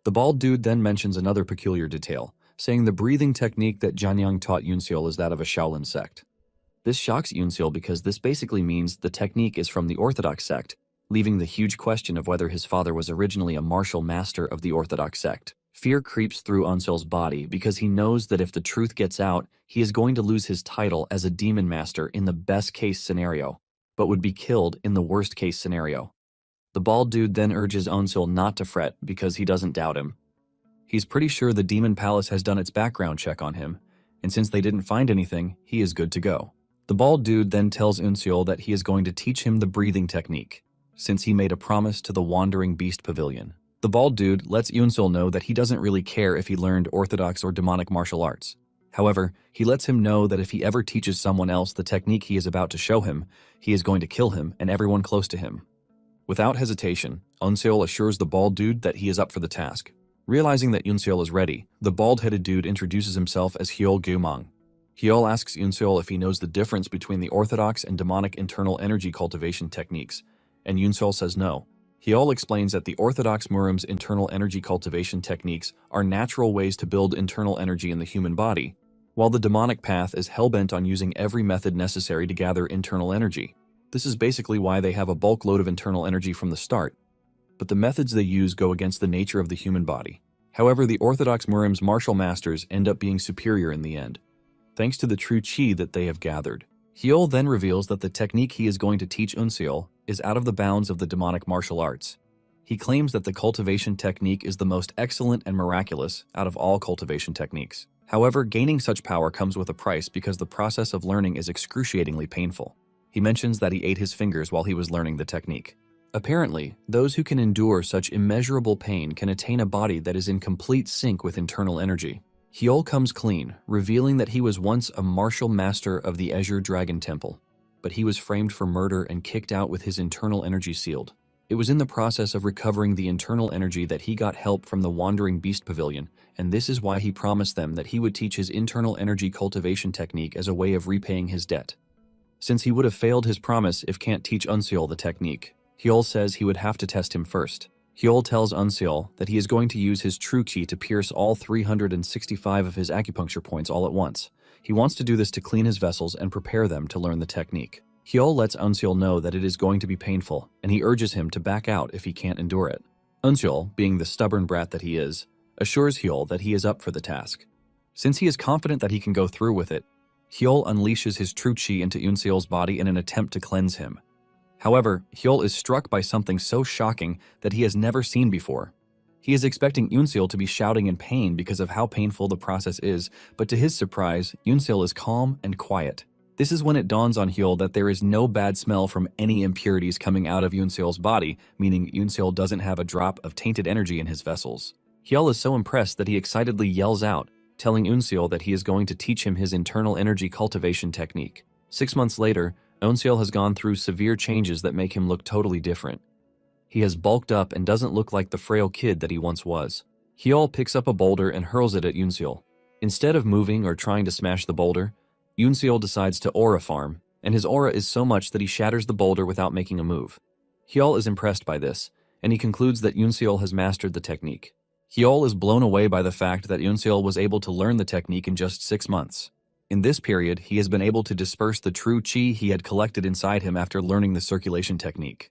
S1: The bald dude then mentions another peculiar detail, saying the breathing technique that Janyang taught Eunseol is that of a Shaolin sect. This shocks Eunseol because this basically means the technique is from the Orthodox sect, leaving the huge question of whether his father was originally a martial master of the Orthodox sect. Fear creeps through Eunseol's body because he knows that if the truth gets out, he is going to lose his title as a demon master in the best-case scenario, but would be killed in the worst-case scenario. The bald dude then urges Eunseol not to fret because he doesn't doubt him. He's pretty sure the Demon Palace has done its background check on him, and since they didn't find anything, he is good to go. The bald dude then tells Eunseol that he is going to teach him the breathing technique, since he made a promise to the Wandering Beast Pavilion. The bald dude lets Eunseol know that he doesn't really care if he learned orthodox or demonic martial arts. However, he lets him know that if he ever teaches someone else the technique he is about to show him, he is going to kill him and everyone close to him. Without hesitation, Eunseol assures the bald dude that he is up for the task. Realizing that Eunseol is ready, the bald-headed dude introduces himself as Hyeol Gumang. Hyeol asks Eunseol if he knows the difference between the orthodox and demonic internal energy cultivation techniques, and Eunseol says no. Hyeol explains that the Orthodox Murim's internal energy cultivation techniques are natural ways to build internal energy in the human body, while the demonic path is hellbent on using every method necessary to gather internal energy. This is basically why they have a bulk load of internal energy from the start, but the methods they use go against the nature of the human body. However, the orthodox Murim's martial masters end up being superior in the end, thanks to the true chi that they have gathered. Hyeol then reveals that the technique he is going to teach Unseol is out of the bounds of the demonic martial arts. He claims that the cultivation technique is the most excellent and miraculous out of all cultivation techniques. However, gaining such power comes with a price because the process of learning is excruciatingly painful. He mentions that he ate his fingers while he was learning the technique. Apparently, those who can endure such immeasurable pain can attain a body that is in complete sync with internal energy. Hyeol comes clean, revealing that he was once a martial master of the Azure Dragon Temple, but he was framed for murder and kicked out with his internal energy sealed. It was in the process of recovering the internal energy that he got help from the Wandering Beast Pavilion, and this is why he promised them that he would teach his internal energy cultivation technique as a way of repaying his debt. Since he would have failed his promise if can't teach Unseol the technique, Hyeol says he would have to test him first. Hyeol tells Unseol that he is going to use his true ki to pierce all 365 of his acupuncture points all at once. He wants to do this to clean his vessels and prepare them to learn the technique. Hyeol lets Unseol know that it is going to be painful, and he urges him to back out if he can't endure it. Unseol, being the stubborn brat that he is, assures Hyeol that he is up for the task. Since he is confident that he can go through with it, Hyeol unleashes his true chi into Unseol's body in an attempt to cleanse him. However, Hyeol is struck by something so shocking that he has never seen before. He is expecting Unseol to be shouting in pain because of how painful the process is, but to his surprise, Unseol is calm and quiet. This is when it dawns on Hyeol that there is no bad smell from any impurities coming out of Unseol's body, meaning Unseol doesn't have a drop of tainted energy in his vessels. Hyeol is so impressed that he excitedly yells out, telling Unseol that he is going to teach him his internal energy cultivation technique. 6 months later, Unseol has gone through severe changes that make him look totally different. He has bulked up and doesn't look like the frail kid that he once was. Hyeol picks up a boulder and hurls it at Unseol. Instead of moving or trying to smash the boulder, Unseol decides to aura farm, and his aura is so much that he shatters the boulder without making a move. Hyeol is impressed by this, and he concludes that Unseol has mastered the technique. Hyeol is blown away by the fact that Unseol was able to learn the technique in just 6 months. In this period, he has been able to disperse the true chi he had collected inside him after learning the circulation technique.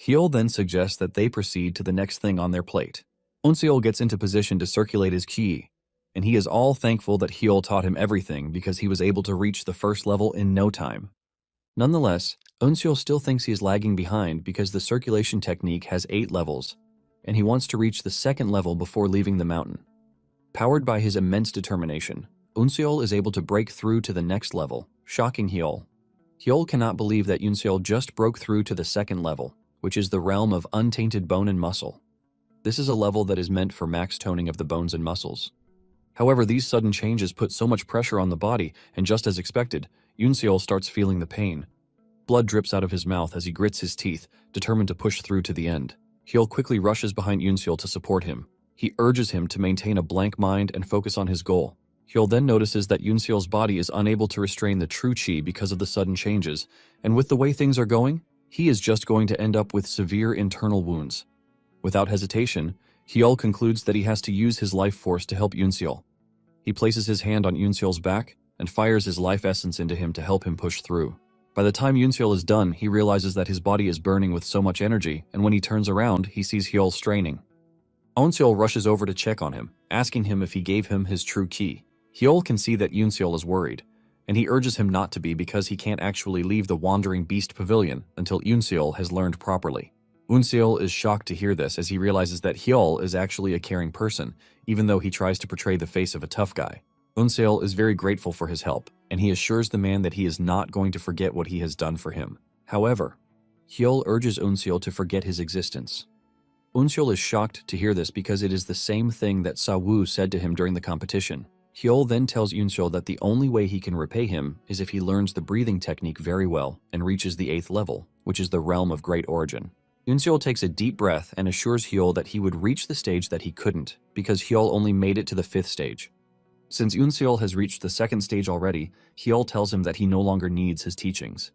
S1: Hyeol then suggests that they proceed to the next thing on their plate. Unseol gets into position to circulate his ki, and he is all thankful that Hyeol taught him everything because he was able to reach the first level in no time. Nonetheless, Unseol still thinks he is lagging behind because the circulation technique has 8 levels, and he wants to reach the second level before leaving the mountain. Powered by his immense determination, Unseol is able to break through to the next level, shocking Hyeol. Hyeol cannot believe that Unseol just broke through to the second level, which is the realm of untainted bone and muscle. This is a level that is meant for max toning of the bones and muscles. However, these sudden changes put so much pressure on the body, and just as expected, Unseol starts feeling the pain. Blood drips out of his mouth as he grits his teeth, determined to push through to the end. Hyeol quickly rushes behind Unseol to support him. He urges him to maintain a blank mind and focus on his goal. Hyeol then notices that Unseol's body is unable to restrain the true chi because of the sudden changes, and with the way things are going, he is just going to end up with severe internal wounds. Without hesitation, Hyeol concludes that he has to use his life force to help Unseol. He places his hand on Unseol's back and fires his life essence into him to help him push through. By the time Unseol is done, he realizes that his body is burning with so much energy, and when he turns around, he sees Hyeol straining. Unseol rushes over to check on him, asking him if he gave him his true ki. Hyeol can see that Unseol is worried, and he urges him not to be because he can't actually leave the Wandering Beast Pavilion until Unseol has learned properly. Unseol is shocked to hear this as he realizes that Hyeol is actually a caring person, even though he tries to portray the face of a tough guy. Unseol is very grateful for his help, and he assures the man that he is not going to forget what he has done for him. However, Hyeol urges Unseol to forget his existence. Unseol is shocked to hear this because it is the same thing that Sa-woo said to him during the competition. Hyeol then tells Unseol that the only way he can repay him is if he learns the breathing technique very well and reaches the 8th level, which is the realm of great origin. Unseol takes a deep breath and assures Hyeol that he would reach the stage that he couldn't, because Hyeol only made it to the 5th stage. Since Unseol has reached the 2nd stage already, Hyeol tells him that he no longer needs his teachings.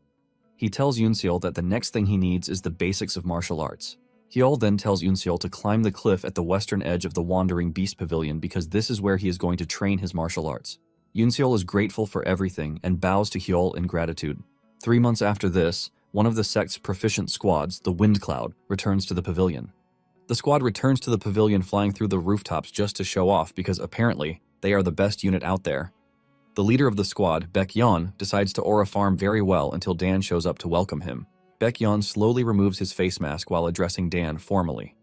S1: He tells Unseol that the next thing he needs is the basics of martial arts. Hyeol then tells Unseol to climb the cliff at the western edge of the Wandering Beast Pavilion because this is where he is going to train his martial arts. Yoonseol is grateful for everything and bows to Hyul in gratitude. 3 months after this, one of the sect's proficient squads, the Wind Cloud, returns to the pavilion. The squad returns to the pavilion flying through the rooftops just to show off because apparently they are the best unit out there. The leader of the squad, Baekyeon, decides to aura farm very well until Dan shows up to welcome him. Baekyeon slowly removes his face mask while addressing Dan formally.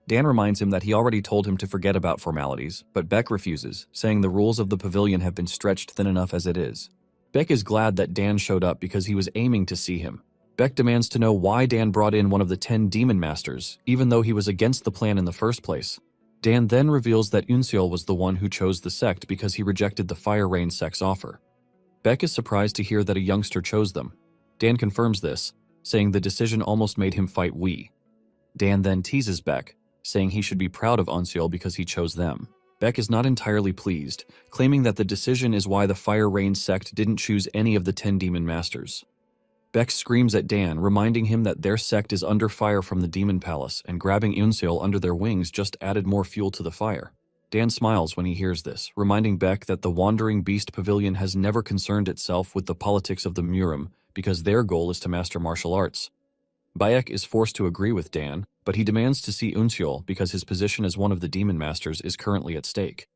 S1: Dan reminds him that he already told him to forget about formalities, but Baek refuses, saying the rules of the pavilion have been stretched thin enough as it is. Baek is glad that Dan showed up because he was aiming to see him. Baek demands to know why Dan brought in one of the 10 demon masters, even though he was against the plan in the first place. Dan then reveals that Yoonseol was the one who chose the sect because he rejected the Fire Rain sect's offer. Baek is surprised to hear that a youngster chose them. Dan confirms this, saying the decision almost made him fight Wee. Dan then teases Baek, saying he should be proud of Yoonseol because he chose them. Baek is not entirely pleased, claiming that the decision is why the Fire Rain sect didn't choose any of the 10 demon masters. Baek screams at Dan, reminding him that their sect is under fire from the Demon Palace, and grabbing Yoonseol under their wings just added more fuel to the fire. Dan smiles when he hears this, reminding Baek that the Wandering Beast Pavilion has never concerned itself with the politics of the Murim because their goal is to master martial arts. Baek is forced to agree with Dan, but he demands to see Yoonseol because his position as one of the Demon Masters is currently at stake.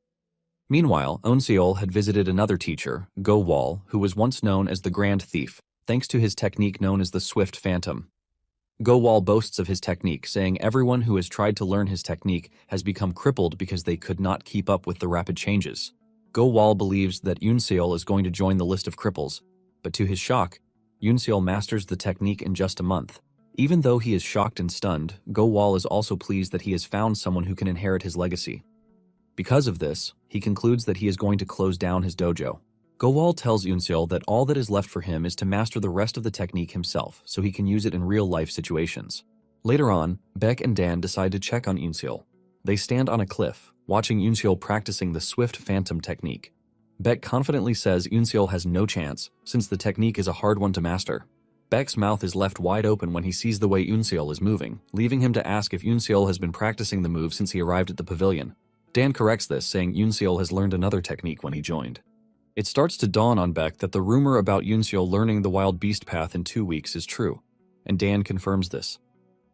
S1: Meanwhile, Yoonseol had visited another teacher, Go Wall, who was once known as the Grand Thief, thanks to his technique known as the Swift Phantom. Go Wall boasts of his technique, saying everyone who has tried to learn his technique has become crippled because they could not keep up with the rapid changes. Go Wall believes that Yoonseol is going to join the list of cripples, but to his shock, Yoonseol masters the technique in just a month. Even though he is shocked and stunned, Go Wall is also pleased that he has found someone who can inherit his legacy. Because of this, he concludes that he is going to close down his dojo. Go Wall tells Yoonseol that all that is left for him is to master the rest of the technique himself so he can use it in real-life situations. Later on, Baek and Dan decide to check on Yoonseol. They stand on a cliff, watching Yoonseol practicing the Swift Phantom technique. Baek confidently says Yoonseol has no chance, since the technique is a hard one to master. Baek's mouth is left wide open when he sees the way Yoonseol is moving, leaving him to ask if Yoonseol has been practicing the move since he arrived at the pavilion. Dan corrects this, saying Yoonseol has learned another technique when he joined. It starts to dawn on Baek that the rumor about Yoonseol learning the Wild Beast Path in 2 weeks is true, and Dan confirms this.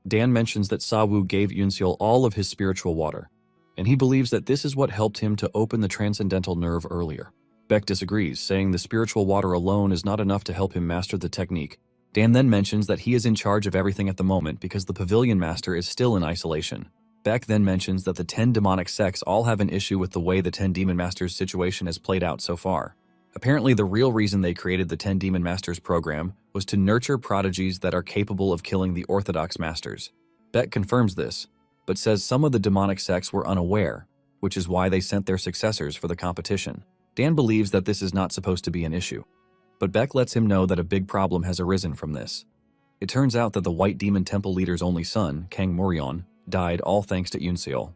S1: Dan mentions that Sawu gave Yoonseol all of his spiritual water, and he believes that this is what helped him to open the transcendental nerve earlier. Baek disagrees, saying the spiritual water alone is not enough to help him master the technique. Dan then mentions that he is in charge of everything at the moment because the Pavilion Master is still in isolation. Baek then mentions that the 10 demonic sects all have an issue with the way the 10 Demon Masters situation has played out so far. Apparently, the real reason they created the 10 Demon Masters program was to nurture prodigies that are capable of killing the Orthodox Masters. Baek confirms this, but says some of the demonic sects were unaware, which is why they sent their successors for the competition. Dan believes that this is not supposed to be an issue, but Baek lets him know that a big problem has arisen from this. It turns out that the White Demon Temple leader's only son, Kang Morion, died all thanks to Yoonseol.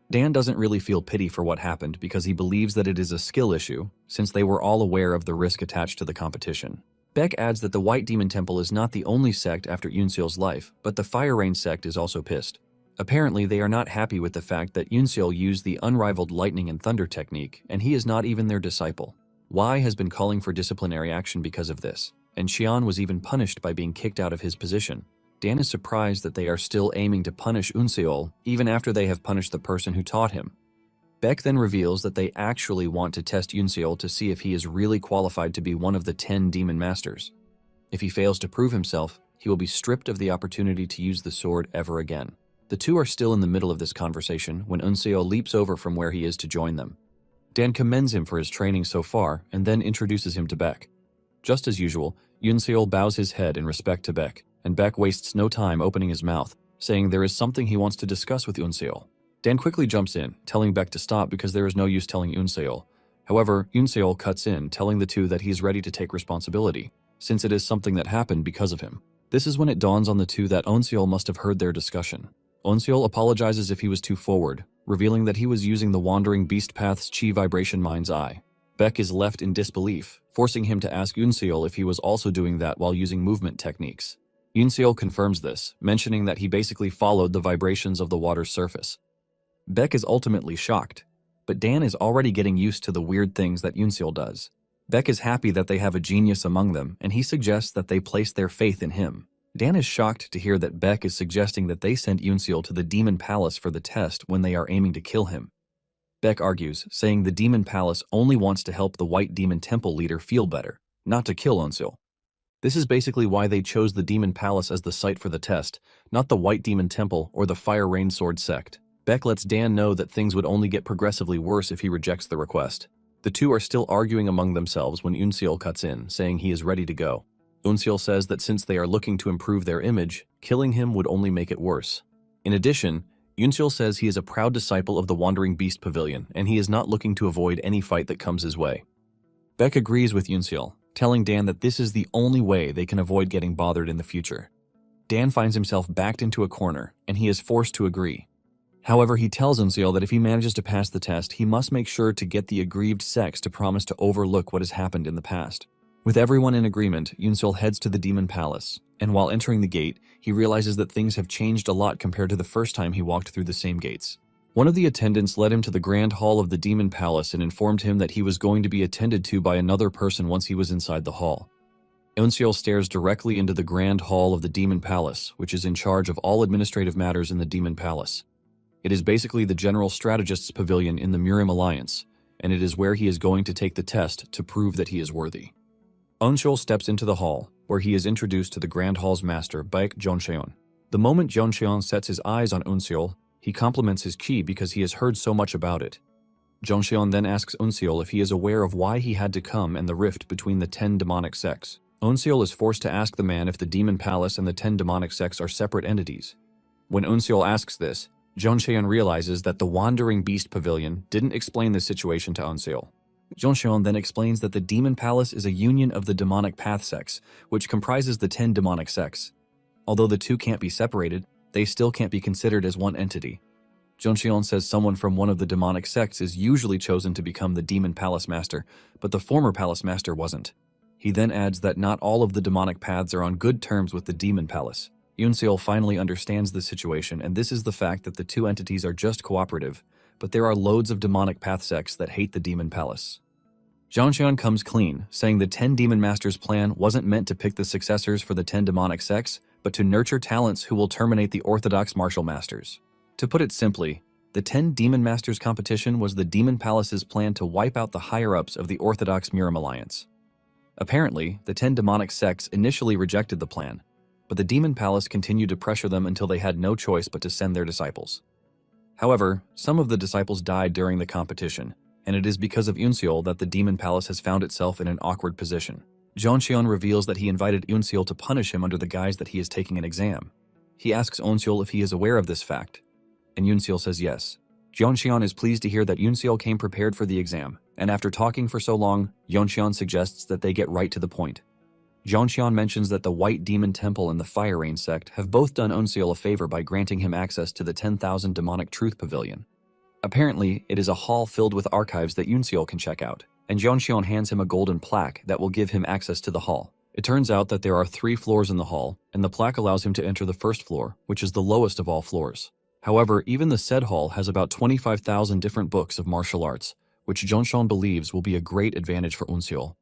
S1: Dan doesn't really feel pity for what happened because he believes that it is a skill issue, since they were all aware of the risk attached to the competition. Baek adds that the White Demon Temple is not the only sect after Yoonseol's life, but the Fire Rain sect is also pissed. Apparently, they are not happy with the fact that Yoonseol used the unrivaled lightning and thunder technique, and he is not even their disciple. Wai has been calling for disciplinary action because of this, and Xian was even punished by being kicked out of his position. Dan is surprised that they are still aiming to punish Yoonseol even after they have punished the person who taught him. Baek then reveals that they actually want to test Yoonseol to see if he is really qualified to be one of the 10 Demon Masters. If he fails to prove himself, he will be stripped of the opportunity to use the sword ever again. The two are still in the middle of this conversation when Yoonseol leaps over from where he is to join them. Dan commends him for his training so far and then introduces him to Baek. Just as usual, Yoonseol bows his head in respect to Baek, and Baek wastes no time opening his mouth, saying there is something he wants to discuss with Yoonseol. Dan quickly jumps in, telling Baek to stop because there is no use telling Yoonseol. However, Yoonseol cuts in, telling the two that he is ready to take responsibility, since it is something that happened because of him. This is when it dawns on the two that Yoonseol must have heard their discussion. Yoonseol apologizes if he was too forward, revealing that he was using the Wandering Beast Path's Chi Vibration Mind's Eye. Baek is left in disbelief, forcing him to ask Yoonseol if he was also doing that while using movement techniques. Yoonseol confirms this, mentioning that he basically followed the vibrations of the water's surface. Baek is ultimately shocked. But Dan is already getting used to the weird things that Yunseol does. Beck is happy that they have a genius among them, and he suggests that they place their faith in him. Dan is shocked to hear that Beck is suggesting that they send Yunseol to the Demon Palace for the test when they are aiming to kill him. Beck argues, saying the Demon Palace only wants to help the White Demon Temple leader feel better, not to kill Yunseol. This is basically why they chose the Demon Palace as the site for the test, not the White Demon Temple or the Fire Rain Sword sect. Beck lets Dan know that things would only get progressively worse if he rejects the request. The two are still arguing among themselves when Yunseol cuts in, saying he is ready to go. Yunseol says that since they are looking to improve their image, killing him would only make it worse. In addition, Yunseol says he is a proud disciple of the Wandering Beast Pavilion, and he is not looking to avoid any fight that comes his way. Beck agrees with Yunseol, telling Dan that this is the only way they can avoid getting bothered in the future. Dan finds himself backed into a corner, and he is forced to agree. However, he tells Yunseol that if he manages to pass the test, he must make sure to get the aggrieved sex to promise to overlook what has happened in the past. With everyone in agreement, Yunseol heads to the Demon Palace, and while entering the gate, he realizes that things have changed a lot compared to the first time he walked through the same gates. One of the attendants led him to the Grand Hall of the Demon Palace and informed him that he was going to be attended to by another person once he was inside the hall. Yunseol stares directly into the Grand Hall of the Demon Palace, which is in charge of all administrative matters in the Demon Palace. It is basically the General Strategist's Pavilion in the Murim Alliance, and it is where he is going to take the test to prove that he is worthy. Yunseol steps into the hall, where he is introduced to the Grand Hall's master, Baek Jeoncheon. The moment Jeoncheon sets his eyes on Yunseol, he compliments his ki because he has heard so much about it. Jeoncheon then asks Yunseol if he is aware of why he had to come and the rift between the 10 demonic sects. Yunseol is forced to ask the man if the Demon Palace and the 10 demonic sects are separate entities. When Yunseol asks this, Jeoncheon realizes that the Wandering Beast Pavilion didn't explain the situation to Yunseol. Jeoncheon then explains that the Demon Palace is a union of the demonic path sects, which comprises the 10 demonic sects. Although the two can't be separated, they still can't be considered as one entity. Jeoncheon says someone from one of the demonic sects is usually chosen to become the Demon Palace Master, but the former Palace Master wasn't. He then adds that not all of the demonic paths are on good terms with the Demon Palace. Yunseol finally understands the situation, and this is the fact that the two entities are just cooperative, but there are loads of demonic path sects that hate the Demon Palace. Jeoncheon comes clean, saying the 10 Demon Masters' plan wasn't meant to pick the successors for the 10 demonic sects, but to nurture talents who will terminate the orthodox martial masters. To put it simply, the 10 Demon Masters competition was the Demon Palace's plan to wipe out the higher-ups of the orthodox Murim Alliance. Apparently, the 10 demonic sects initially rejected the plan, but the Demon Palace continued to pressure them until they had no choice but to send their disciples. However, some of the disciples died during the competition, and it is because of Yunseol that the Demon Palace has found itself in an awkward position. Jeoncheon reveals that he invited Yunseol to punish him under the guise that he is taking an exam. He asks Yunseol if he is aware of this fact, and Yunseol says yes. Jeoncheon is pleased to hear that Yunseol came prepared for the exam, and after talking for so long, Jeoncheon suggests that they get right to the point. Jeoncheon mentions that the White Demon Temple and the Fire Rain sect have both done Yunseol a favor by granting him access to the 10,000 Demonic Truth Pavilion. Apparently, it is a hall filled with archives that Yunseol can check out, and Jeoncheon hands him a golden plaque that will give him access to the hall. It turns out that there are 3 floors in the hall, and the plaque allows him to enter the first floor, which is the lowest of all floors. However, even the said hall has about 25,000 different books of martial arts, which Jeoncheon believes will be a great advantage for Yunseol.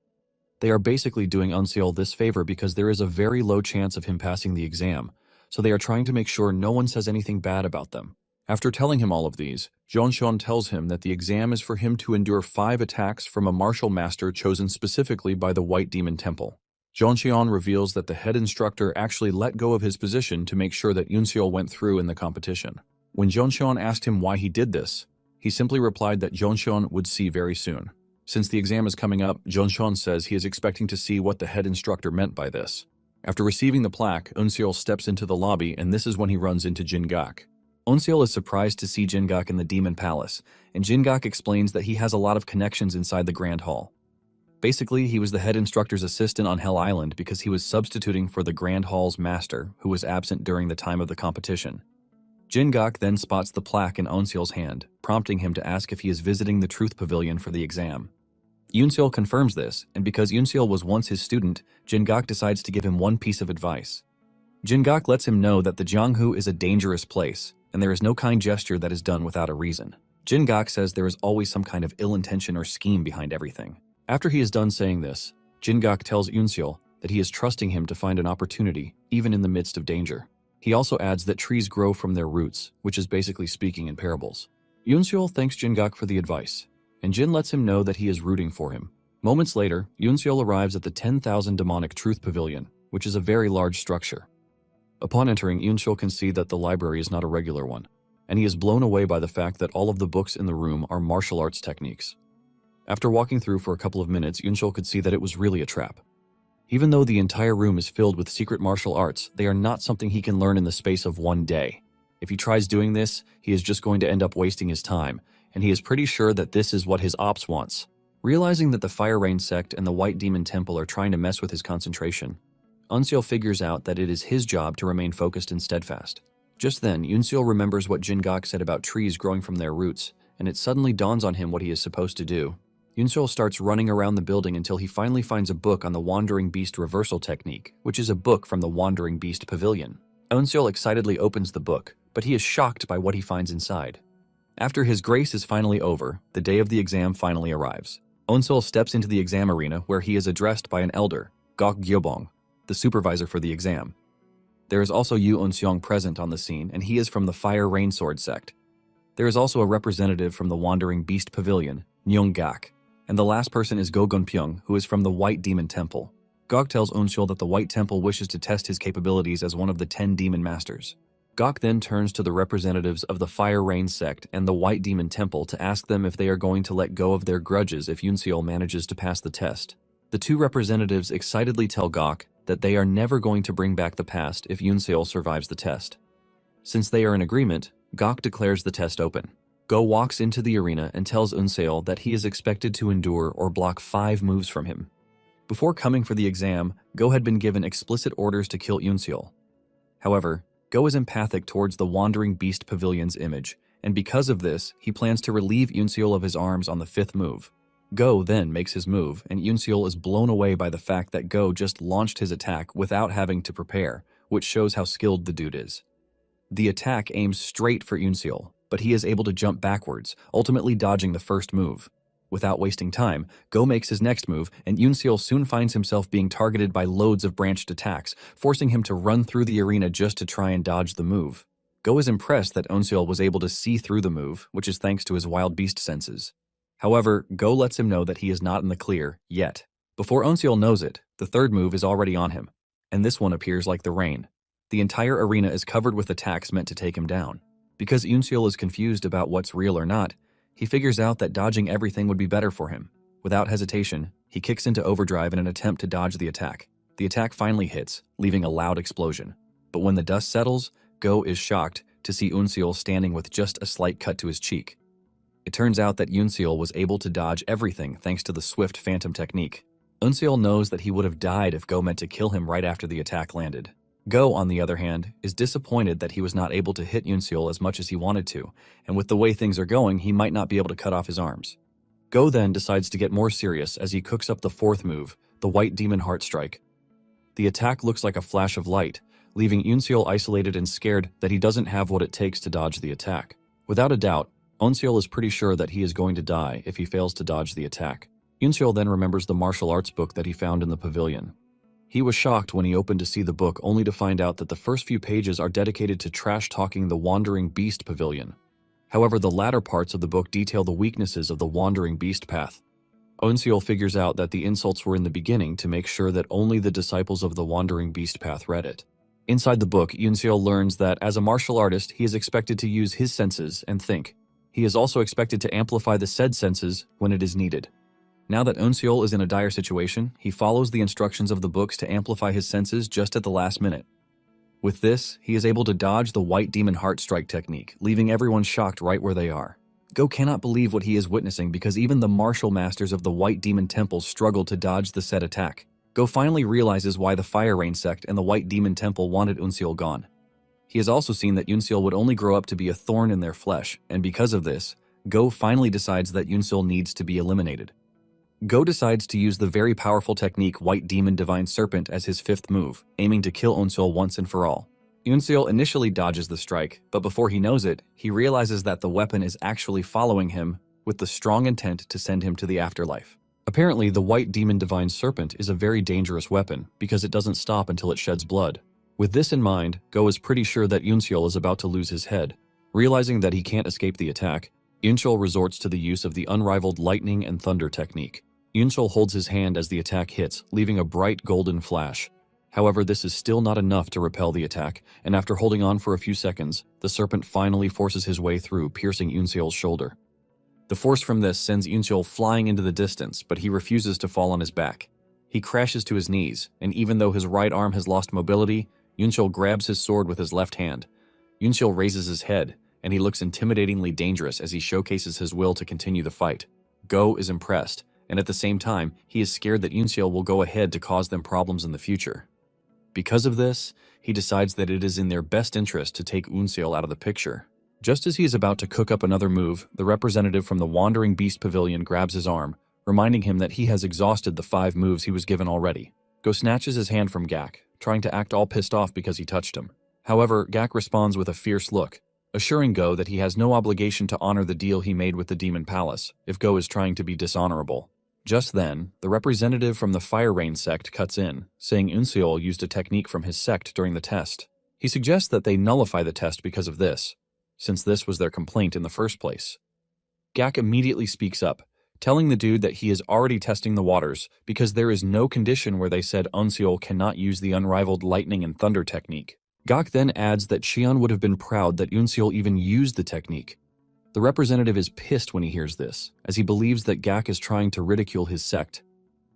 S1: They are basically doing Yunseol this favor because there is a very low chance of him passing the exam, so they are trying to make sure no one says anything bad about them. After telling him all of these, Jeoncheon tells him that the exam is for him to endure 5 attacks from a martial master chosen specifically by the White Demon Temple. Jeoncheon reveals that the head instructor actually let go of his position to make sure that Yunseol went through in the competition. When Jeoncheon asked him why he did this, he simply replied that Jeoncheon would see very soon. Since the exam is coming up, Jeoncheon says he is expecting to see what the head instructor meant by this. After receiving the plaque, Yunseol steps into the lobby, and this is when he runs into Jin-gak. Yunseol is surprised to see Jin-gak in the Demon Palace, and Jin-gak explains that he has a lot of connections inside the Grand Hall. Basically, he was the head instructor's assistant on Hell Island because he was substituting for the Grand Hall's master, who was absent during the time of the competition. Jin-gak then spots the plaque in Yunseol's hand, prompting him to ask if he is visiting the Truth Pavilion for the exam. Yunseol confirms this, and because Yunseol was once his student, Jin-gak decides to give him one piece of advice. Jin-gak lets him know that the Jianghu is a dangerous place, and there is no kind gesture that is done without a reason. Jin-gak says there is always some kind of ill intention or scheme behind everything. After he is done saying this, Jin-gak tells Yoon-seol that he is trusting him to find an opportunity, even in the midst of danger. He also adds that trees grow from their roots, which is basically speaking in parables. Yoon-seol thanks Jin-gak for the advice, and Jin lets him know that he is rooting for him. Moments later, Yoon-seol arrives at the 10,000 Demonic Truth Pavilion, which is a very large structure. Upon entering, Yoon-seol can see that the library is not a regular one, and he is blown away by the fact that all of the books in the room are martial arts techniques. After walking through for a couple of minutes, Yoon-seol could see that it was really a trap. Even though the entire room is filled with secret martial arts, they are not something he can learn in the space of one day. If he tries doing this, he is just going to end up wasting his time, and he is pretty sure that this is what his ops wants. Realizing that the Fire Rain sect and the White Demon Temple are trying to mess with his concentration, Eun-seol figures out that it is his job to remain focused and steadfast. Just then, Yoon-seol remembers what Jin-gak said about trees growing from their roots, and it suddenly dawns on him what he is supposed to do. Yoon-seol starts running around the building until he finally finds a book on the Wandering Beast Reversal Technique, which is a book from the Wandering Beast Pavilion. Eun-seol excitedly opens the book, but he is shocked by what he finds inside. After his grace is finally over, the day of the exam finally arrives. Eun-seol steps into the exam arena where he is addressed by an elder, Gok Gyobong, the supervisor for the exam. There is also Yoo Eun-seong present on the scene, and he is from the Fire Rain Sword sect. There is also a representative from the Wandering Beast Pavilion, Nyong-gak, and the last person is Go Gun-pyung, who is from the White Demon Temple. Gok tells Eun-seol that the White Temple wishes to test his capabilities as one of the 10 demon masters. Gok then turns to the representatives of the Fire Rain sect and the White Demon Temple to ask them if they are going to let go of their grudges if Yoon-seol manages to pass the test. The two representatives excitedly tell Gok that they are never going to bring back the past if Yoon-seol survives the test. Since they are in agreement, Gok declares the test open. Go walks into the arena and tells Eun-seol that he is expected to endure or block 5 moves from him. Before coming for the exam, Go had been given explicit orders to kill Yoon-seol. However, Go is empathic towards the Wandering Beast Pavilion's image, and because of this, he plans to relieve Yoon-seol of his arms on the 5th move. Go then makes his move, and Yoon-seol is blown away by the fact that Go just launched his attack without having to prepare, which shows how skilled the dude is. The attack aims straight for Yoon-seol, but he is able to jump backwards, ultimately dodging the first move. Without wasting time, Go makes his next move, and Yoon-seol soon finds himself being targeted by loads of branched attacks, forcing him to run through the arena just to try and dodge the move. Go is impressed that Eun-seol was able to see through the move, which is thanks to his wild beast senses. However, Go lets him know that he is not in the clear, yet. Before Eun-seol knows it, the 3rd move is already on him, and this one appears like the rain. The entire arena is covered with attacks meant to take him down. Because Yoon-seol is confused about what's real or not, he figures out that dodging everything would be better for him. Without hesitation, he kicks into overdrive in an attempt to dodge the attack. The attack finally hits, leaving a loud explosion. But when the dust settles, Go is shocked to see Eun-seol standing with just a slight cut to his cheek. It turns out that Yoon-seol was able to dodge everything thanks to the swift phantom technique. Eun-seol knows that he would have died if Go meant to kill him right after the attack landed. Go, on the other hand, is disappointed that he was not able to hit Yoon-seol as much as he wanted to, and with the way things are going, he might not be able to cut off his arms. Go then decides to get more serious as he cooks up the 4th move, the White Demon Heart Strike. The attack looks like a flash of light, leaving Yoon-seol isolated and scared that he doesn't have what it takes to dodge the attack. Without a doubt, Eun-seol is pretty sure that he is going to die if he fails to dodge the attack. Yoon-seol then remembers the martial arts book that he found in the pavilion. He was shocked when he opened to see the book only to find out that the first few pages are dedicated to trash-talking the Wandering Beast Pavilion. However, the latter parts of the book detail the weaknesses of the Wandering Beast path. Eun-seol figures out that the insults were in the beginning to make sure that only the disciples of the Wandering Beast path read it. Inside the book, Yoon-seol learns that as a martial artist, he is expected to use his senses and think. He is also expected to amplify the said senses when it is needed. Now that Eun-seol is in a dire situation, he follows the instructions of the books to amplify his senses just at the last minute. With this, he is able to dodge the White Demon Heart Strike technique, leaving everyone shocked right where they are. Go cannot believe what he is witnessing because even the martial masters of the White Demon Temple struggled to dodge the said attack. Go finally realizes why the Fire Rain sect and the White Demon Temple wanted Eun-seol gone. He has also seen that Yoon-seol would only grow up to be a thorn in their flesh, and because of this, Go finally decides that Yoon-seol needs to be eliminated. Go decides to use the very powerful technique White Demon Divine Serpent as his 5th move, aiming to kill Eun-seol once and for all. Yunseol initially dodges the strike, but before he knows it, he realizes that the weapon is actually following him with the strong intent to send him to the afterlife. Apparently, the white demon divine serpent is a very dangerous weapon because it doesn't stop until it sheds blood. With this in mind, Go is pretty sure that Yunseol is about to lose his head. Realizing that he can't escape the attack, Yunseol resorts to the use of the unrivaled lightning and thunder technique. Yunseol holds his hand as the attack hits, leaving a bright golden flash. However, this is still not enough to repel the attack, and after holding on for a few seconds, the serpent finally forces his way through, piercing Yunseol's shoulder. The force from this sends Yunseol flying into the distance, but he refuses to fall on his back. He crashes to his knees, and even though his right arm has lost mobility, Yunseol grabs his sword with his left hand. Yunseol raises his head, and he looks intimidatingly dangerous as he showcases his will to continue the fight. Go is impressed, and at the same time, he is scared that Yunseol will go ahead to cause them problems in the future. Because of this, he decides that it is in their best interest to take Yunseol out of the picture. Just as he is about to cook up another move, the representative from the Wandering Beast Pavilion grabs his arm, reminding him that he has exhausted the 5 moves he was given already. Go snatches his hand from Gak, trying to act all pissed off because he touched him. However, Gak responds with a fierce look, assuring Go that he has no obligation to honor the deal he made with the Demon Palace if Go is trying to be dishonorable. Just then, the representative from the Fire Rain sect cuts in, saying Yunseol used a technique from his sect during the test. He suggests that they nullify the test because of this, since this was their complaint in the first place. Gak immediately speaks up, telling the dude that he is already testing the waters because there is no condition where they said Yunseol cannot use the unrivaled lightning and thunder technique. Gak then adds that Xian would have been proud that Yunseol even used the technique. The representative is pissed when he hears this, as he believes that Gak is trying to ridicule his sect.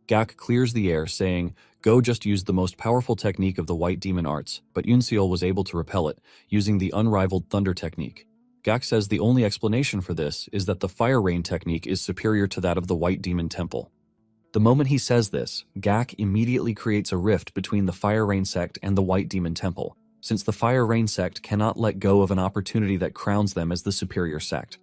S1: Gak clears the air, saying, Go just used the most powerful technique of the white demon arts, but Yunseol was able to repel it, using the unrivaled thunder technique. Gak says the only explanation for this is that the fire rain technique is superior to that of the white demon temple. The moment he says this, Gak immediately creates a rift between the fire rain sect and the white demon temple, since the Fire Rain sect cannot let go of an opportunity that crowns them as the superior sect.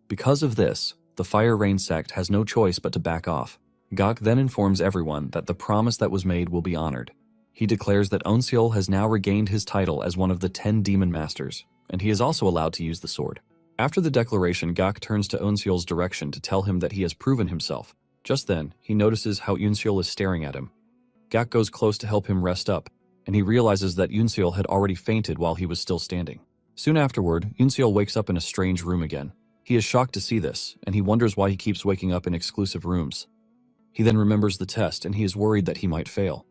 S1: Because of this, the Fire Rain sect has no choice but to back off. Gak then informs everyone that the promise that was made will be honored. He declares that Yunseol has now regained his title as one of the 10 demon masters, and he is also allowed to use the sword. After the declaration, Gak turns to Yunseol's direction to tell him that he has proven himself. Just then, he notices how Yunseol is staring at him. Gak goes close to help him rest up, and he realizes that Yunseol had already fainted while he was still standing. Soon afterward, Yunseol wakes up in a strange room again. He is shocked to see this, and he wonders why he keeps waking up in exclusive rooms. He then remembers the test, and he is worried that he might fail.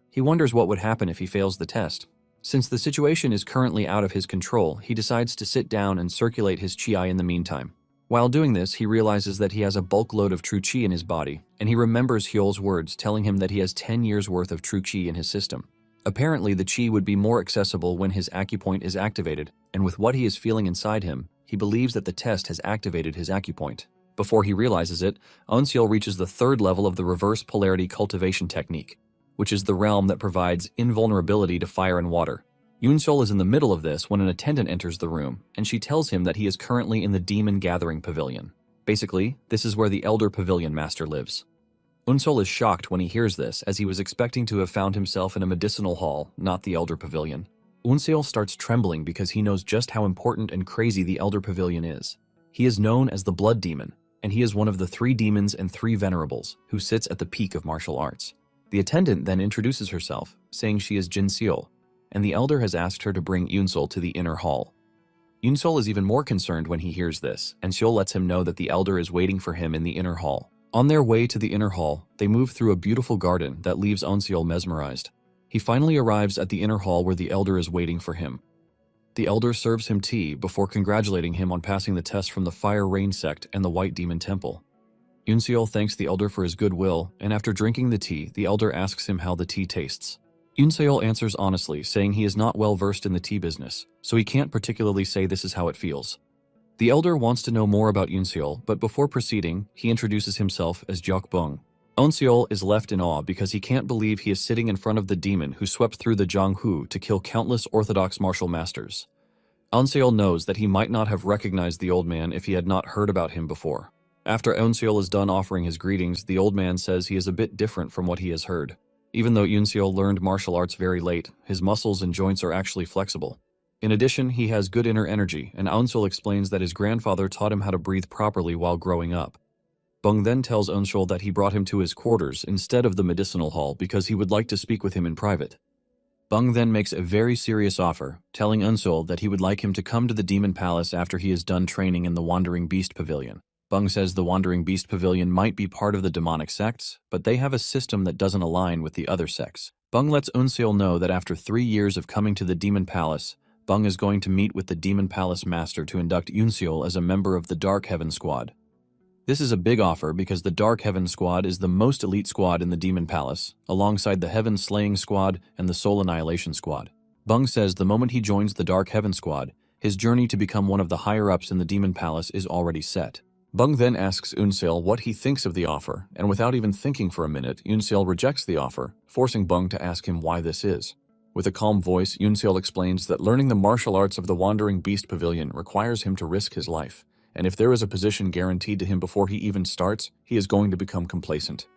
S1: He wonders what would happen if he fails the test. Since the situation is currently out of his control, he decides to sit down and circulate his chi in the meantime. While doing this, he realizes that he has a bulk load of true chi in his body, and he remembers Hyol's words telling him that he has 10 years worth of true chi in his system. Apparently, the chi would be more accessible when his acupoint is activated, and with what he is feeling inside him, he believes that the test has activated his acupoint. Before he realizes it, Yunseol reaches the 3rd level of the reverse polarity cultivation technique, which is the realm that provides invulnerability to fire and water. Yunseol is in the middle of this when an attendant enters the room, and she tells him that he is currently in the Demon Gathering Pavilion. Basically, this is where the Elder Pavilion Master lives. Yunseol is shocked when he hears this, as he was expecting to have found himself in a medicinal hall, not the Elder Pavilion. Yunseol starts trembling because he knows just how important and crazy the Elder Pavilion is. He is known as the Blood Demon, and he is one of the 3 demons and 3 venerables, who sits at the peak of martial arts. The attendant then introduces herself, saying she is Jin Seol, and the Elder has asked her to bring Yunseol to the inner hall. Yunseol is even more concerned when he hears this, and Seol lets him know that the Elder is waiting for him in the inner hall. On their way to the inner hall, they move through a beautiful garden that leaves Yunseol mesmerized. He finally arrives at the inner hall where the Elder is waiting for him. The Elder serves him tea before congratulating him on passing the test from the Fire Rain sect and the White Demon Temple. Yunseol thanks the Elder for his goodwill, and after drinking the tea, the Elder asks him how the tea tastes. Yunseol answers honestly, saying he is not well versed in the tea business, so he can't particularly say this is how it feels. The Elder wants to know more about Yunseol, but before proceeding, he introduces himself as Jiokbong. Yunseol is left in awe because he can't believe he is sitting in front of the demon who swept through the Jianghu to kill countless orthodox martial masters. Yunseol knows that he might not have recognized the old man if he had not heard about him before. After Yunseol is done offering his greetings, the old man says he is a bit different from what he has heard. Even though Yunseol learned martial arts very late, his muscles and joints are actually flexible. In addition, he has good inner energy, and Eunseol explains that his grandfather taught him how to breathe properly while growing up. Bung then tells Eunseol that he brought him to his quarters instead of the medicinal hall because he would like to speak with him in private. Bung then makes a very serious offer, telling Eunseol that he would like him to come to the Demon Palace after he is done training in the Wandering Beast Pavilion. Bung says the Wandering Beast Pavilion might be part of the demonic sects, but they have a system that doesn't align with the other sects. Bung lets Eunseol know that after 3 years of coming to the Demon Palace, Bung is going to meet with the Demon Palace Master to induct Eunseol as a member of the Dark Heaven Squad. This is a big offer because the Dark Heaven Squad is the most elite squad in the Demon Palace, alongside the Heaven Slaying Squad and the Soul Annihilation Squad. Bung says the moment he joins the Dark Heaven Squad, his journey to become one of the higher-ups in the Demon Palace is already set. Bung then asks Eunseol what he thinks of the offer, and without even thinking for a minute, Eunseol rejects the offer, forcing Bung to ask him why this is. With a calm voice, Eunseol explains that learning the martial arts of the Wandering Beast Pavilion requires him to risk his life, and if there is a position guaranteed to him before he even starts, he is going to become complacent.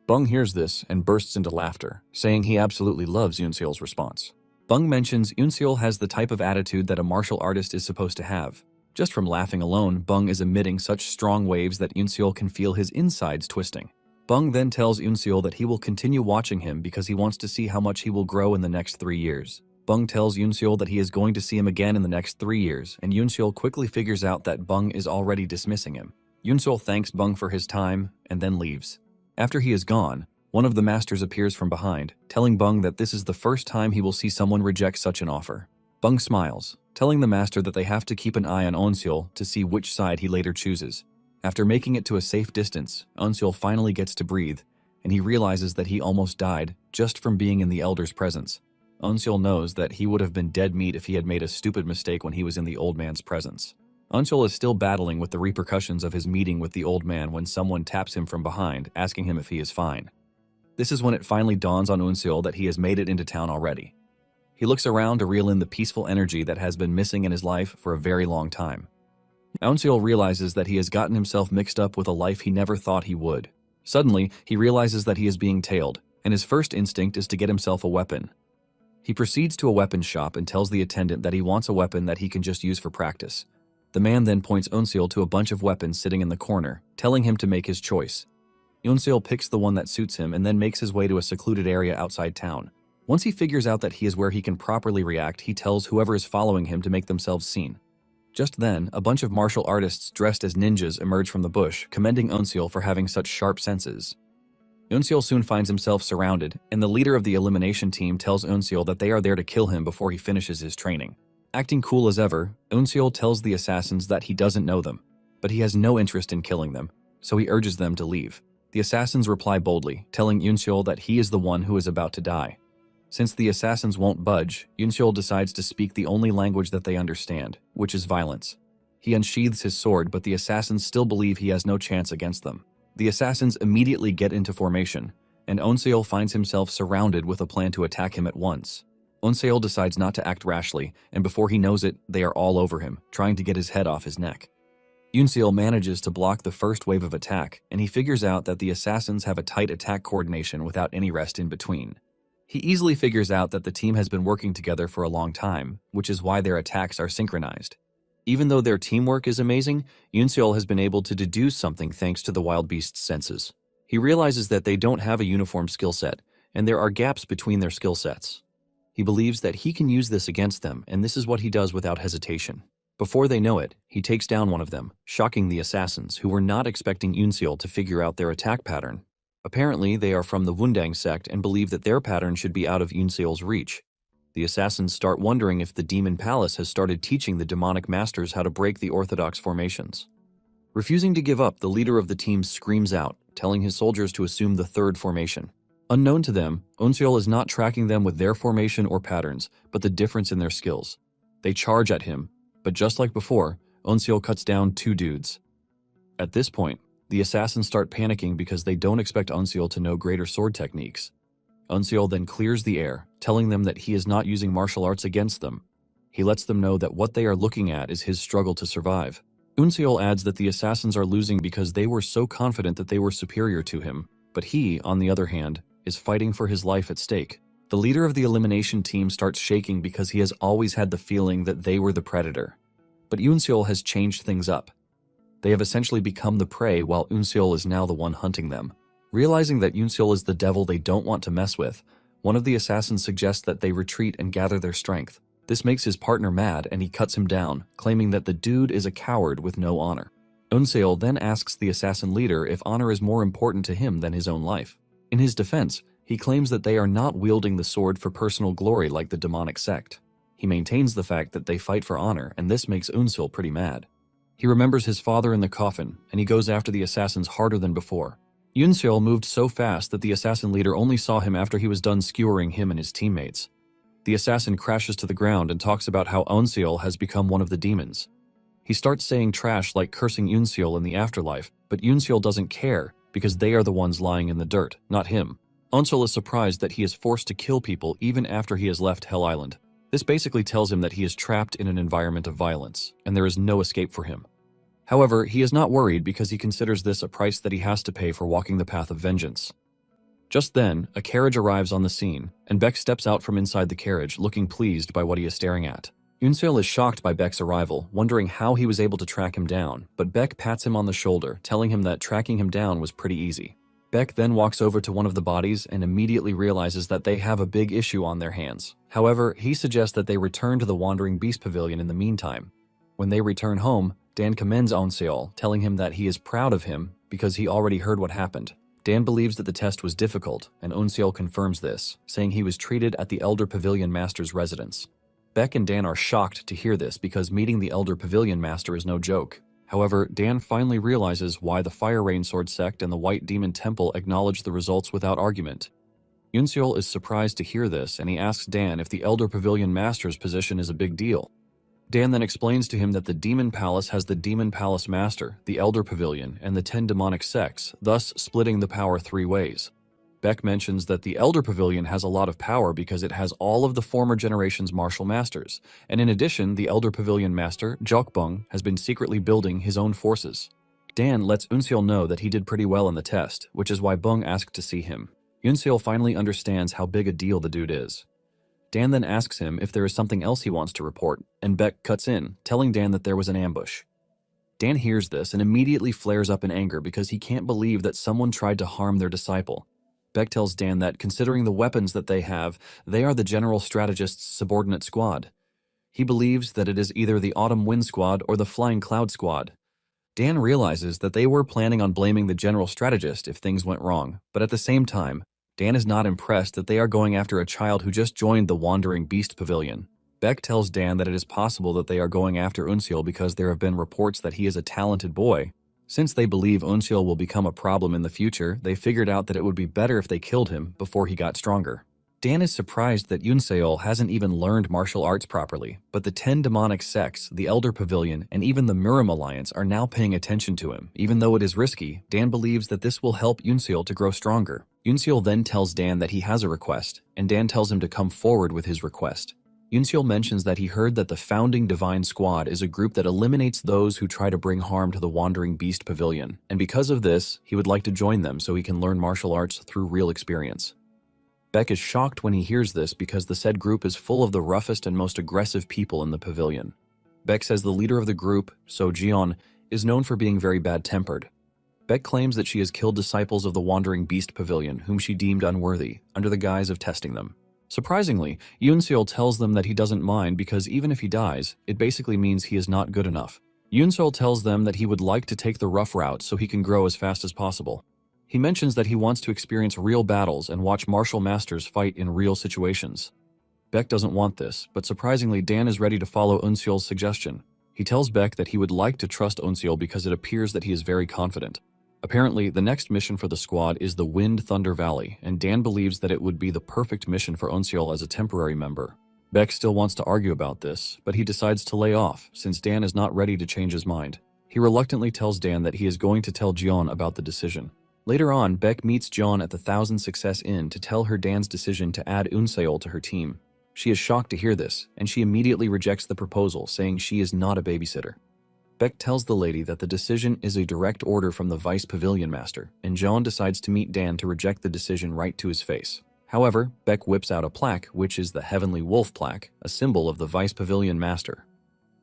S1: Bung hears this and bursts into laughter, saying he absolutely loves Eunseol's response. Bung mentions Eunseol has the type of attitude that a martial artist is supposed to have. Just from laughing alone, Bung is emitting such strong waves that Eunseol can feel his insides twisting. Bung then tells Eunseol that he will continue watching him because he wants to see how much he will grow in the next 3 years. Bung tells Eunseol that he is going to see him again in the next 3 years, and Eunseol quickly figures out that Bung is already dismissing him. Eunseol thanks Bung for his time and then leaves. After he is gone, one of the masters appears from behind, telling Bung that this is the first time he will see someone reject such an offer. Bung smiles, telling the master that they have to keep an eye on Eunseol to see which side he later chooses. After making it to a safe distance, Eunseol finally gets to breathe, and he realizes that he almost died just from being in the elder's presence. Eunseol knows that he would have been dead meat if he had made a stupid mistake when he was in the old man's presence. Eunseol is still battling with the repercussions of his meeting with the old man when someone taps him from behind, asking him if he is fine. This is when it finally dawns on Eunseol that he has made it into town already. He looks around to reel in the peaceful energy that has been missing in his life for a very long time. Eunseol realizes that he has gotten himself mixed up with a life he never thought he would. Suddenly, he realizes that he is being tailed, and his first instinct is to get himself a weapon. He proceeds to a weapons shop and tells the attendant that he wants a weapon that he can just use for practice. The man then points Eunseol to a bunch of weapons sitting in the corner, telling him to make his choice. Eunseol picks the one that suits him and then makes his way to a secluded area outside town. Once he figures out that he is where he can properly react, he tells whoever is following him to make themselves seen. Just then, a bunch of martial artists dressed as ninjas emerge from the bush, commending Eunseol for having such sharp senses. Eunseol soon finds himself surrounded, and the leader of the elimination team tells Eunseol that they are there to kill him before he finishes his training. Acting cool as ever, Eunseol tells the assassins that he doesn't know them, but he has no interest in killing them, so he urges them to leave. The assassins reply boldly, telling Eunseol that he is the one who is about to die. Since the assassins won't budge, Eunseol decides to speak the only language that they understand, which is violence. He unsheathes his sword, but the assassins still believe he has no chance against them. The assassins immediately get into formation, and Eunseol finds himself surrounded with a plan to attack him at once. Eunseol decides not to act rashly, and before he knows it, they are all over him, trying to get his head off his neck. Eunseol manages to block the first wave of attack, and he figures out that the assassins have a tight attack coordination without any rest in between. He easily figures out that the team has been working together for a long time, which is why their attacks are synchronized. Even though their teamwork is amazing, Eunseol has been able to deduce something thanks to the wild beast's senses. He realizes that they don't have a uniform skill set, and there are gaps between their skill sets. He believes that he can use this against them, and this is what he does without hesitation. Before they know it, he takes down one of them, shocking the assassins, who were not expecting Eunseol to figure out their attack pattern. Apparently, they are from the Wundang sect and believe that their pattern should be out of Eunseol's reach. The assassins start wondering if the Demon Palace has started teaching the demonic masters how to break the orthodox formations. Refusing to give up, the leader of the team screams out, telling his soldiers to assume the third formation. Unknown to them, Eunseol is not tracking them with their formation or patterns, but the difference in their skills. They charge at him, but just like before, Eunseol cuts down 2 dudes. At this point, the assassins start panicking because they don't expect Eunseol to know greater sword techniques. Eunseol then clears the air, telling them that he is not using martial arts against them. He lets them know that what they are looking at is his struggle to survive. Eunseol adds that the assassins are losing because they were so confident that they were superior to him, but he, on the other hand, is fighting for his life at stake. The leader of the elimination team starts shaking because he has always had the feeling that they were the predator. But Yoonseol has changed things up. They have essentially become the prey while Yoonseol is now the one hunting them. Realizing that Yoonseol is the devil they don't want to mess with, one of the assassins suggests that they retreat and gather their strength. This makes his partner mad and he cuts him down, claiming that the dude is a coward with no honor. Yoonseol then asks the assassin leader if honor is more important to him than his own life. In his defense, he claims that they are not wielding the sword for personal glory like the demonic sect. He maintains the fact that they fight for honor, and this makes Yoonseol pretty mad. He remembers his father in the coffin, and he goes after the assassins harder than before. Yoonseol moved so fast that the assassin leader only saw him after he was done skewering him and his teammates. The assassin crashes to the ground and talks about how Yoonseol has become one of the demons. He starts saying trash like cursing Yoonseol in the afterlife, but Yoonseol doesn't care because they are the ones lying in the dirt, not him. Yoonseol is surprised that he is forced to kill people even after he has left Hell Island. This basically tells him that he is trapped in an environment of violence, and there is no escape for him. However, he is not worried because he considers this a price that he has to pay for walking the path of vengeance. Just then, a carriage arrives on the scene, and Baek steps out from inside the carriage, looking pleased by what he is staring at. Yoonseol is shocked by Baek's arrival, wondering how he was able to track him down, but Baek pats him on the shoulder, telling him that tracking him down was pretty easy. Baek then walks over to one of the bodies and immediately realizes that they have a big issue on their hands. However, he suggests that they return to the Wandering Beast Pavilion in the meantime. When they return home, Dan commends Yoonseol, telling him that he is proud of him because he already heard what happened. Dan believes that the test was difficult, and Yoonseol confirms this, saying he was treated at the Elder Pavilion Master's residence. Baek and Dan are shocked to hear this because meeting the Elder Pavilion Master is no joke. However, Dan finally realizes why the Fire Rain Sword sect and the White Demon Temple acknowledge the results without argument. Yoonseol is surprised to hear this, and he asks Dan if the Elder Pavilion Master's position is a big deal. Dan then explains to him that the Demon Palace has the Demon Palace Master, the Elder Pavilion, and the 10 demonic sects, thus splitting the power 3 ways. Baek mentions that the Elder Pavilion has a lot of power because it has all of the former generation's martial masters, and in addition, the Elder Pavilion Master, Jokbung, has been secretly building his own forces. Dan lets Yoonseol know that he did pretty well in the test, which is why Bung asked to see him. Yoonseol finally understands how big a deal the dude is. Dan then asks him if there is something else he wants to report, and Baek cuts in, telling Dan that there was an ambush. Dan hears this and immediately flares up in anger because he can't believe that someone tried to harm their disciple. Baek tells Dan that, considering the weapons that they have, they are the General Strategist's subordinate squad. He believes that it is either the Autumn Wind Squad or the Flying Cloud Squad. Dan realizes that they were planning on blaming the General Strategist if things went wrong, but at the same time, Dan is not impressed that they are going after a child who just joined the Wandering Beast Pavilion. Baek tells Dan that it is possible that they are going after Yoonseol because there have been reports that he is a talented boy. Since they believe Yoonseol will become a problem in the future, they figured out that it would be better if they killed him before he got stronger. Dan is surprised that Yoonseol hasn't even learned martial arts properly, but the 10 demonic sects, the Elder Pavilion, and even the Murim Alliance are now paying attention to him. Even though it is risky, Dan believes that this will help Yoonseol to grow stronger. Yoonseol then tells Dan that he has a request, and Dan tells him to come forward with his request. Yoonseol mentions that he heard that the Founding Divine Squad is a group that eliminates those who try to bring harm to the Wandering Beast Pavilion, and because of this, he would like to join them so he can learn martial arts through real experience. Baek is shocked when he hears this because the said group is full of the roughest and most aggressive people in the pavilion. Baek says the leader of the group, So Jeon, is known for being very bad-tempered. Baek claims that she has killed disciples of the Wandering Beast Pavilion whom she deemed unworthy, under the guise of testing them. Surprisingly, Yoonseol tells them that he doesn't mind because even if he dies, it basically means he is not good enough. Yoonseol tells them that he would like to take the rough route so he can grow as fast as possible. He mentions that he wants to experience real battles and watch martial masters fight in real situations. Baek doesn't want this, but surprisingly Dan is ready to follow Yoonseol's suggestion. He tells Baek that he would like to trust Yoonseol because it appears that he is very confident. Apparently, the next mission for the squad is the Wind Thunder Valley, and Dan believes that it would be the perfect mission for Yoonseol as a temporary member. Baek still wants to argue about this, but he decides to lay off since Dan is not ready to change his mind. He reluctantly tells Dan that he is going to tell Jeon about the decision. Later on, Baek meets Jeon at the Thousand Success Inn to tell her Dan's decision to add Yoonseol to her team. She is shocked to hear this, and she immediately rejects the proposal, saying she is not a babysitter. Beck tells the lady that the decision is a direct order from the Vice Pavilion Master, and John decides to meet Dan to reject the decision right to his face. However, Beck whips out a plaque, which is the Heavenly Wolf plaque, a symbol of the Vice Pavilion Master.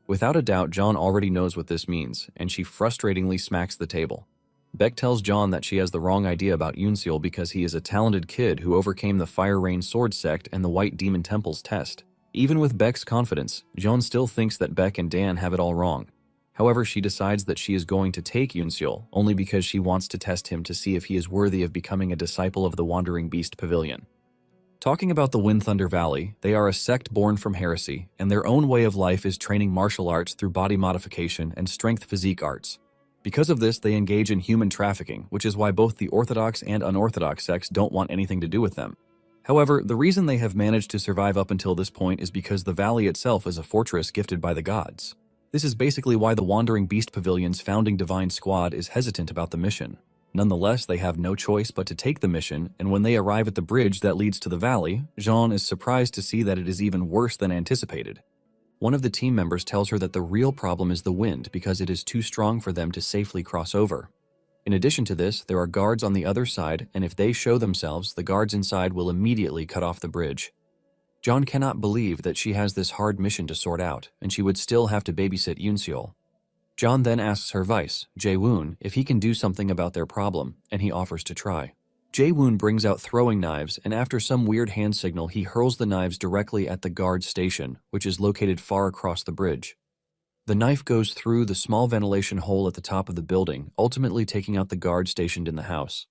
S1: Without a doubt, John already knows what this means, and she frustratingly smacks the table. Beck tells John that she has the wrong idea about Yoonseol because he is a talented kid who overcame the Fire Rain Sword Sect and the White Demon Temple's test. Even with Beck's confidence, John still thinks that Beck and Dan have it all wrong. However, she decides that she is going to take Yoonseol only because she wants to test him to see if he is worthy of becoming a disciple of the Wandering Beast Pavilion. Talking about the Wind Thunder Valley, they are a sect born from heresy, and their own way of life is training martial arts through body modification and strength physique arts. Because of this, they engage in human trafficking, which is why both the Orthodox and unorthodox sects don't want anything to do with them. However, the reason they have managed to survive up until this point is because the valley itself is a fortress gifted by the gods. This is basically why the Wandering Beast Pavilion's founding divine squad is hesitant about the mission. Nonetheless, they have no choice but to take the mission, and when they arrive at the bridge that leads to the valley, Jean is surprised to see that it is even worse than anticipated. One of the team members tells her that the real problem is the wind because it is too strong for them to safely cross over. In addition to this, there are guards on the other side, and if they show themselves, the guards inside will immediately cut off the bridge. John cannot believe that she has this hard mission to sort out, and she would still have to babysit Yoonseol. John then asks her vice, Jae-woon, if he can do something about their problem, and he offers to try. Jae-woon brings out throwing knives, and after some weird hand signal, he hurls the knives directly at the guard station, which is located far across the bridge. The knife goes through the small ventilation hole at the top of the building, ultimately taking out the guard stationed in the house.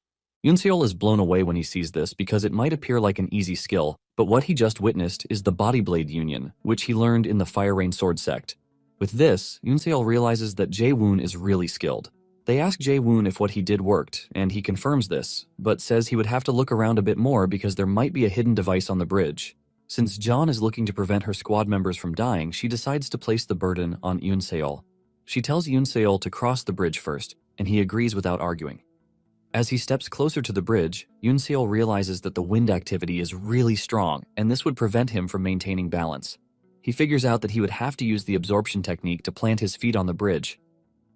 S1: Yoonseol is blown away when he sees this because it might appear like an easy skill, but what he just witnessed is the Body Blade Union, which he learned in the Fire Rain Sword Sect. With this, Yoonseol realizes that Jae-woon is really skilled. They ask Jae-woon if what he did worked, and he confirms this, but says he would have to look around a bit more because there might be a hidden device on the bridge. Since John is looking to prevent her squad members from dying, she decides to place the burden on Yoonseol. She tells Yoonseol to cross the bridge first, and he agrees without arguing. As he steps closer to the bridge, Yoonseol realizes that the wind activity is really strong, and this would prevent him from maintaining balance. He figures out that he would have to use the absorption technique to plant his feet on the bridge.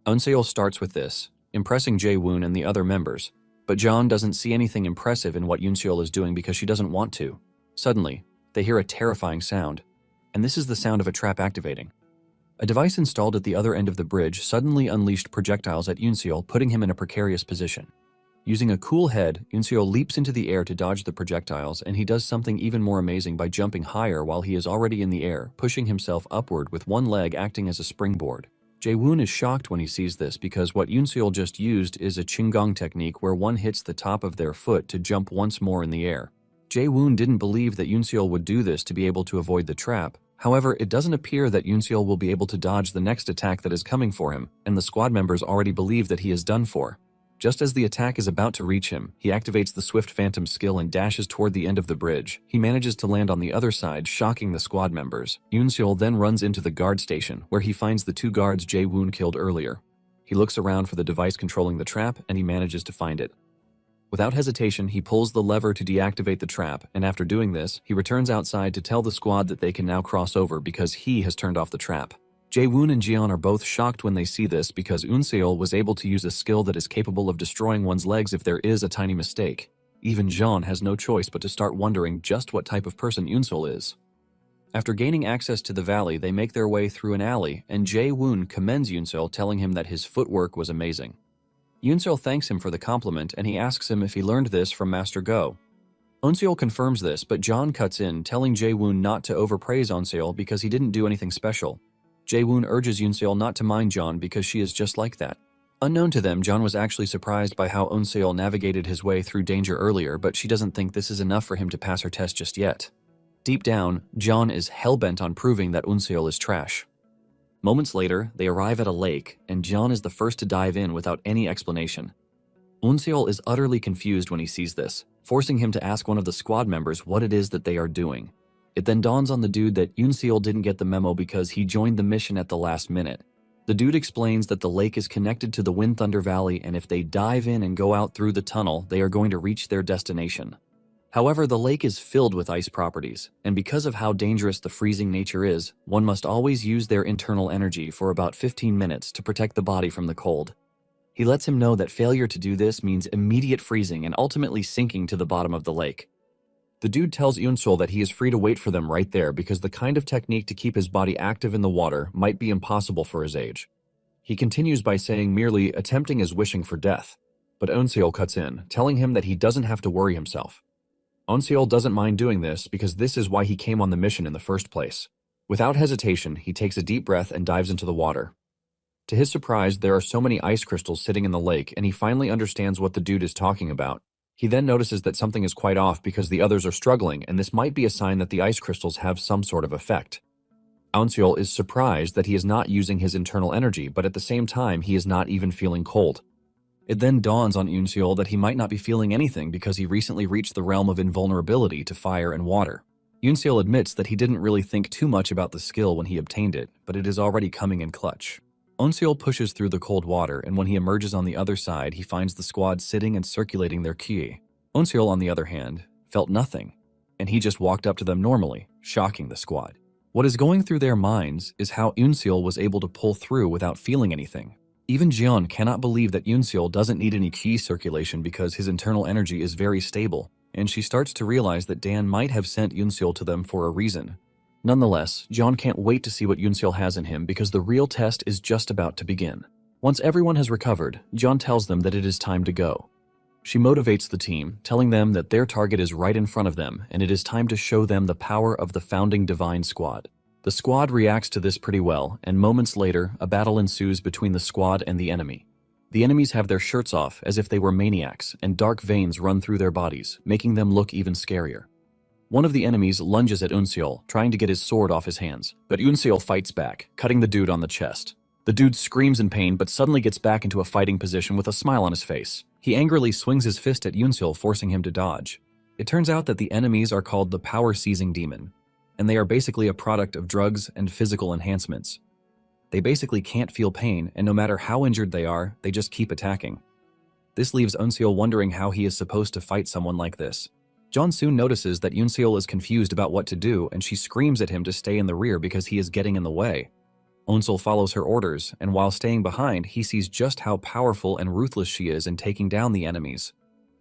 S1: Yoonseol starts with this, impressing Jae-woon and the other members, but John doesn't see anything impressive in what Yoonseol is doing because she doesn't want to. Suddenly, they hear a terrifying sound, and this is the sound of a trap activating. A device installed at the other end of the bridge suddenly unleashed projectiles at Yoonseol, putting him in a precarious position. Using a cool head, Yoonseol leaps into the air to dodge the projectiles, and he does something even more amazing by jumping higher while he is already in the air, pushing himself upward with one leg acting as a springboard. Jae-woon is shocked when he sees this because what Yoonseol just used is a Qinggong technique where one hits the top of their foot to jump once more in the air. Jae-woon didn't believe that Yoonseol would do this to be able to avoid the trap. However, it doesn't appear that Yoonseol will be able to dodge the next attack that is coming for him, and the squad members already believe that he is done for. Just as the attack is about to reach him, he activates the Swift Phantom skill and dashes toward the end of the bridge. He manages to land on the other side, shocking the squad members. Yoonseol then runs into the guard station, where he finds the two guards Jae-woon killed earlier. He looks around for the device controlling the trap, and he manages to find it. Without hesitation, he pulls the lever to deactivate the trap, and after doing this, he returns outside to tell the squad that they can now cross over because he has turned off the trap. Jae-woon and Jeon are both shocked when they see this because Yoonseol was able to use a skill that is capable of destroying one's legs if there is a tiny mistake. Even Jeon has no choice but to start wondering just what type of person Yoonseol is. After gaining access to the valley, they make their way through an alley, and Jae-woon commends Yoonseol, telling him that his footwork was amazing. Yoonseol thanks him for the compliment, and he asks him if he learned this from Master Go. Yoonseol confirms this, but Jeon cuts in, telling Jae-woon not to overpraise Yoonseol because he didn't do anything special. Jae-woon urges Yoonseol not to mind Jeon because she is just like that. Unknown to them, Jeon was actually surprised by how Yoonseol navigated his way through danger earlier, but she doesn't think this is enough for him to pass her test just yet. Deep down, Jeon is hellbent on proving that Yoonseol is trash. Moments later, they arrive at a lake, and Jeon is the first to dive in without any explanation. Yoonseol is utterly confused when he sees this, forcing him to ask one of the squad members what it is that they are doing. It then dawns on the dude that Yoonseol didn't get the memo because he joined the mission at the last minute. The dude explains that the lake is connected to the Wind Thunder Valley, and if they dive in and go out through the tunnel, they are going to reach their destination. However, the lake is filled with ice properties, and because of how dangerous the freezing nature is, one must always use their internal energy for about 15 minutes to protect the body from the cold. He lets him know that failure to do this means immediate freezing and ultimately sinking to the bottom of the lake. The dude tells Yunsul that he is free to wait for them right there because the kind of technique to keep his body active in the water might be impossible for his age. He continues by saying merely attempting is wishing for death, but Eunseol cuts in, telling him that he doesn't have to worry himself. Eunseol doesn't mind doing this because this is why he came on the mission in the first place. Without hesitation, he takes a deep breath and dives into the water. To his surprise, there are so many ice crystals sitting in the lake, and he finally understands what the dude is talking about. He then notices that something is quite off because the others are struggling, and this might be a sign that the ice crystals have some sort of effect. Eunseol is surprised that he is not using his internal energy, but at the same time, he is not even feeling cold. It then dawns on Eunseol that he might not be feeling anything because he recently reached the realm of invulnerability to fire and water. Eunseol admits that he didn't really think too much about the skill when he obtained it, but it is already coming in clutch. Eunseol pushes through the cold water, and when he emerges on the other side, he finds the squad sitting and circulating their ki. Eunseol, on the other hand, felt nothing, and he just walked up to them normally, shocking the squad. What is going through their minds is how Eunseol was able to pull through without feeling anything. Even Jeon cannot believe that Eunseol doesn't need any ki circulation because his internal energy is very stable, and she starts to realize that Dan might have sent Eunseol to them for a reason. Nonetheless, Jeon can't wait to see what Eunseol has in him because the real test is just about to begin. Once everyone has recovered, Jeon tells them that it is time to go. She motivates the team, telling them that their target is right in front of them and it is time to show them the power of the founding Divine Squad. The squad reacts to this pretty well, and moments later, a battle ensues between the squad and the enemy. The enemies have their shirts off as if they were maniacs, and dark veins run through their bodies, making them look even scarier. One of the enemies lunges at Eunseol, trying to get his sword off his hands, but Eunseol fights back, cutting the dude on the chest. The dude screams in pain but suddenly gets back into a fighting position with a smile on his face. He angrily swings his fist at Eunseol, forcing him to dodge. It turns out that the enemies are called the Power-Seizing Demon, and they are basically a product of drugs and physical enhancements. They basically can't feel pain, and no matter how injured they are, they just keep attacking. This leaves Eunseol wondering how he is supposed to fight someone like this. Jeon soon notices that Eunseol is confused about what to do, and she screams at him to stay in the rear because he is getting in the way. Eunseol follows her orders, and while staying behind, he sees just how powerful and ruthless she is in taking down the enemies.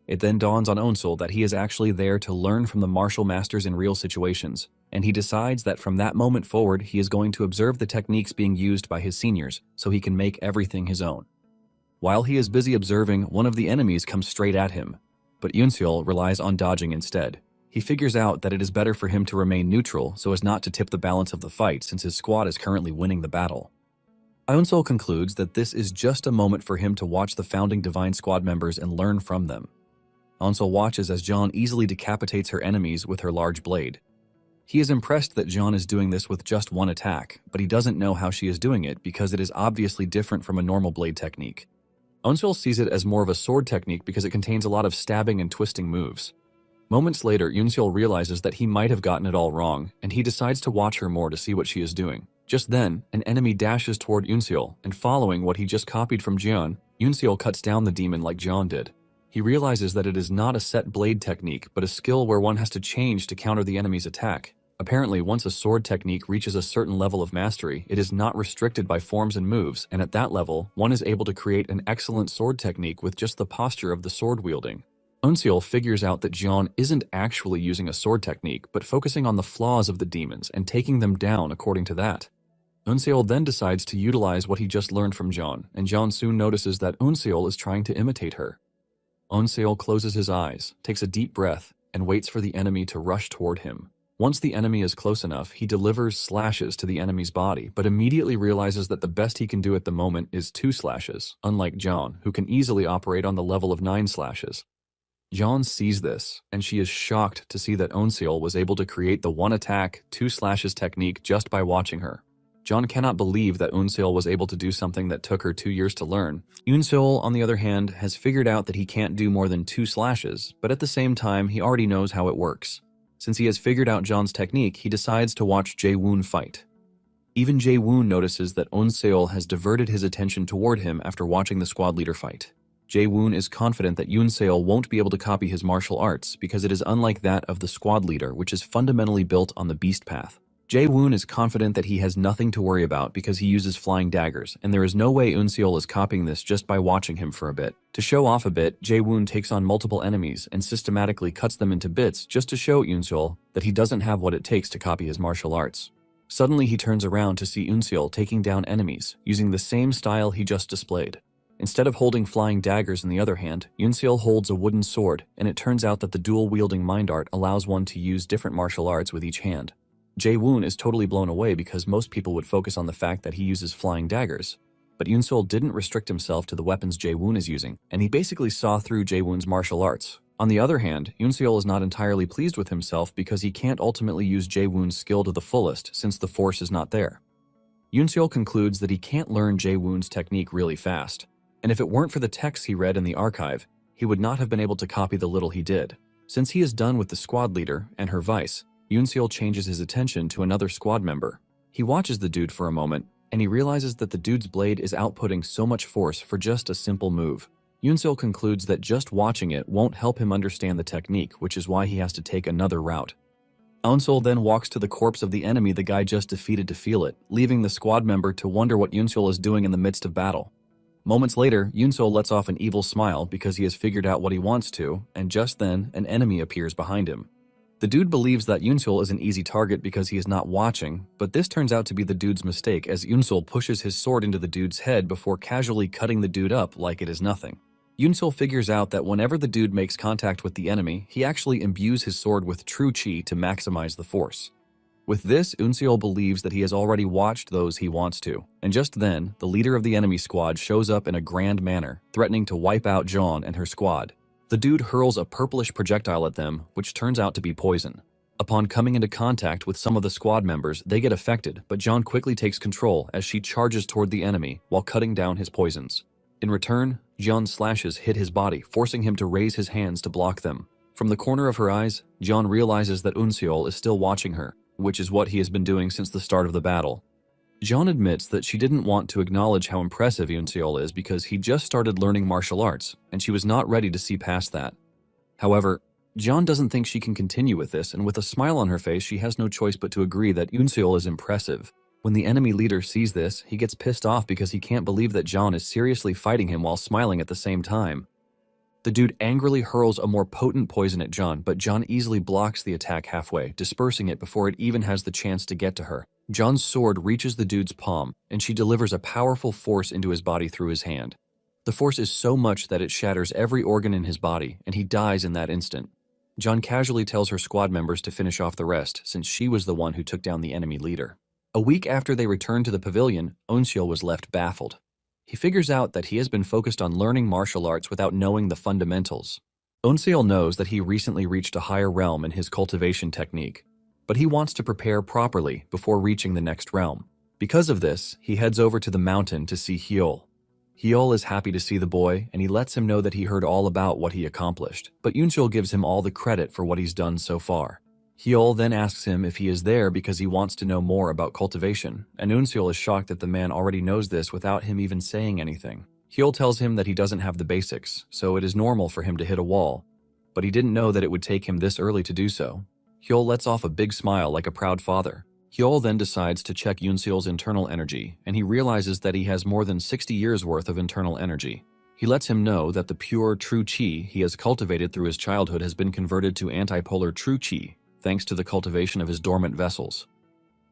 S1: It then dawns on Eunseol that he is actually there to learn from the martial masters in real situations, and he decides that from that moment forward, he is going to observe the techniques being used by his seniors so he can make everything his own. While he is busy observing, one of the enemies comes straight at him, but Eunseol relies on dodging instead. He figures out that it is better for him to remain neutral so as not to tip the balance of the fight since his squad is currently winning the battle. Eunseol concludes that this is just a moment for him to watch the founding Divine Squad members and learn from them. Eunseol watches as Jeon easily decapitates her enemies with her large blade. He is impressed that Jeon is doing this with just one attack, but he doesn't know how she is doing it because it is obviously different from a normal blade technique. Eunseol sees it as more of a sword technique because it contains a lot of stabbing and twisting moves. Moments later, Eunseol realizes that he might have gotten it all wrong, and he decides to watch her more to see what she is doing. Just then, an enemy dashes toward Eunseol, and following what he just copied from Jeon, Eunseol cuts down the demon like Jeon did. He realizes that it is not a set blade technique, but a skill where one has to change to counter the enemy's attack. Apparently, once a sword technique reaches a certain level of mastery, it is not restricted by forms and moves, and at that level, one is able to create an excellent sword technique with just the posture of the sword wielding. Eunseol figures out that Jeon isn't actually using a sword technique, but focusing on the flaws of the demons and taking them down according to that. Eunseol then decides to utilize what he just learned from Jeon, and Jeon soon notices that Eunseol is trying to imitate her. Eunseol closes his eyes, takes a deep breath, and waits for the enemy to rush toward him. Once the enemy is close enough, he delivers slashes to the enemy's body, but immediately realizes that the best he can do at the moment is 2 slashes, unlike Jeon, who can easily operate on the level of 9 slashes. Jeon sees this, and she is shocked to see that Eunseol was able to create the 1 attack, 2 slashes technique just by watching her. Jeon cannot believe that Eunseol was able to do something that took her 2 years to learn. Eunseol, on the other hand, has figured out that he can't do more than 2 slashes, but at the same time, he already knows how it works. Since he has figured out Jeon's technique, he decides to watch Jae-woon fight. Even Jae-woon notices that Eunseol has diverted his attention toward him after watching the squad leader fight. Jae-woon is confident that Yoon-seol won't be able to copy his martial arts because it is unlike that of the squad leader, which is fundamentally built on the beast path. Jae-woon is confident that he has nothing to worry about because he uses flying daggers, and there is no way Yoon-seol is copying this just by watching him for a bit. To show off a bit, Jae-woon takes on multiple enemies and systematically cuts them into bits just to show Yoon-seol that he doesn't have what it takes to copy his martial arts. Suddenly he turns around to see Yoon-seol taking down enemies, using the same style he just displayed. Instead of holding flying daggers in the other hand, Yoon-seol holds a wooden sword, and it turns out that the dual-wielding mind art allows one to use different martial arts with each hand. Jae-woon is totally blown away because most people would focus on the fact that he uses flying daggers. But Yoon-seol didn't restrict himself to the weapons Jae-woon is using, and he basically saw through Jae-woon's martial arts. On the other hand, Yoon-seol is not entirely pleased with himself because he can't ultimately use Jae-woon's skill to the fullest since the force is not there. Yoon-seol concludes that he can't learn Jae-woon's technique really fast, and if it weren't for the texts he read in the archive, he would not have been able to copy the little he did. Since he is done with the squad leader and her vice, Yoon-seol changes his attention to another squad member. He watches the dude for a moment, and he realizes that the dude's blade is outputting so much force for just a simple move. Yoon-seol concludes that just watching it won't help him understand the technique, which is why he has to take another route. Yoon-seol then walks to the corpse of the enemy the guy just defeated to feel it, leaving the squad member to wonder what Yoon-seol is doing in the midst of battle. Moments later, Yoon-seol lets off an evil smile because he has figured out what he wants to, and just then, an enemy appears behind him. The dude believes that Yoon-seol is an easy target because he is not watching, but this turns out to be the dude's mistake as Yoon-seol pushes his sword into the dude's head before casually cutting the dude up like it is nothing. Yoon-seol figures out that whenever the dude makes contact with the enemy, he actually imbues his sword with true chi to maximize the force. With this, Yoon-seol believes that he has already watched those he wants to, and just then, the leader of the enemy squad shows up in a grand manner, threatening to wipe out Jeon and her squad. The dude hurls a purplish projectile at them, which turns out to be poison. Upon coming into contact with some of the squad members, they get affected, but Jeon quickly takes control as she charges toward the enemy while cutting down his poisons. In return, Jeon's slashes hit his body, forcing him to raise his hands to block them. From the corner of her eyes, Jeon realizes that Yoon-seol is still watching her, which is what he has been doing since the start of the battle. Jeon admits that she didn't want to acknowledge how impressive Yoon-seol is because he just started learning martial arts, and she was not ready to see past that. However, Jeon doesn't think she can continue with this, and with a smile on her face, she has no choice but to agree that Yoon-seol is impressive. When the enemy leader sees this, he gets pissed off because he can't believe that Jeon is seriously fighting him while smiling at the same time. The dude angrily hurls a more potent poison at Jeon, but Jeon easily blocks the attack halfway, dispersing it before it even has the chance to get to her. Jeon's sword reaches the dude's palm, and she delivers a powerful force into his body through his hand. The force is so much that it shatters every organ in his body, and he dies in that instant. Jeon casually tells her squad members to finish off the rest, since she was the one who took down the enemy leader. A week after they returned to the pavilion, Yoon-seol was left baffled. He figures out that he has been focused on learning martial arts without knowing the fundamentals. Yoon-seol knows that he recently reached a higher realm in his cultivation technique, but he wants to prepare properly before reaching the next realm. Because of this, he heads over to the mountain to see Hyol. Hyol is happy to see the boy, and he lets him know that he heard all about what he accomplished, but Yoon-seol gives him all the credit for what he's done so far. Hyol then asks him if he is there because he wants to know more about cultivation, and Yoon-seol is shocked that the man already knows this without him even saying anything. Hyol tells him that he doesn't have the basics, so it is normal for him to hit a wall, but he didn't know that it would take him this early to do so. Hyol lets off a big smile like a proud father. Hyol then decides to check Yoon-seol's internal energy, and he realizes that he has more than 60 years worth of internal energy. He lets him know that the pure true chi he has cultivated through his childhood has been converted to antipolar true chi, thanks to the cultivation of his dormant vessels.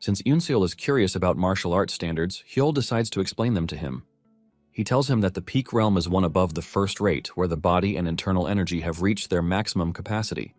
S1: Since Yoon-seol is curious about martial arts standards, Hyol decides to explain them to him. He tells him that the peak realm is one above the first rate, where the body and internal energy have reached their maximum capacity.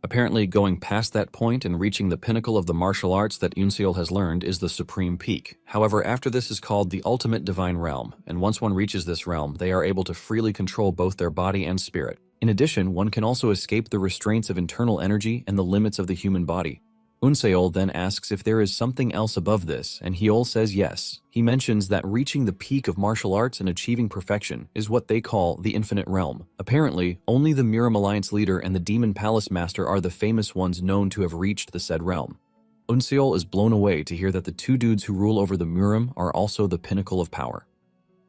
S1: Apparently, going past that point and reaching the pinnacle of the martial arts that Yoon-seol has learned is the supreme peak. However, after this is called the ultimate divine realm, and once one reaches this realm, they are able to freely control both their body and spirit. In addition, one can also escape the restraints of internal energy and the limits of the human body. Yoon-seol then asks if there is something else above this, and Hyol says yes. He mentions that reaching the peak of martial arts and achieving perfection is what they call the infinite realm. Apparently, only the Miram Alliance leader and the Demon Palace master are the famous ones known to have reached the said realm. Yoon-seol is blown away to hear that the two dudes who rule over the Miram are also the pinnacle of power.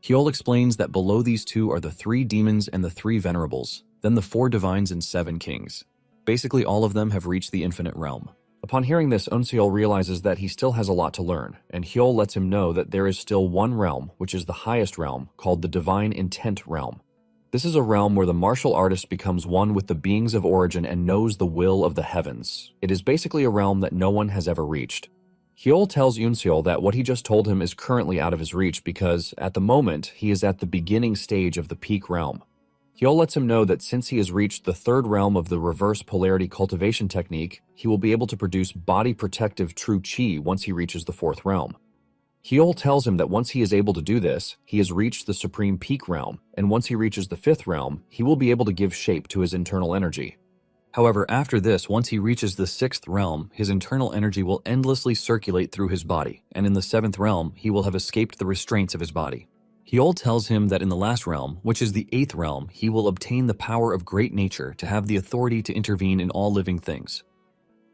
S1: Hyol explains that below these two are the 3 demons and the 3 venerables, then the 4 divines and 7 kings. Basically, all of them have reached the infinite realm. Upon hearing this, Eunseol realizes that he still has a lot to learn, and Hyol lets him know that there is still one realm, which is the highest realm, called the Divine Intent Realm. This is a realm where the martial artist becomes one with the beings of origin and knows the will of the heavens. It is basically a realm that no one has ever reached. Hyol tells Eunseol that what he just told him is currently out of his reach because, at the moment, he is at the beginning stage of the peak realm. Hyol lets him know that since he has reached the 3rd realm of the reverse polarity cultivation technique, he will be able to produce body-protective true chi once he reaches the 4th realm. Hyol tells him that once he is able to do this, he has reached the supreme peak realm, and once he reaches the 5th realm, he will be able to give shape to his internal energy. However, after this, once he reaches the 6th realm, his internal energy will endlessly circulate through his body, and in the 7th realm, he will have escaped the restraints of his body. Hyol tells him that in the last realm, which is the 8th realm, he will obtain the power of great nature to have the authority to intervene in all living things.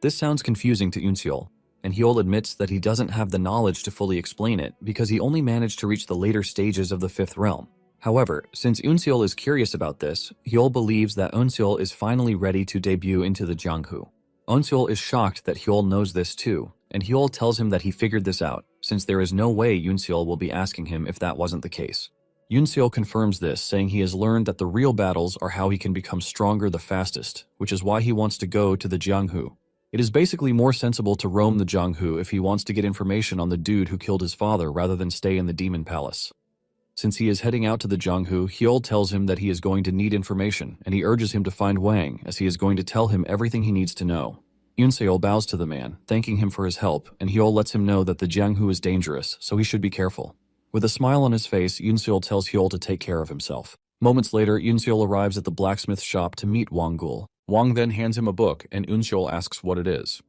S1: This sounds confusing to Eunseol, and Hyol admits that he doesn't have the knowledge to fully explain it because he only managed to reach the later stages of the 5th realm. However, since Eunseol is curious about this, Hyol believes that Eunseol is finally ready to debut into the Jianghu. Eunseol is shocked that Hyol knows this too, and Hyol tells him that he figured this out, since there is no way Eunseol will be asking him if that wasn't the case. Eunseol confirms this, saying he has learned that the real battles are how he can become stronger the fastest, which is why he wants to go to the Jianghu. It is basically more sensible to roam the Jianghu if he wants to get information on the dude who killed his father rather than stay in the demon palace. Since he is heading out to the Jianghu, Hyol tells him that he is going to need information, and he urges him to find Wang, as he is going to tell him everything he needs to know. Eunseol bows to the man, thanking him for his help, and Hyol lets him know that the Jianghu is dangerous, so he should be careful. With a smile on his face, Eunseol tells Hyol to take care of himself. Moments later, Eunseol arrives at the blacksmith shop to meet Wang Gul. Wang then hands him a book, and Eunseol asks what it is.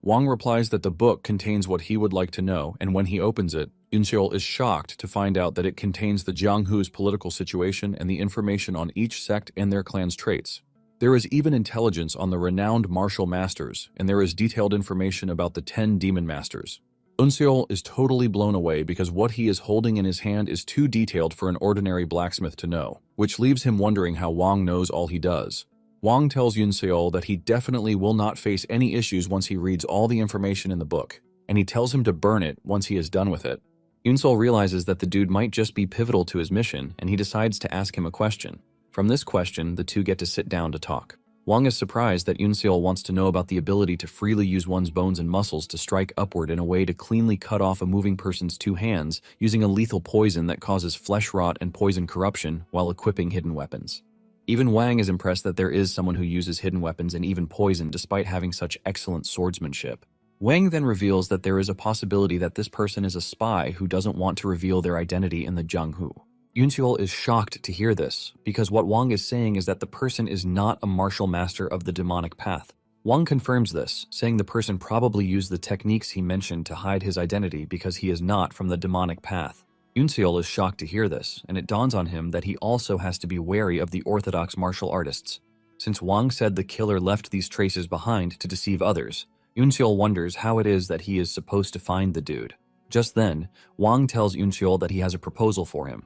S1: Wang replies that the book contains what he would like to know, and when he opens it, Eunseol is shocked to find out that it contains the Jianghu's political situation and the information on each sect and their clan's traits. There is even intelligence on the renowned martial masters, and there is detailed information about the 10 demon masters. Eunseol is totally blown away because what he is holding in his hand is too detailed for an ordinary blacksmith to know, which leaves him wondering how Wang knows all he does. Wang tells Eunseol that he definitely will not face any issues once he reads all the information in the book, and he tells him to burn it once he is done with it. Eunseol realizes that the dude might just be pivotal to his mission, and he decides to ask him a question. From this question, the two get to sit down to talk. Wang is surprised that Eunseol wants to know about the ability to freely use one's bones and muscles to strike upward in a way to cleanly cut off a moving person's 2 hands using a lethal poison that causes flesh rot and poison corruption while equipping hidden weapons. Even Wang is impressed that there is someone who uses hidden weapons and even poison despite having such excellent swordsmanship. Wang then reveals that there is a possibility that this person is a spy who doesn't want to reveal their identity in the Jianghu. Eunseol is shocked to hear this, because what Wang is saying is that the person is not a martial master of the demonic path. Wang confirms this, saying the person probably used the techniques he mentioned to hide his identity because he is not from the demonic path. Eunseol is shocked to hear this, and it dawns on him that he also has to be wary of the orthodox martial artists. Since Wang said the killer left these traces behind to deceive others, Eunseol wonders how it is that he is supposed to find the dude. Just then, Wang tells Eunseol that he has a proposal for him.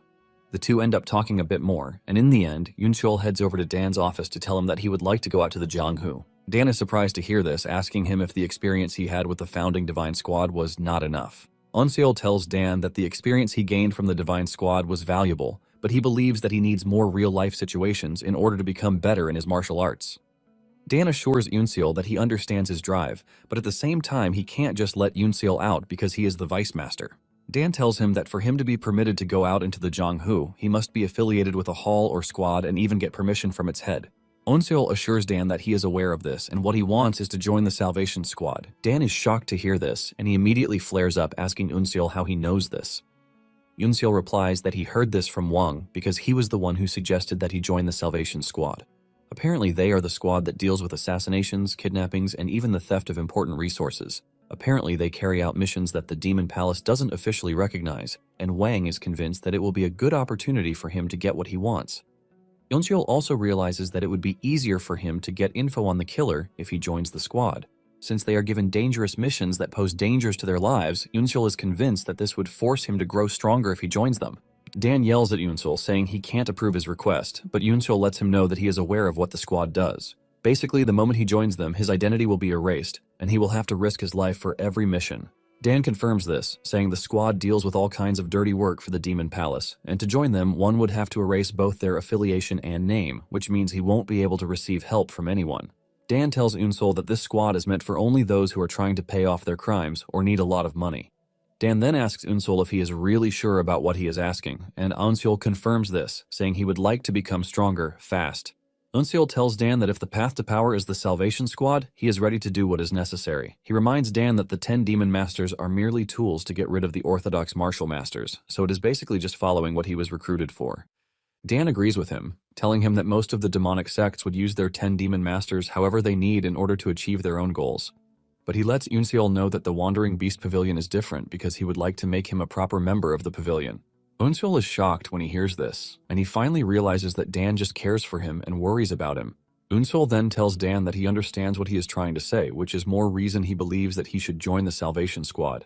S1: The two end up talking a bit more, and in the end, Eunseol heads over to Dan's office to tell him that he would like to go out to the Jianghu. Dan is surprised to hear this, asking him if the experience he had with the founding Divine Squad was not enough. Eunseol tells Dan that the experience he gained from the Divine Squad was valuable, but he believes that he needs more real-life situations in order to become better in his martial arts. Dan assures Eunseol that he understands his drive, but at the same time he can't just let Eunseol out because he is the Vice Master. Dan tells him that for him to be permitted to go out into the Jianghu, he must be affiliated with a hall or squad and even get permission from its head. Eunseol assures Dan that he is aware of this, and what he wants is to join the Salvation Squad. Dan is shocked to hear this, and he immediately flares up, asking Eunseol how he knows this. Eunseol replies that he heard this from Wang because he was the one who suggested that he join the Salvation Squad. Apparently they are the squad that deals with assassinations, kidnappings, and even the theft of important resources. Apparently they carry out missions that the Demon Palace doesn't officially recognize, and Wang is convinced that it will be a good opportunity for him to get what he wants. Eunseol also realizes that it would be easier for him to get info on the killer if he joins the squad. Since they are given dangerous missions that pose dangers to their lives, Eunseol is convinced that this would force him to grow stronger if he joins them. Dan yells at Yunsul, saying he can't approve his request, but Yunsul lets him know that he is aware of what the squad does. Basically, the moment he joins them, his identity will be erased, and he will have to risk his life for every mission. Dan confirms this, saying the squad deals with all kinds of dirty work for the Demon Palace, and to join them, one would have to erase both their affiliation and name, which means he won't be able to receive help from anyone. Dan tells Yunsul that this squad is meant for only those who are trying to pay off their crimes or need a lot of money. Dan then asks Yunsul if he is really sure about what he is asking, and Yunsul confirms this, saying he would like to become stronger, fast. Yunsul tells Dan that if the path to power is the Salvation Squad, he is ready to do what is necessary. He reminds Dan that the 10 Demon Masters are merely tools to get rid of the orthodox martial masters, so it is basically just following what he was recruited for. Dan agrees with him, telling him that most of the demonic sects would use their 10 Demon Masters however they need in order to achieve their own goals. But he lets Yunsul know that the Wandering Beast Pavilion is different because he would like to make him a proper member of the pavilion. Yunsul is shocked when he hears this, and he finally realizes that Dan just cares for him and worries about him. Yunsul then tells Dan that he understands what he is trying to say, which is more reason he believes that he should join the Salvation Squad.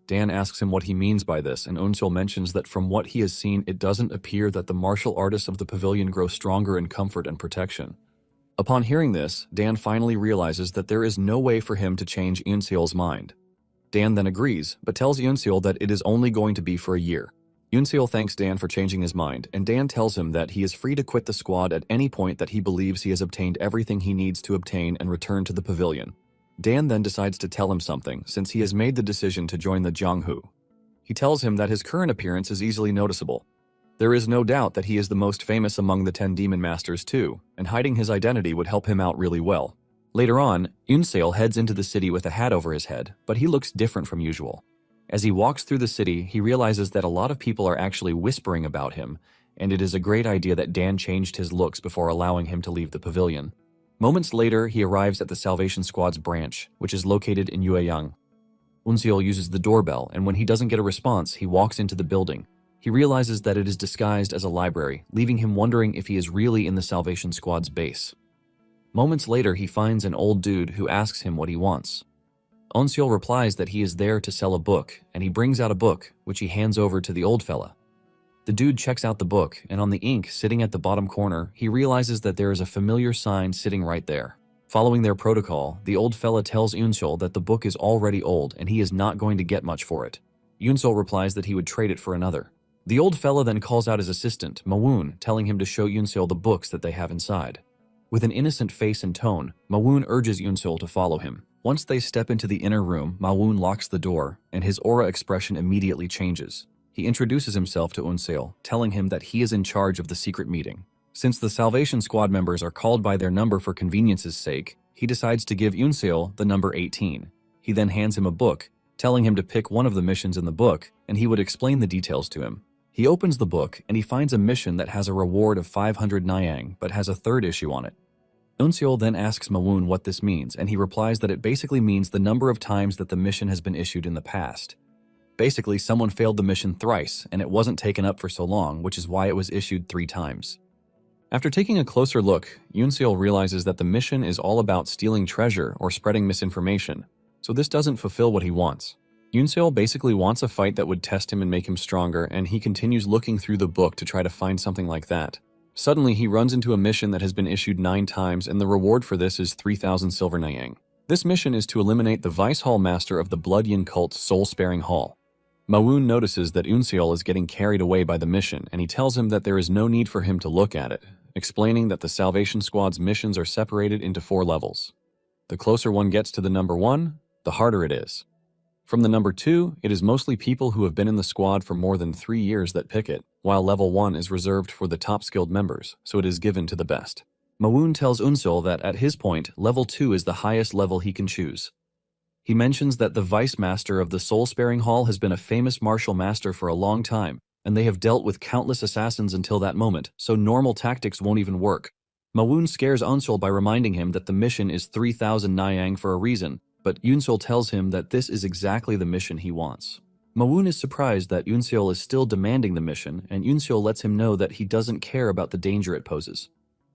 S1: Dan asks him what he means by this, and Yunsul mentions that from what he has seen, it doesn't appear that the martial artists of the pavilion grow stronger in comfort and protection. Upon hearing this, Dan finally realizes that there is no way for him to change Yunsul's mind. Dan then agrees, but tells Yunsul that it is only going to be for a year. Yunsul thanks Dan for changing his mind, and Dan tells him that he is free to quit the squad at any point that he believes he has obtained everything he needs to obtain and return to the pavilion. Dan then decides to tell him something, since he has made the decision to join the Jianghu. He tells him that his current appearance is easily noticeable. There is no doubt that he is the most famous among the 10 Demon Masters too, and hiding his identity would help him out really well. Later on, Yunsul heads into the city with a hat over his head, but he looks different from usual. As he walks through the city, he realizes that a lot of people are actually whispering about him, and it is a great idea that Dan changed his looks before allowing him to leave the pavilion. Moments later, he arrives at the Salvation Squad's branch, which is located in Yueyang. Yunsul uses the doorbell, and when he doesn't get a response, he walks into the building. He realizes that it is disguised as a library, leaving him wondering if he is really in the Salvation Squad's base. Moments later, he finds an old dude who asks him what he wants. Yunsul replies that he is there to sell a book, and he brings out a book, which he hands over to the old fella. The dude checks out the book, and on the ink sitting at the bottom corner, he realizes that there is a familiar sign sitting right there. Following their protocol, the old fella tells Yunsul that the book is already old and he is not going to get much for it. Yunsul replies that he would trade it for another. The old fella then calls out his assistant, Mawoon, telling him to show Yunsul the books that they have inside. With an innocent face and tone, Mawoon urges Yunsul to follow him. Once they step into the inner room, Mawoon locks the door, and his aura expression immediately changes. He introduces himself to Yunsul, telling him that he is in charge of the secret meeting. Since the Salvation Squad members are called by their number for convenience's sake, he decides to give Yunsul the number 18. He then hands him a book, telling him to pick one of the missions in the book, and he would explain the details to him. He opens the book, and he finds a mission that has a reward of 500 Nyang, but has a third issue on it. Yunsul then asks Mawoon what this means, and he replies that it basically means the number of times that the mission has been issued in the past. Basically, someone failed the mission thrice, and it wasn't taken up for so long, which is why it was issued 3 times. After taking a closer look, Yunsul realizes that the mission is all about stealing treasure or spreading misinformation, so this doesn't fulfill what he wants. Yunsul basically wants a fight that would test him and make him stronger, and he continues looking through the book to try to find something like that. Suddenly, he runs into a mission that has been issued 9 times, and the reward for this is 3,000 silver Nyang. This mission is to eliminate the Vice Hall Master of the Blood Yin Cult's Soul-Sparing Hall. Mawoon notices that Yunsul is getting carried away by the mission, and he tells him that there is no need for him to look at it, explaining that the Salvation Squad's missions are separated into 4 levels. The closer one gets to the number 1, the harder it is. From the number 2, it is mostly people who have been in the squad for more than 3 years that pick it, while level 1 is reserved for the top skilled members, so it is given to the best. Mawoon tells Yunsul that at his point, level 2 is the highest level he can choose. He mentions that the Vice Master of the Soul-Sparing Hall has been a famous martial master for a long time, and they have dealt with countless assassins until that moment, so normal tactics won't even work. Mawoon scares Yunsul by reminding him that the mission is 3,000 Nyang for a reason, but Yunsul tells him that this is exactly the mission he wants. Mawoon is surprised that Yunsul is still demanding the mission, and Yunsul lets him know that he doesn't care about the danger it poses.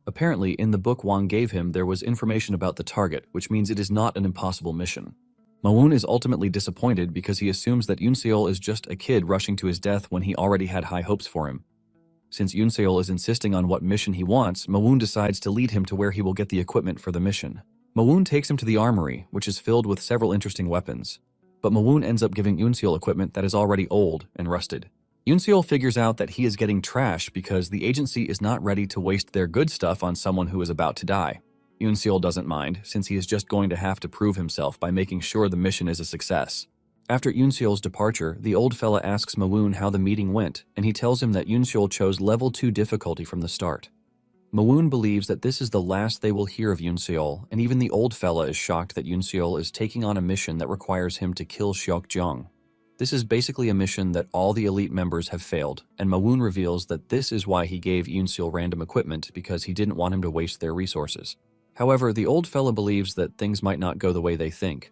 S1: Apparently, in the book Wang gave him, there was information about the target, which means it is not an impossible mission. Mawun is ultimately disappointed because he assumes that Yoonseol is just a kid rushing to his death when he already had high hopes for him. Since Yoonseol is insisting on what mission he wants, Mawun decides to lead him to where he will get the equipment for the mission. Mawun takes him to the armory, which is filled with several interesting weapons. But Mawun ends up giving Yoonseol equipment that is already old and rusted. Yoonseol figures out that he is getting trash because the agency is not ready to waste their good stuff on someone who is about to die. Yoonseol doesn't mind, since he is just going to have to prove himself by making sure the mission is a success. After Yoonseol's departure, the old fella asks Mawun how the meeting went, and he tells him that Yoonseol chose level 2 difficulty from the start. Mawun believes that this is the last they will hear of Yoonseol, and even the old fella is shocked that Yoonseol is taking on a mission that requires him to kill Seokjeong. This is basically a mission that all the elite members have failed, and Mawun reveals that this is why he gave Yoonseol random equipment, because he didn't want him to waste their resources. However, the old fella believes that things might not go the way they think.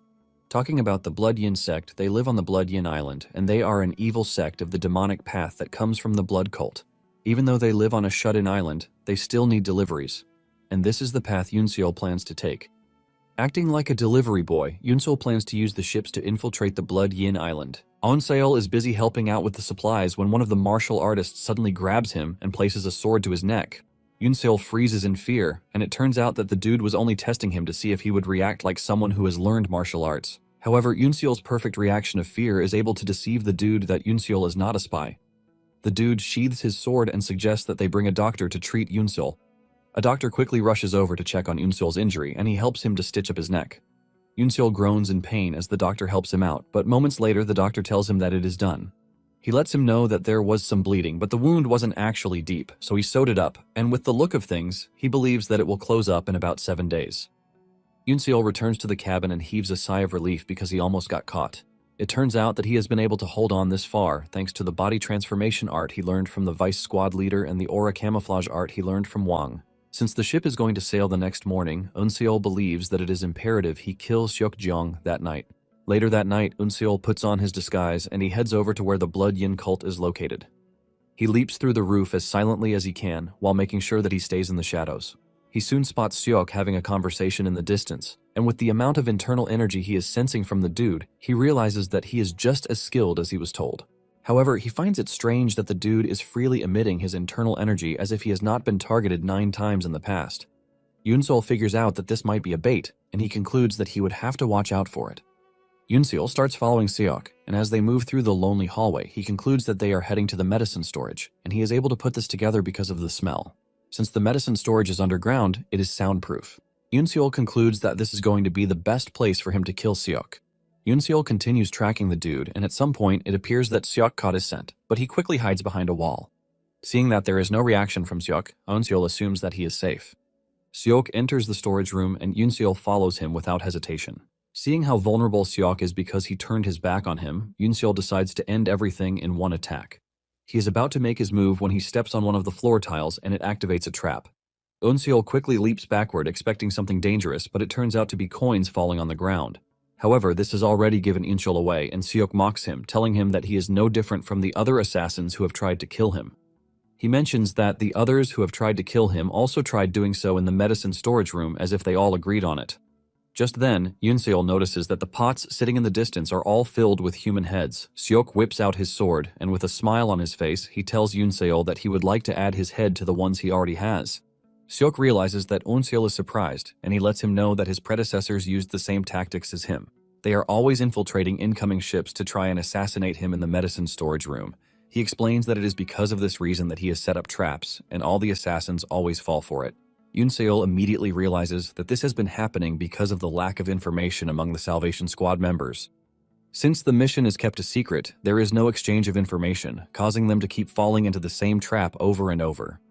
S1: Talking about the Blood Yin sect, they live on the Blood Yin Island, and they are an evil sect of the demonic path that comes from the Blood Cult. Even though they live on a shut-in island, they still need deliveries. And this is the path Yoonseol plans to take. Acting like a delivery boy, Yoonseol plans to use the ships to infiltrate the Blood Yin Island. Onseol is busy helping out with the supplies when one of the martial artists suddenly grabs him and places a sword to his neck. Yoonseol freezes in fear, and it turns out that the dude was only testing him to see if he would react like someone who has learned martial arts. However, Yoonseol's perfect reaction of fear is able to deceive the dude that Yoonseol is not a spy. The dude sheathes his sword and suggests that they bring a doctor to treat Yoonseol. A doctor quickly rushes over to check on Yoonseol's injury, and he helps him to stitch up his neck. Yoonseol groans in pain as the doctor helps him out, but moments later the doctor tells him that it is done. He lets him know that there was some bleeding, but the wound wasn't actually deep, so he sewed it up, and with the look of things, he believes that it will close up in about 7 days. Yoonseol returns to the cabin and heaves a sigh of relief because he almost got caught. It turns out that he has been able to hold on this far thanks to the body transformation art he learned from the Vice Squad leader and the aura camouflage art he learned from Wang. Since the ship is going to sail the next morning, Eunseol believes that it is imperative he kill Seokjeong that night. Later that night, Eunseol puts on his disguise and he heads over to where the Blood Yin cult is located. He leaps through the roof as silently as he can while making sure that he stays in the shadows. He soon spots Seok having a conversation in the distance, and with the amount of internal energy he is sensing from the dude, he realizes that he is just as skilled as he was told. However, he finds it strange that the dude is freely emitting his internal energy as if he has not been targeted 9 times in the past. Yoonseol figures out that this might be a bait, and he concludes that he would have to watch out for it. Yoonseol starts following Seok, and as they move through the lonely hallway, he concludes that they are heading to the medicine storage, and he is able to put this together because of the smell. Since the medicine storage is underground, it is soundproof. Yoonseol concludes that this is going to be the best place for him to kill Seok. Yoonseol continues tracking the dude, and at some point it appears that Seok caught his scent, but he quickly hides behind a wall. Seeing that there is no reaction from Seok, Eunseol assumes that he is safe. Seok enters the storage room and Yoonseol follows him without hesitation. Seeing how vulnerable Seok is because he turned his back on him, Yoonseol decides to end everything in one attack. He is about to make his move when he steps on one of the floor tiles and it activates a trap. Eunseol quickly leaps backward expecting something dangerous, but it turns out to be coins falling on the ground. However, this has already given Eunseol away and Seok mocks him, telling him that he is no different from the other assassins who have tried to kill him. He mentions that the others who have tried to kill him also tried doing so in the medicine storage room as if they all agreed on it. Just then, Yoonseol notices that the pots sitting in the distance are all filled with human heads. Seok whips out his sword, and with a smile on his face, he tells Yoonseol that he would like to add his head to the ones he already has. Seok realizes that Eunseol is surprised, and he lets him know that his predecessors used the same tactics as him. They are always infiltrating incoming ships to try and assassinate him in the medicine storage room. He explains that it is because of this reason that he has set up traps, and all the assassins always fall for it. Yoonseol immediately realizes that this has been happening because of the lack of information among the Salvation Squad members. Since the mission is kept a secret, there is no exchange of information, causing them to keep falling into the same trap over and over.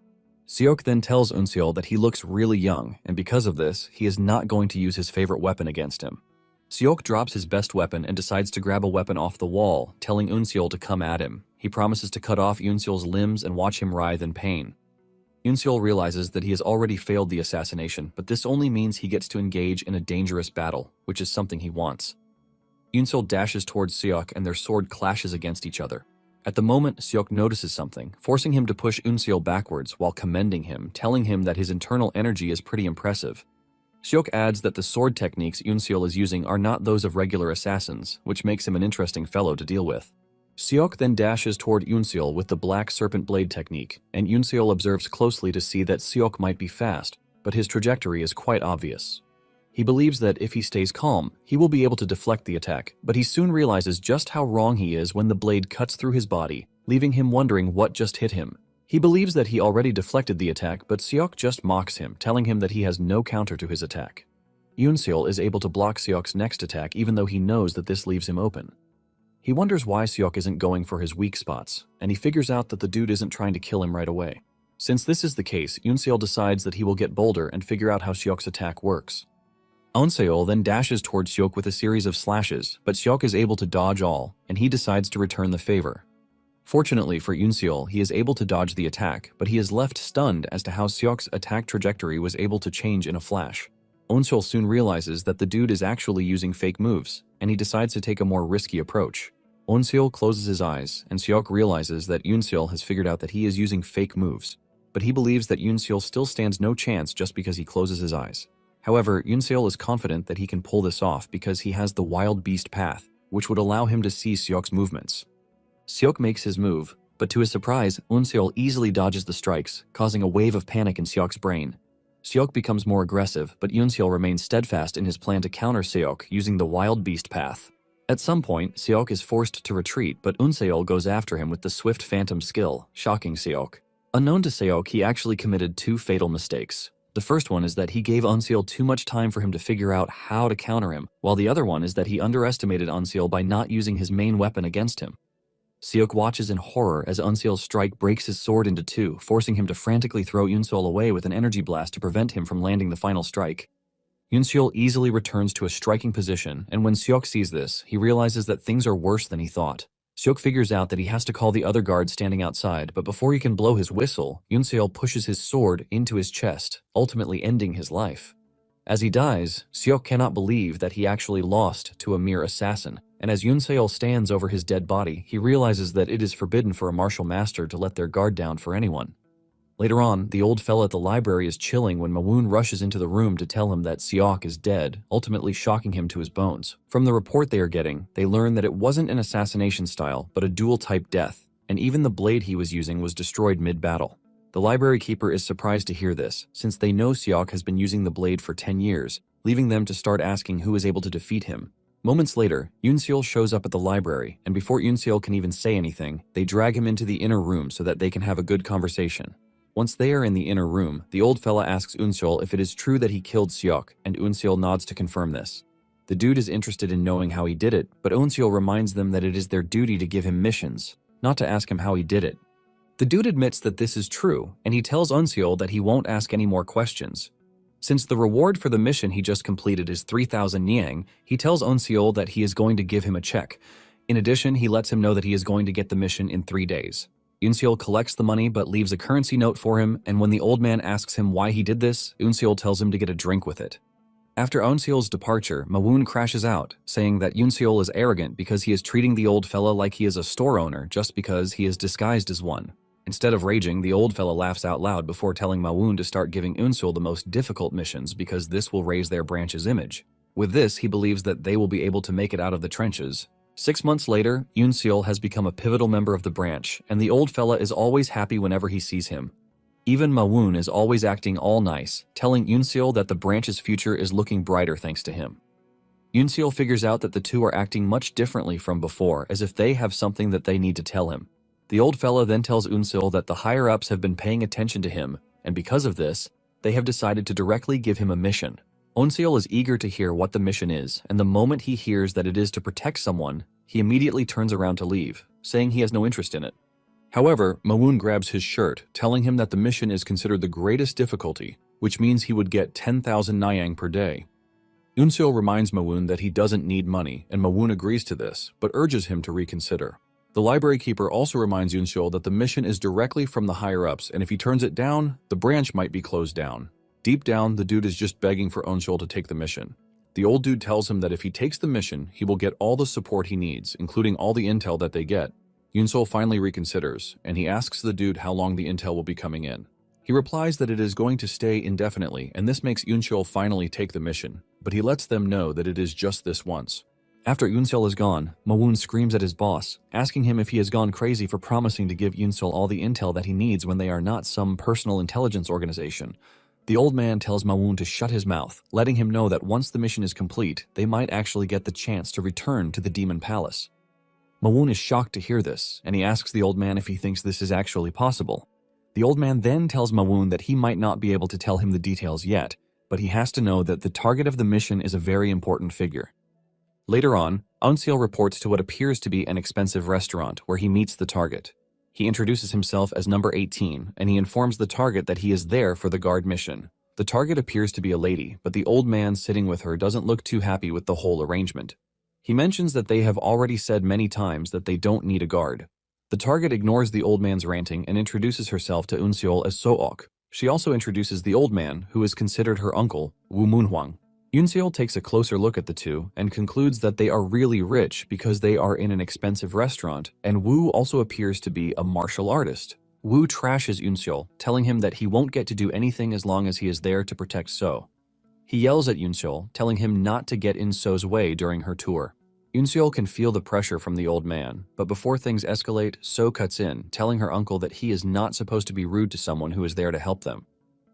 S1: Seok then tells Eunseol that he looks really young, and because of this, he is not going to use his favorite weapon against him. Seok drops his best weapon and decides to grab a weapon off the wall, telling Eunseol to come at him. He promises to cut off Eunseol's limbs and watch him writhe in pain. Eunseol realizes that he has already failed the assassination, but this only means he gets to engage in a dangerous battle, which is something he wants. Eunseol dashes towards Seok and their sword clashes against each other. At the moment, Seok notices something, forcing him to push Eunseol backwards while commending him, telling him that his internal energy is pretty impressive. Seok adds that the sword techniques Yoonseol is using are not those of regular assassins, which makes him an interesting fellow to deal with. Seok then dashes toward Yoonseol with the black serpent blade technique, and Yoonseol observes closely to see that Seok might be fast, but his trajectory is quite obvious. He believes that if he stays calm, he will be able to deflect the attack, but he soon realizes just how wrong he is when the blade cuts through his body, leaving him wondering what just hit him. He believes that he already deflected the attack, but Seok just mocks him, telling him that he has no counter to his attack. Yoonseol is able to block Seok's next attack even though he knows that this leaves him open. He wonders why Seok isn't going for his weak spots, and he figures out that the dude isn't trying to kill him right away. Since this is the case, Yoonseol decides that he will get bolder and figure out how Seok's attack works. Onseol then dashes towards Seok with a series of slashes, but Seok is able to dodge all, and he decides to return the favor. Fortunately for Yoonseol, he is able to dodge the attack, but he is left stunned as to how Seok's attack trajectory was able to change in a flash. Onseol soon realizes that the dude is actually using fake moves, and he decides to take a more risky approach. Onseol closes his eyes, and Seok realizes that Yoonseol has figured out that he is using fake moves, but he believes that Yoonseol still stands no chance just because he closes his eyes. However, Yoonseol is confident that he can pull this off because he has the Wild Beast path, which would allow him to see Seok's movements. Seok makes his move, but to his surprise, Onseol easily dodges the strikes, causing a wave of panic in Seok's brain. Seok becomes more aggressive, but Yoonseol remains steadfast in his plan to counter Seok using the Wild Beast path. At some point, Seok is forced to retreat, but Onseol goes after him with the Swift Phantom skill, shocking Seok. Unknown to Seok, he actually committed two fatal mistakes. The first one is that he gave Onseol too much time for him to figure out how to counter him, while the other one is that he underestimated Onseol by not using his main weapon against him. Seok watches in horror as Onseol's strike breaks his sword into two, forcing him to frantically throw Yoonseol away with an energy blast to prevent him from landing the final strike. Yoonseol easily returns to a striking position, and when Seok sees this, he realizes that things are worse than he thought. Seok figures out that he has to call the other guard standing outside, but before he can blow his whistle, Yoonseol pushes his sword into his chest, ultimately ending his life. As he dies, Seok cannot believe that he actually lost to a mere assassin, and as Yoonseol stands over his dead body, he realizes that it is forbidden for a martial master to let their guard down for anyone. Later on, the old fella at the library is chilling when Mawoon rushes into the room to tell him that Seok is dead, ultimately shocking him to his bones. From the report they are getting, they learn that it wasn't an assassination style, but a dual-type death, and even the blade he was using was destroyed mid-battle. The library keeper is surprised to hear this, since they know Seok has been using the blade for 10 years, leaving them to start asking who is able to defeat him. Moments later, Yoonseol shows up at the library, and before Yoonseol can even say anything, they drag him into the inner room so that they can have a good conversation. Once they are in the inner room, the old fella asks Yoonseol if it is true that he killed Seok, and Yoonseol nods to confirm this. The dude is interested in knowing how he did it, but Yoonseol reminds them that it is their duty to give him missions, not to ask him how he did it. The dude admits that this is true, and he tells Yoonseol that he won't ask any more questions. Since the reward for the mission he just completed is 3,000 Niang, he tells Yoonseol that he is going to give him a check. In addition, he lets him know that he is going to get the mission in 3 days. Yoonseol collects the money but leaves a currency note for him, and when the old man asks him why he did this, Yoonseol tells him to get a drink with it. After Yoonseol's departure, Mawoon crashes out, saying that Yoonseol is arrogant because he is treating the old fella like he is a store owner just because he is disguised as one. Instead of raging, the old fella laughs out loud before telling Mawoon to start giving Yoonseol the most difficult missions because this will raise their branch's image. With this, he believes that they will be able to make it out of the trenches. 6 months later, Yoonseol has become a pivotal member of the branch, and the old fella is always happy whenever he sees him. Even Mawoon is always acting all nice, telling Yoonseol that the branch's future is looking brighter thanks to him. Yoonseol figures out that the two are acting much differently from before, as if they have something that they need to tell him. The old fella then tells Yoonseol that the higher-ups have been paying attention to him, and because of this, they have decided to directly give him a mission. Yoonseol is eager to hear what the mission is, and the moment he hears that it is to protect someone, he immediately turns around to leave, saying he has no interest in it. However, Mawoon grabs his shirt, telling him that the mission is considered the greatest difficulty, which means he would get 10,000 Niang per day. Yoonseol reminds Mawoon that he doesn't need money, and Mawoon agrees to this, but urges him to reconsider. The library keeper also reminds Yoonseol that the mission is directly from the higher-ups, and if he turns it down, the branch might be closed down. Deep down, the dude is just begging for Yoonseol to take the mission. The old dude tells him that if he takes the mission, he will get all the support he needs, including all the intel that they get. Yoonseol finally reconsiders, and he asks the dude how long the intel will be coming in. He replies that it is going to stay indefinitely, and this makes Yunseol finally take the mission, but he lets them know that it is just this once. After Yunseol is gone, Mawoon screams at his boss, asking him if he has gone crazy for promising to give Yunseol all the intel that he needs when they are not some personal intelligence organization. The old man tells Mawoon to shut his mouth, letting him know that once the mission is complete, they might actually get the chance to return to the Demon Palace. Mawoon is shocked to hear this, and he asks the old man if he thinks this is actually possible. The old man then tells Mawoon that he might not be able to tell him the details yet, but he has to know that the target of the mission is a very important figure. Later on, Eunseol reports to what appears to be an expensive restaurant where he meets the target. He introduces himself as number 18, and he informs the target that he is there for the guard mission. The target appears to be a lady, but the old man sitting with her doesn't look too happy with the whole arrangement. He mentions that they have already said many times that they don't need a guard. The target ignores the old man's ranting and introduces herself to Eunseol as Sook. She also introduces the old man, who is considered her uncle, Woo Moonhwang. Eunseol takes a closer look at the two and concludes that they are really rich because they are in an expensive restaurant, and Woo also appears to be a martial artist. Woo trashes Eunseol, telling him that he won't get to do anything as long as he is there to protect So. He yells at Eunseol, telling him not to get in So's way during her tour. Eunseol can feel the pressure from the old man, but before things escalate, So cuts in, telling her uncle that he is not supposed to be rude to someone who is there to help them.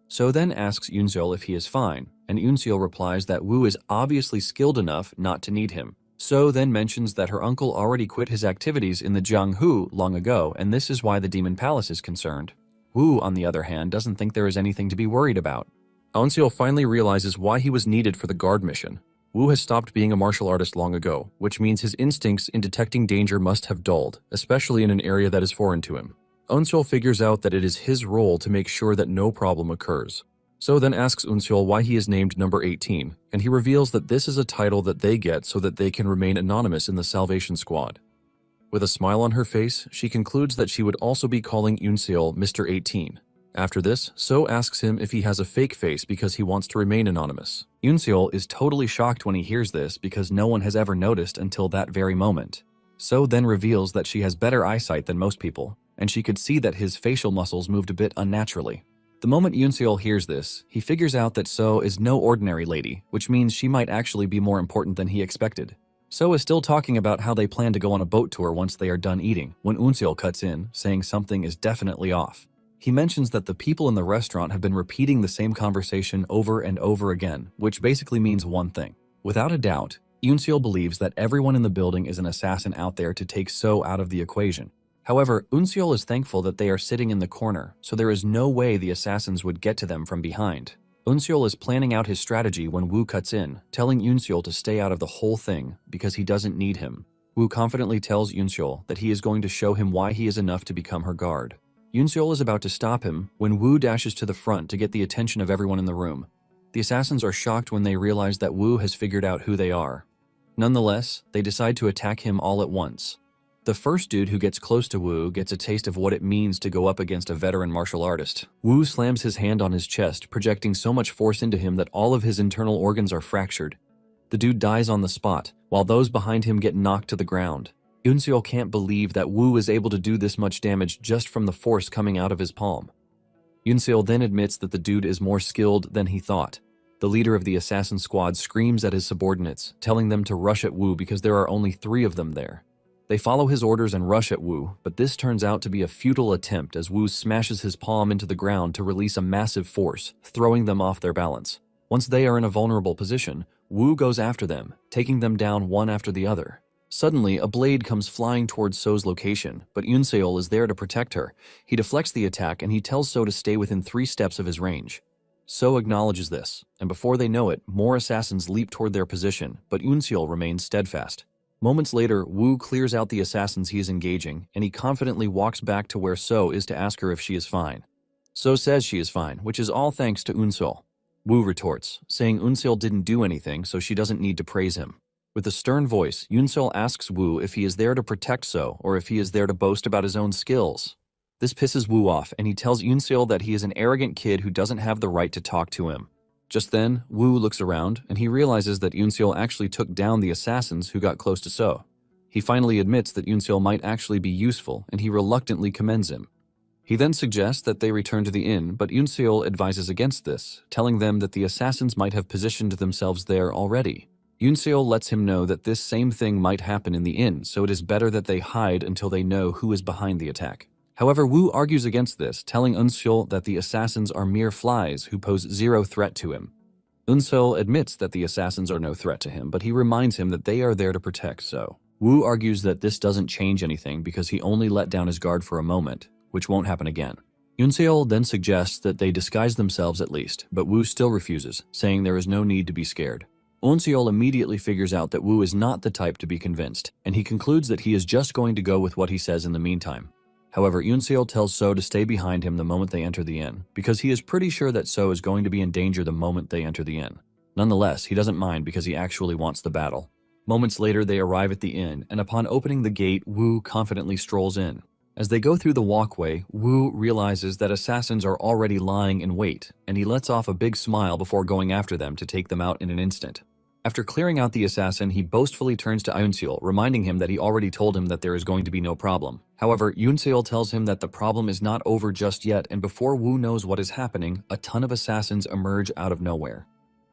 S1: So then asks Eunseol if he is fine, and Eunseol replies that Woo is obviously skilled enough not to need him. So then mentions that her uncle already quit his activities in the Jianghu long ago, and this is why the Demon Palace is concerned. Woo, on the other hand, doesn't think there is anything to be worried about. Eunseol finally realizes why he was needed for the guard mission. Woo has stopped being a martial artist long ago, which means his instincts in detecting danger must have dulled, especially in an area that is foreign to him. Eunseol figures out that it is his role to make sure that no problem occurs. So then asks Eunseol why he is named number 18, and he reveals that this is a title that they get so that they can remain anonymous in the Salvation Squad. With a smile on her face, she concludes that she would also be calling Eunseol Mr. 18. After this, So asks him if he has a fake face because he wants to remain anonymous. Eunseol is totally shocked when he hears this because no one has ever noticed until that very moment. So then reveals that she has better eyesight than most people, and she could see that his facial muscles moved a bit unnaturally. The moment Eunseol hears this, he figures out that So is no ordinary lady, which means she might actually be more important than he expected. So is still talking about how they plan to go on a boat tour once they are done eating, when Eunseol cuts in, saying something is definitely off. He mentions that the people in the restaurant have been repeating the same conversation over and over again, which basically means one thing. Without a doubt, Eunseol believes that everyone in the building is an assassin out there to take So out of the equation. However, Eunseol is thankful that they are sitting in the corner, so there is no way the assassins would get to them from behind. Eunseol is planning out his strategy when Woo cuts in, telling Eunseol to stay out of the whole thing because he doesn't need him. Woo confidently tells Eunseol that he is going to show him why he is enough to become her guard. Eunseol is about to stop him when Woo dashes to the front to get the attention of everyone in the room. The assassins are shocked when they realize that Woo has figured out who they are. Nonetheless, they decide to attack him all at once. The first dude who gets close to Woo gets a taste of what it means to go up against a veteran martial artist. Woo slams his hand on his chest, projecting so much force into him that all of his internal organs are fractured. The dude dies on the spot, while those behind him get knocked to the ground. Eunseol can't believe that Woo is able to do this much damage just from the force coming out of his palm. Eunseol then admits that the dude is more skilled than he thought. The leader of the assassin squad screams at his subordinates, telling them to rush at Woo because there are only 3 of them there. They follow his orders and rush at Woo, but this turns out to be a futile attempt as Woo smashes his palm into the ground to release a massive force, throwing them off their balance. Once they are in a vulnerable position, Woo goes after them, taking them down one after the other. Suddenly, a blade comes flying towards So's location, but Eunseol is there to protect her. He deflects the attack and he tells So to stay within 3 steps of his range. So acknowledges this, and before they know it, more assassins leap toward their position, but Eunseol remains steadfast. Moments later, Woo clears out the assassins he is engaging, and he confidently walks back to where So is to ask her if she is fine. So says she is fine, which is all thanks to Eunseol. Woo retorts, saying Eunseol didn't do anything, so she doesn't need to praise him. With a stern voice, Eunseol asks Woo if he is there to protect So, or if he is there to boast about his own skills. This pisses Woo off, and he tells Eunseol that he is an arrogant kid who doesn't have the right to talk to him. Just then, Woo looks around, and he realizes that Eunseol actually took down the assassins who got close to So. He finally admits that Eunseol might actually be useful, and he reluctantly commends him. He then suggests that they return to the inn, but Yoon advises against this, telling them that the assassins might have positioned themselves there already. Yoon lets him know that this same thing might happen in the inn, so it is better that they hide until they know who is behind the attack. However, Woo argues against this, telling Eun that the assassins are mere flies who pose zero threat to him. Eun admits that the assassins are no threat to him, but he reminds him that they are there to protect So. Woo argues that this doesn't change anything because he only let down his guard for a moment, which won't happen again. Yoon then suggests that they disguise themselves at least, but Woo still refuses, saying there is no need to be scared. Eun immediately figures out that Woo is not the type to be convinced, and he concludes that he is just going to go with what he says in the meantime. However, Yoon tells So to stay behind him the moment they enter the inn, because he is pretty sure that So is going to be in danger the moment they enter the inn. Nonetheless, he doesn't mind because he actually wants the battle. Moments later, they arrive at the inn, and upon opening the gate, Woo confidently strolls in. As they go through the walkway, Woo realizes that assassins are already lying in wait, and he lets off a big smile before going after them to take them out in an instant. After clearing out the assassin, he boastfully turns to Yoon, reminding him that he already told him that there is going to be no problem. However, Yoon tells him that the problem is not over just yet, and before Woo knows what is happening, a ton of assassins emerge out of nowhere.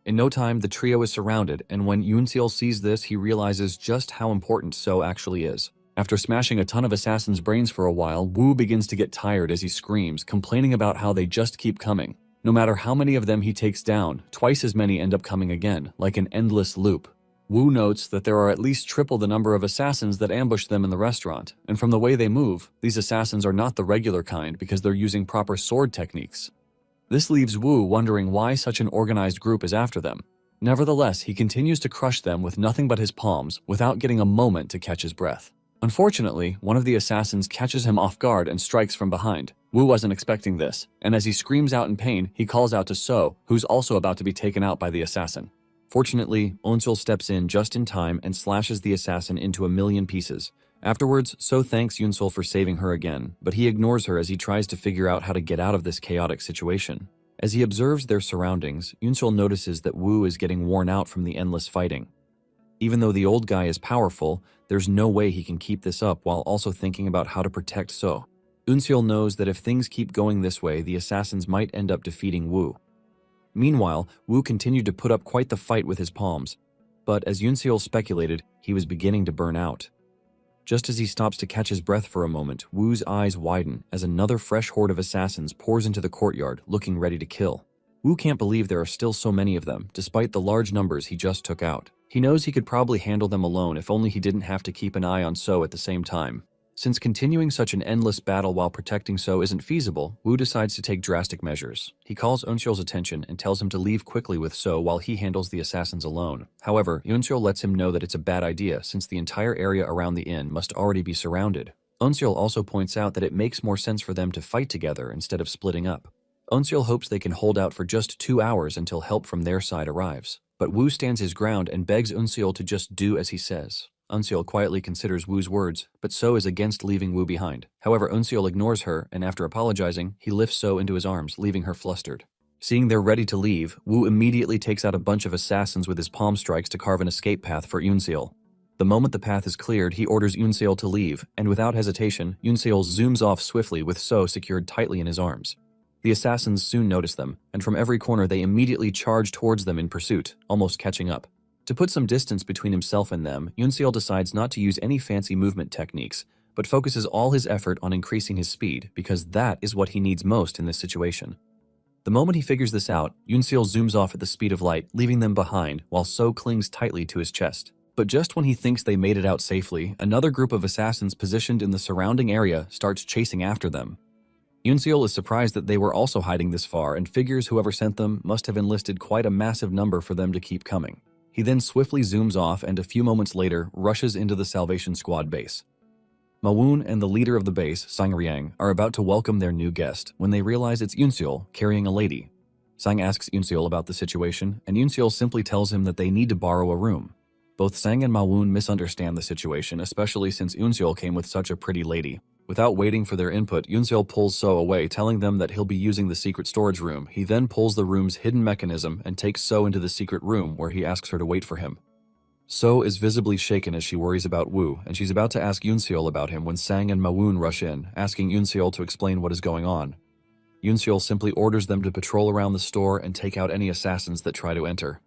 S1: In no time, the trio is surrounded, and when Yoon sees this, he realizes just how important So actually is. After smashing a ton of assassins' brains for a while, Woo begins to get tired as he screams, complaining about how they just keep coming. No matter how many of them he takes down, twice as many end up coming again, like an endless loop. Woo notes that there are at least triple the number of assassins that ambushed them in the restaurant, and from the way they move, these assassins are not the regular kind because they're using proper sword techniques. This leaves Woo wondering why such an organized group is after them. Nevertheless, he continues to crush them with nothing but his palms, without getting a moment to catch his breath. Unfortunately, one of the assassins catches him off guard and strikes from behind. Woo wasn't expecting this, and as he screams out in pain, he calls out to So, who's also about to be taken out by the assassin. Fortunately, Eun steps in just in time and slashes the assassin into a million pieces. Afterwards, So thanks Yoon for saving her again, but he ignores her as he tries to figure out how to get out of this chaotic situation. As he observes their surroundings, Yoon notices that Woo is getting worn out from the endless fighting. Even though the old guy is powerful, there's no way he can keep this up while also thinking about how to protect So. Yoon knows that if things keep going this way, the assassins might end up defeating Woo. Meanwhile, Woo continued to put up quite the fight with his palms, but as Yoon speculated, he was beginning to burn out. Just as he stops to catch his breath for a moment, Woo's eyes widen as another fresh horde of assassins pours into the courtyard, looking ready to kill. Woo can't believe there are still so many of them, despite the large numbers he just took out. He knows he could probably handle them alone if only he didn't have to keep an eye on So at the same time. Since continuing such an endless battle while protecting So isn't feasible, Woo decides to take drastic measures. He calls Eunseol's attention and tells him to leave quickly with So while he handles the assassins alone. However, Eunseol lets him know that it's a bad idea since the entire area around the inn must already be surrounded. Eunseol also points out that it makes more sense for them to fight together instead of splitting up. Eunseol hopes they can hold out for just 2 hours until help from their side arrives. But Woo stands his ground and begs Eunseol to just do as he says. Eunseol quietly considers Woo's words, but So is against leaving Woo behind. However, Eunseol ignores her, and after apologizing, he lifts So into his arms, leaving her flustered. Seeing they're ready to leave, Woo immediately takes out a bunch of assassins with his palm strikes to carve an escape path for Eunseol. The moment the path is cleared, he orders Eunseol to leave, and without hesitation, Eunseol zooms off swiftly with So secured tightly in his arms. The assassins soon notice them, and from every corner they immediately charge towards them in pursuit, almost catching up. To put some distance between himself and them, Yoon decides not to use any fancy movement techniques, but focuses all his effort on increasing his speed because that is what he needs most in this situation. The moment he figures this out, Yoon zooms off at the speed of light, leaving them behind while So clings tightly to his chest. But just when he thinks they made it out safely, another group of assassins positioned in the surrounding area starts chasing after them. Yoon is surprised that they were also hiding this far and figures whoever sent them must have enlisted quite a massive number for them to keep coming. He then swiftly zooms off and a few moments later rushes into the Salvation Squad base. Mawoon and the leader of the base, Sang are about to welcome their new guest when they realize it's Yoon carrying a lady. Sang asks Yoon about the situation, and Yoon simply tells him that they need to borrow a room. Both Sang and Mawoon misunderstand the situation, especially since Yoon came with such a pretty lady. Without waiting for their input, Yoon pulls So away, telling them that he'll be using the secret storage room. He then pulls the room's hidden mechanism and takes So into the secret room where he asks her to wait for him. So is visibly shaken as she worries about Wu, and she's about to ask Yoonseol about him when Sang and Mawoon rush in, asking Yoonseol to explain what is going on. Yoonseol simply orders them to patrol around the store and take out any assassins that try to enter.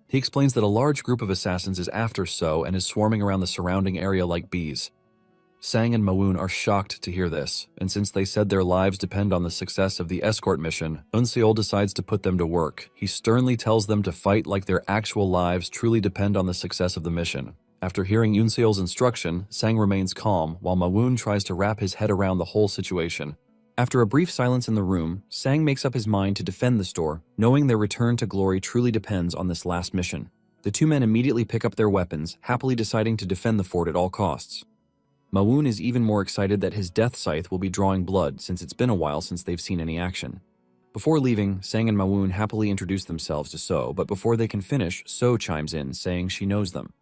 S1: He explains that a large group of assassins is after So and is swarming around the surrounding area like bees. Sang and Mawoon are shocked to hear this, and since they said their lives depend on the success of the escort mission, Yoonseol decides to put them to work. He sternly tells them to fight like their actual lives truly depend on the success of the mission. After hearing Yoonseol's instruction, Sang remains calm, while Mawoon tries to wrap his head around the whole situation. After a brief silence in the room, Sang makes up his mind to defend the store, knowing their return to glory truly depends on this last mission. The two men immediately pick up their weapons, happily deciding to defend the fort at all costs. Mawoon is even more excited that his death scythe will be drawing blood since it's been a while since they've seen any action. Before leaving, Sang and Mawoon happily introduce themselves to So, but before they can finish, So chimes in, saying she knows them.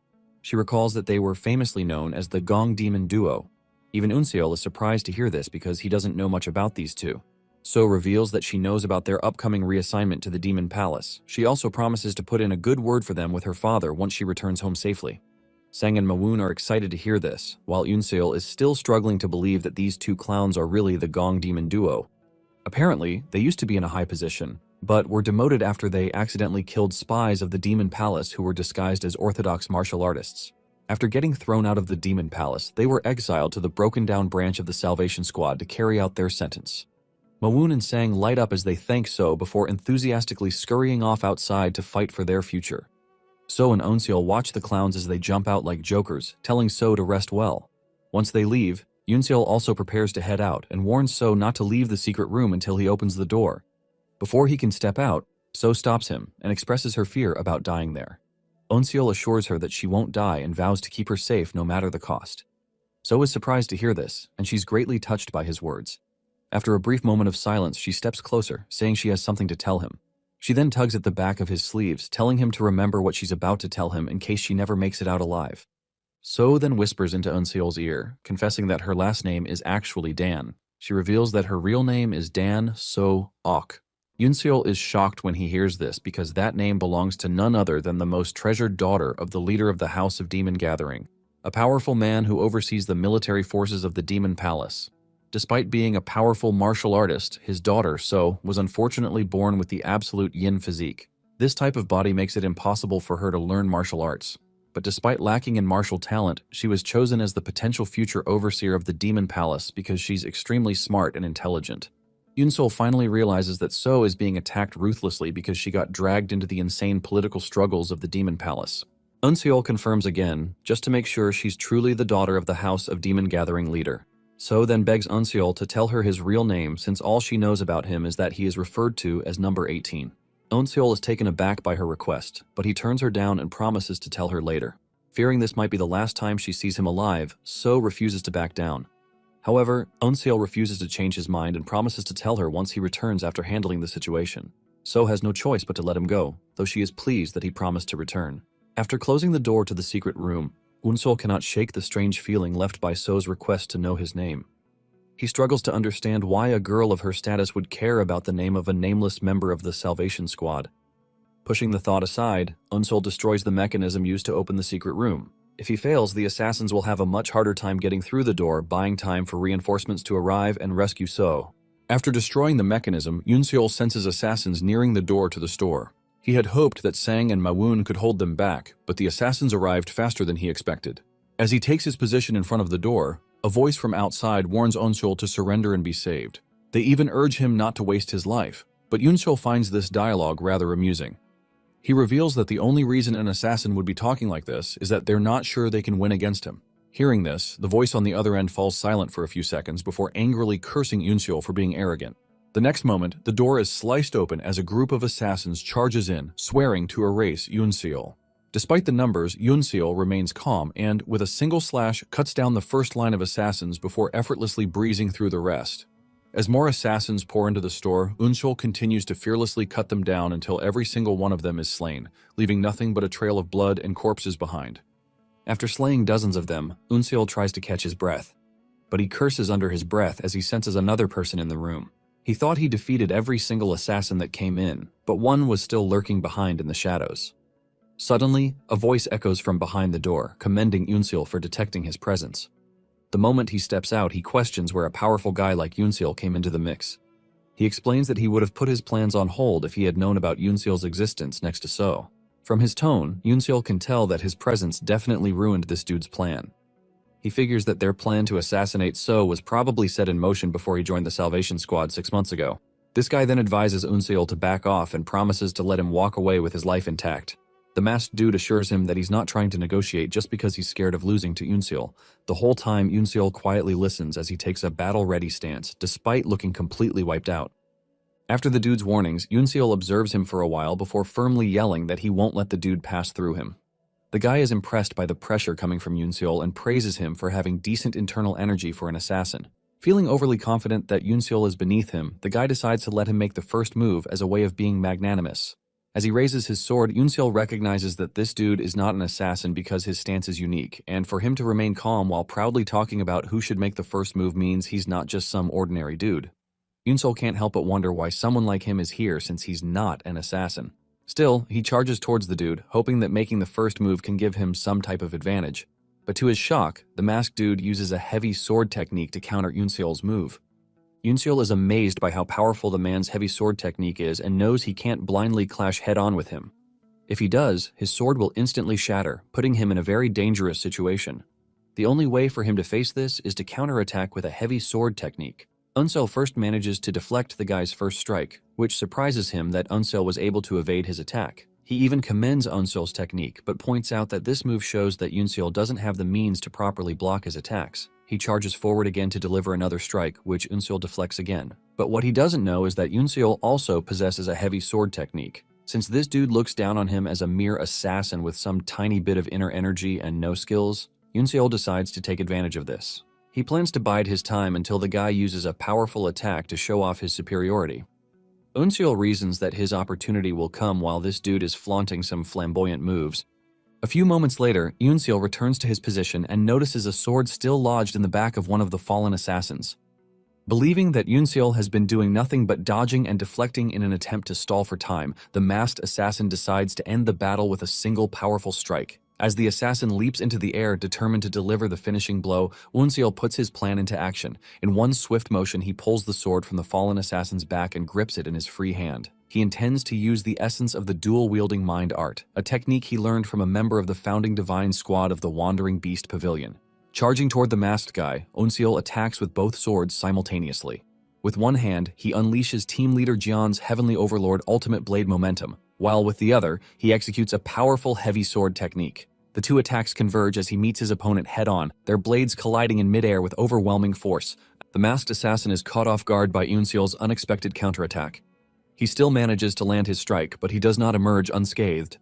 S1: She recalls that they were famously known as the Gong Demon Duo. Even Yoonseol is surprised to hear this because he doesn't know much about these two. So reveals that she knows about their upcoming reassignment to the Demon Palace. She also promises to put in a good word for them with her father once she returns home safely. Sang and Mawoon are excited to hear this, while Yoonseol is still struggling to believe that these two clowns are really the Gong Demon Duo. Apparently, they used to be in a high position, but were demoted after they accidentally killed spies of the Demon Palace who were disguised as orthodox martial artists. After getting thrown out of the Demon Palace, they were exiled to the broken-down branch of the Salvation Squad to carry out their sentence. Mawoon and Sang light up as they thank So before enthusiastically scurrying off outside to fight for their future. So and Yoonseol watch the clowns as they jump out like jokers, telling So to rest well. Once they leave, Yoonseol also prepares to head out and warns So not to leave the secret room until he opens the door. Before he can step out, So stops him and expresses her fear about dying there. Yoonseol assures her that she won't die and vows to keep her safe no matter the cost. So is surprised to hear this, and she's greatly touched by his words. After a brief moment of silence, she steps closer, saying she has something to tell him. She then tugs at the back of his sleeves, telling him to remember what she's about to tell him in case she never makes it out alive. So then whispers into Yoonseol's ear, confessing that her last name is actually Dan. She reveals that her real name is Dan So-ok. Yoonseol is shocked when he hears this because that name belongs to none other than the most treasured daughter of the leader of the House of Demon Gathering, a powerful man who oversees the military forces of the Demon Palace. Despite being a powerful martial artist, his daughter, So, was unfortunately born with the absolute yin physique. This type of body makes it impossible for her to learn martial arts. But despite lacking in martial talent, she was chosen as the potential future overseer of the Demon Palace because she's extremely smart and intelligent. Yoonseol finally realizes that So is being attacked ruthlessly because she got dragged into the insane political struggles of the Demon Palace. Yoonseol confirms again, just to make sure she's truly the daughter of the House of Demon Gathering leader. So then begs Yoonseol to tell her his real name since all she knows about him is that he is referred to as number 18. Yoonseol is taken aback by her request, but he turns her down and promises to tell her later. Fearing this might be the last time she sees him alive, So refuses to back down. However, Yoonseol refuses to change his mind and promises to tell her once he returns after handling the situation. So has no choice but to let him go, though she is pleased that he promised to return. After closing the door to the secret room, Yoonseol cannot shake the strange feeling left by So's request to know his name. He struggles to understand why a girl of her status would care about the name of a nameless member of the Salvation Squad. Pushing the thought aside, Yoonseol destroys the mechanism used to open the secret room. If he fails, the assassins will have a much harder time getting through the door, buying time for reinforcements to arrive and rescue So. After destroying the mechanism, Yoonseol senses assassins nearing the door to the store. He had hoped that Sang and Mawoon could hold them back, but the assassins arrived faster than he expected. As he takes his position in front of the door, a voice from outside warns Yoonseol to surrender and be saved. They even urge him not to waste his life, but Yoonseol finds this dialogue rather amusing. He reveals that the only reason an assassin would be talking like this is that they're not sure they can win against him. Hearing this, the voice on the other end falls silent for a few seconds before angrily cursing Yoonseol for being arrogant. The next moment, the door is sliced open as a group of assassins charges in, swearing to erase Yoonseol. Despite the numbers, Yoonseol remains calm and, with a single slash, cuts down the first line of assassins before effortlessly breezing through the rest. As more assassins pour into the store, Yoonseol continues to fearlessly cut them down until every single one of them is slain, leaving nothing but a trail of blood and corpses behind. After slaying dozens of them, Yoonseol tries to catch his breath. But he curses under his breath as he senses another person in the room. He thought he defeated every single assassin that came in, but one was still lurking behind in the shadows. Suddenly, a voice echoes from behind the door, commending Yunseol for detecting his presence. The moment he steps out, he questions where a powerful guy like Yunseol came into the mix. He explains that he would have put his plans on hold if he had known about Yunseol's existence next to So. From his tone, Yunseol can tell that his presence definitely ruined this dude's plan. He figures that their plan to assassinate So was probably set in motion before he joined the Salvation Squad 6 months ago. This guy then advises Yunseol to back off and promises to let him walk away with his life intact. The masked dude assures him that he's not trying to negotiate just because he's scared of losing to Yunseol. The whole time, Yunseol quietly listens as he takes a battle-ready stance, despite looking completely wiped out. After the dude's warnings, Yunseol observes him for a while before firmly yelling that he won't let the dude pass through him. The guy is impressed by the pressure coming from Yunseol and praises him for having decent internal energy for an assassin. Feeling overly confident that Yunseol is beneath him, the guy decides to let him make the first move as a way of being magnanimous. As he raises his sword, Yunseol recognizes that this dude is not an assassin because his stance is unique, and for him to remain calm while proudly talking about who should make the first move means he's not just some ordinary dude. Yunseol can't help but wonder why someone like him is here since he's not an assassin. Still, he charges towards the dude, hoping that making the first move can give him some type of advantage. But to his shock, the masked dude uses a heavy sword technique to counter Yunseol's move. Yunseol is amazed by how powerful the man's heavy sword technique is and knows he can't blindly clash head-on with him. If he does, his sword will instantly shatter, putting him in a very dangerous situation. The only way for him to face this is to counterattack with a heavy sword technique. Yunseol first manages to deflect the guy's first strike, which surprises him that Yunseol was able to evade his attack. He even commends Yunseol's technique, but points out that this move shows that Yunseol doesn't have the means to properly block his attacks. He charges forward again to deliver another strike, which Yunseol deflects again. But what he doesn't know is that Yunseol also possesses a heavy sword technique. Since this dude looks down on him as a mere assassin with some tiny bit of inner energy and no skills, Yunseol decides to take advantage of this. He plans to bide his time until the guy uses a powerful attack to show off his superiority. Yunseol reasons that his opportunity will come while this dude is flaunting some flamboyant moves. A few moments later, Yunseol returns to his position and notices a sword still lodged in the back of one of the fallen assassins. Believing that Yunseol has been doing nothing but dodging and deflecting in an attempt to stall for time, the masked assassin decides to end the battle with a single powerful strike. As the assassin leaps into the air, determined to deliver the finishing blow, Yunseol puts his plan into action. In one swift motion, he pulls the sword from the fallen assassin's back and grips it in his free hand. He intends to use the essence of the dual-wielding mind art, a technique he learned from a member of the founding divine squad of the Wandering Beast Pavilion. Charging toward the masked guy, Yunseol attacks with both swords simultaneously. With one hand, he unleashes team leader Jian's Heavenly Overlord Ultimate Blade Momentum, while with the other, he executes a powerful heavy sword technique. The two attacks converge as he meets his opponent head-on, their blades colliding in midair with overwhelming force. The masked assassin is caught off guard by Yunseol's unexpected counterattack. He still manages to land his strike, but he does not emerge unscathed.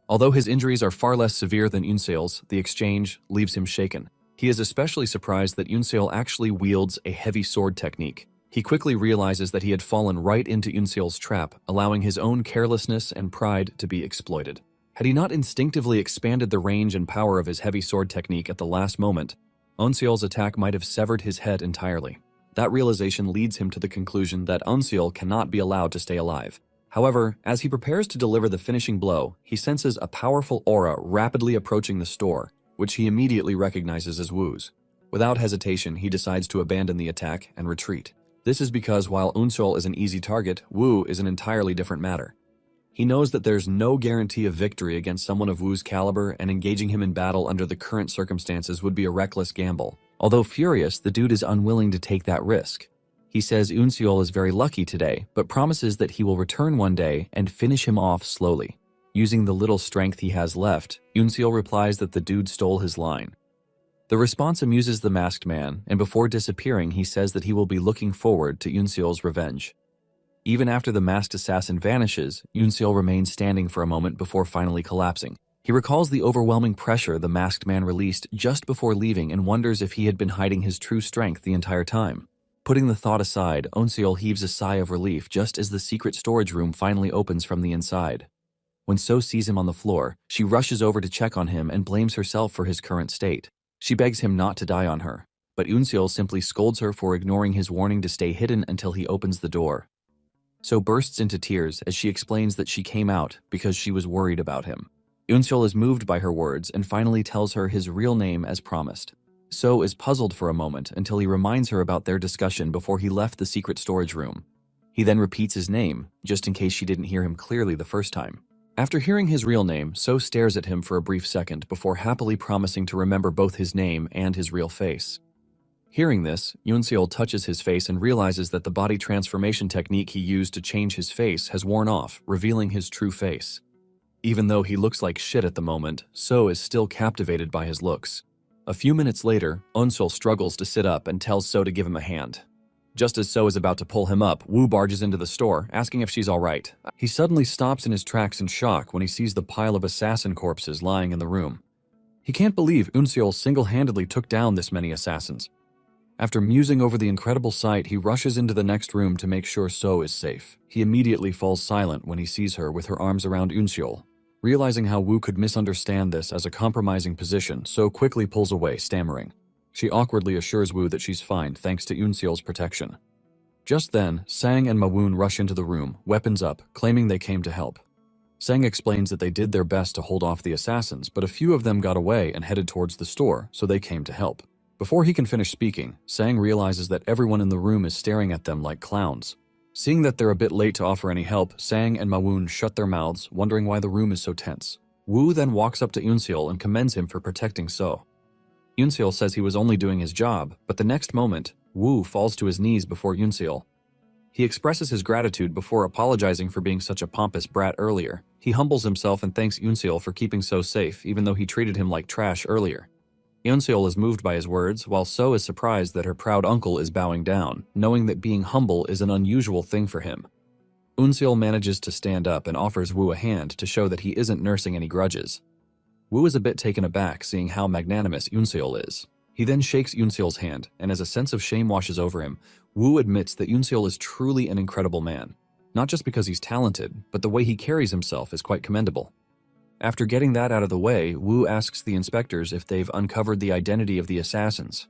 S1: Although his injuries are far less severe than Yunseol's, the exchange leaves him shaken. He is especially surprised that Yunseol actually wields a heavy sword technique. He quickly realizes that he had fallen right into Yunseol's trap, allowing his own carelessness and pride to be exploited. Had he not instinctively expanded the range and power of his heavy sword technique at the last moment, Yunseol's attack might have severed his head entirely. That realization leads him to the conclusion that Yunseol cannot be allowed to stay alive. However, as he prepares to deliver the finishing blow, he senses a powerful aura rapidly approaching the store, which he immediately recognizes as Wu's. Without hesitation, he decides to abandon the attack and retreat. This is because while Yunseol is an easy target, Wu is an entirely different matter. He knows that there's no guarantee of victory against someone of Wu's caliber, and engaging him in battle under the current circumstances would be a reckless gamble. Although furious, the dude is unwilling to take that risk. He says Yunseol is very lucky today, but promises that he will return one day and finish him off slowly. Using the little strength he has left, Yunseol replies that the dude stole his line. The response amuses the masked man, and before disappearing, he says that he will be looking forward to Yunseol's revenge. Even after the masked assassin vanishes, Yunseol remains standing for a moment before finally collapsing. He recalls the overwhelming pressure the masked man released just before leaving and wonders if he had been hiding his true strength the entire time. Putting the thought aside, Yunseol heaves a sigh of relief just as the secret storage room finally opens from the inside. When So sees him on the floor, she rushes over to check on him and blames herself for his current state. She begs him not to die on her, but Yunseol simply scolds her for ignoring his warning to stay hidden until he opens the door. So bursts into tears as she explains that she came out because she was worried about him. Eunseol is moved by her words and finally tells her his real name as promised. So is puzzled for a moment until he reminds her about their discussion before he left the secret storage room. He then repeats his name, just in case she didn't hear him clearly the first time. After hearing his real name, So stares at him for a brief second before happily promising to remember both his name and his real face. Hearing this, Eunseol touches his face and realizes that the body transformation technique he used to change his face has worn off, revealing his true face. Even though he looks like shit at the moment, So is still captivated by his looks. A few minutes later, Eunseol struggles to sit up and tells So to give him a hand. Just as So is about to pull him up, Woo barges into the store, asking if she's alright. He suddenly stops in his tracks in shock when he sees the pile of assassin corpses lying in the room. He can't believe Eunseol single-handedly took down this many assassins. After musing over the incredible sight, he rushes into the next room to make sure So is safe. He immediately falls silent when he sees her with her arms around Eunseol. Realizing how Woo could misunderstand this as a compromising position, So quickly pulls away, stammering. She awkwardly assures Woo that she's fine thanks to Eunseol's protection. Just then, Sang and Mawoon rush into the room, weapons up, claiming they came to help. Sang explains that they did their best to hold off the assassins, but a few of them got away and headed towards the store, so they came to help. Before he can finish speaking, Sang realizes that everyone in the room is staring at them like clowns. Seeing that they're a bit late to offer any help, Sang and Mawoon shut their mouths, wondering why the room is so tense. Woo then walks up to Eunseol and commends him for protecting So. Eunseol says he was only doing his job, but the next moment, Woo falls to his knees before Eunseol. He expresses his gratitude before apologizing for being such a pompous brat earlier. He humbles himself and thanks Eunseol for keeping So safe, even though he treated him like trash earlier. Eunseol is moved by his words, while So is surprised that her proud uncle is bowing down, knowing that being humble is an unusual thing for him. Eunseol manages to stand up and offers Woo a hand to show that he isn't nursing any grudges. Woo is a bit taken aback seeing how magnanimous Eunseol is. He then shakes Eunseol's hand, and as a sense of shame washes over him, Woo admits that Eunseol is truly an incredible man. Not just because he's talented, but the way he carries himself is quite commendable. After getting that out of the way, Woo asks the inspectors if they've uncovered the identity of the assassins.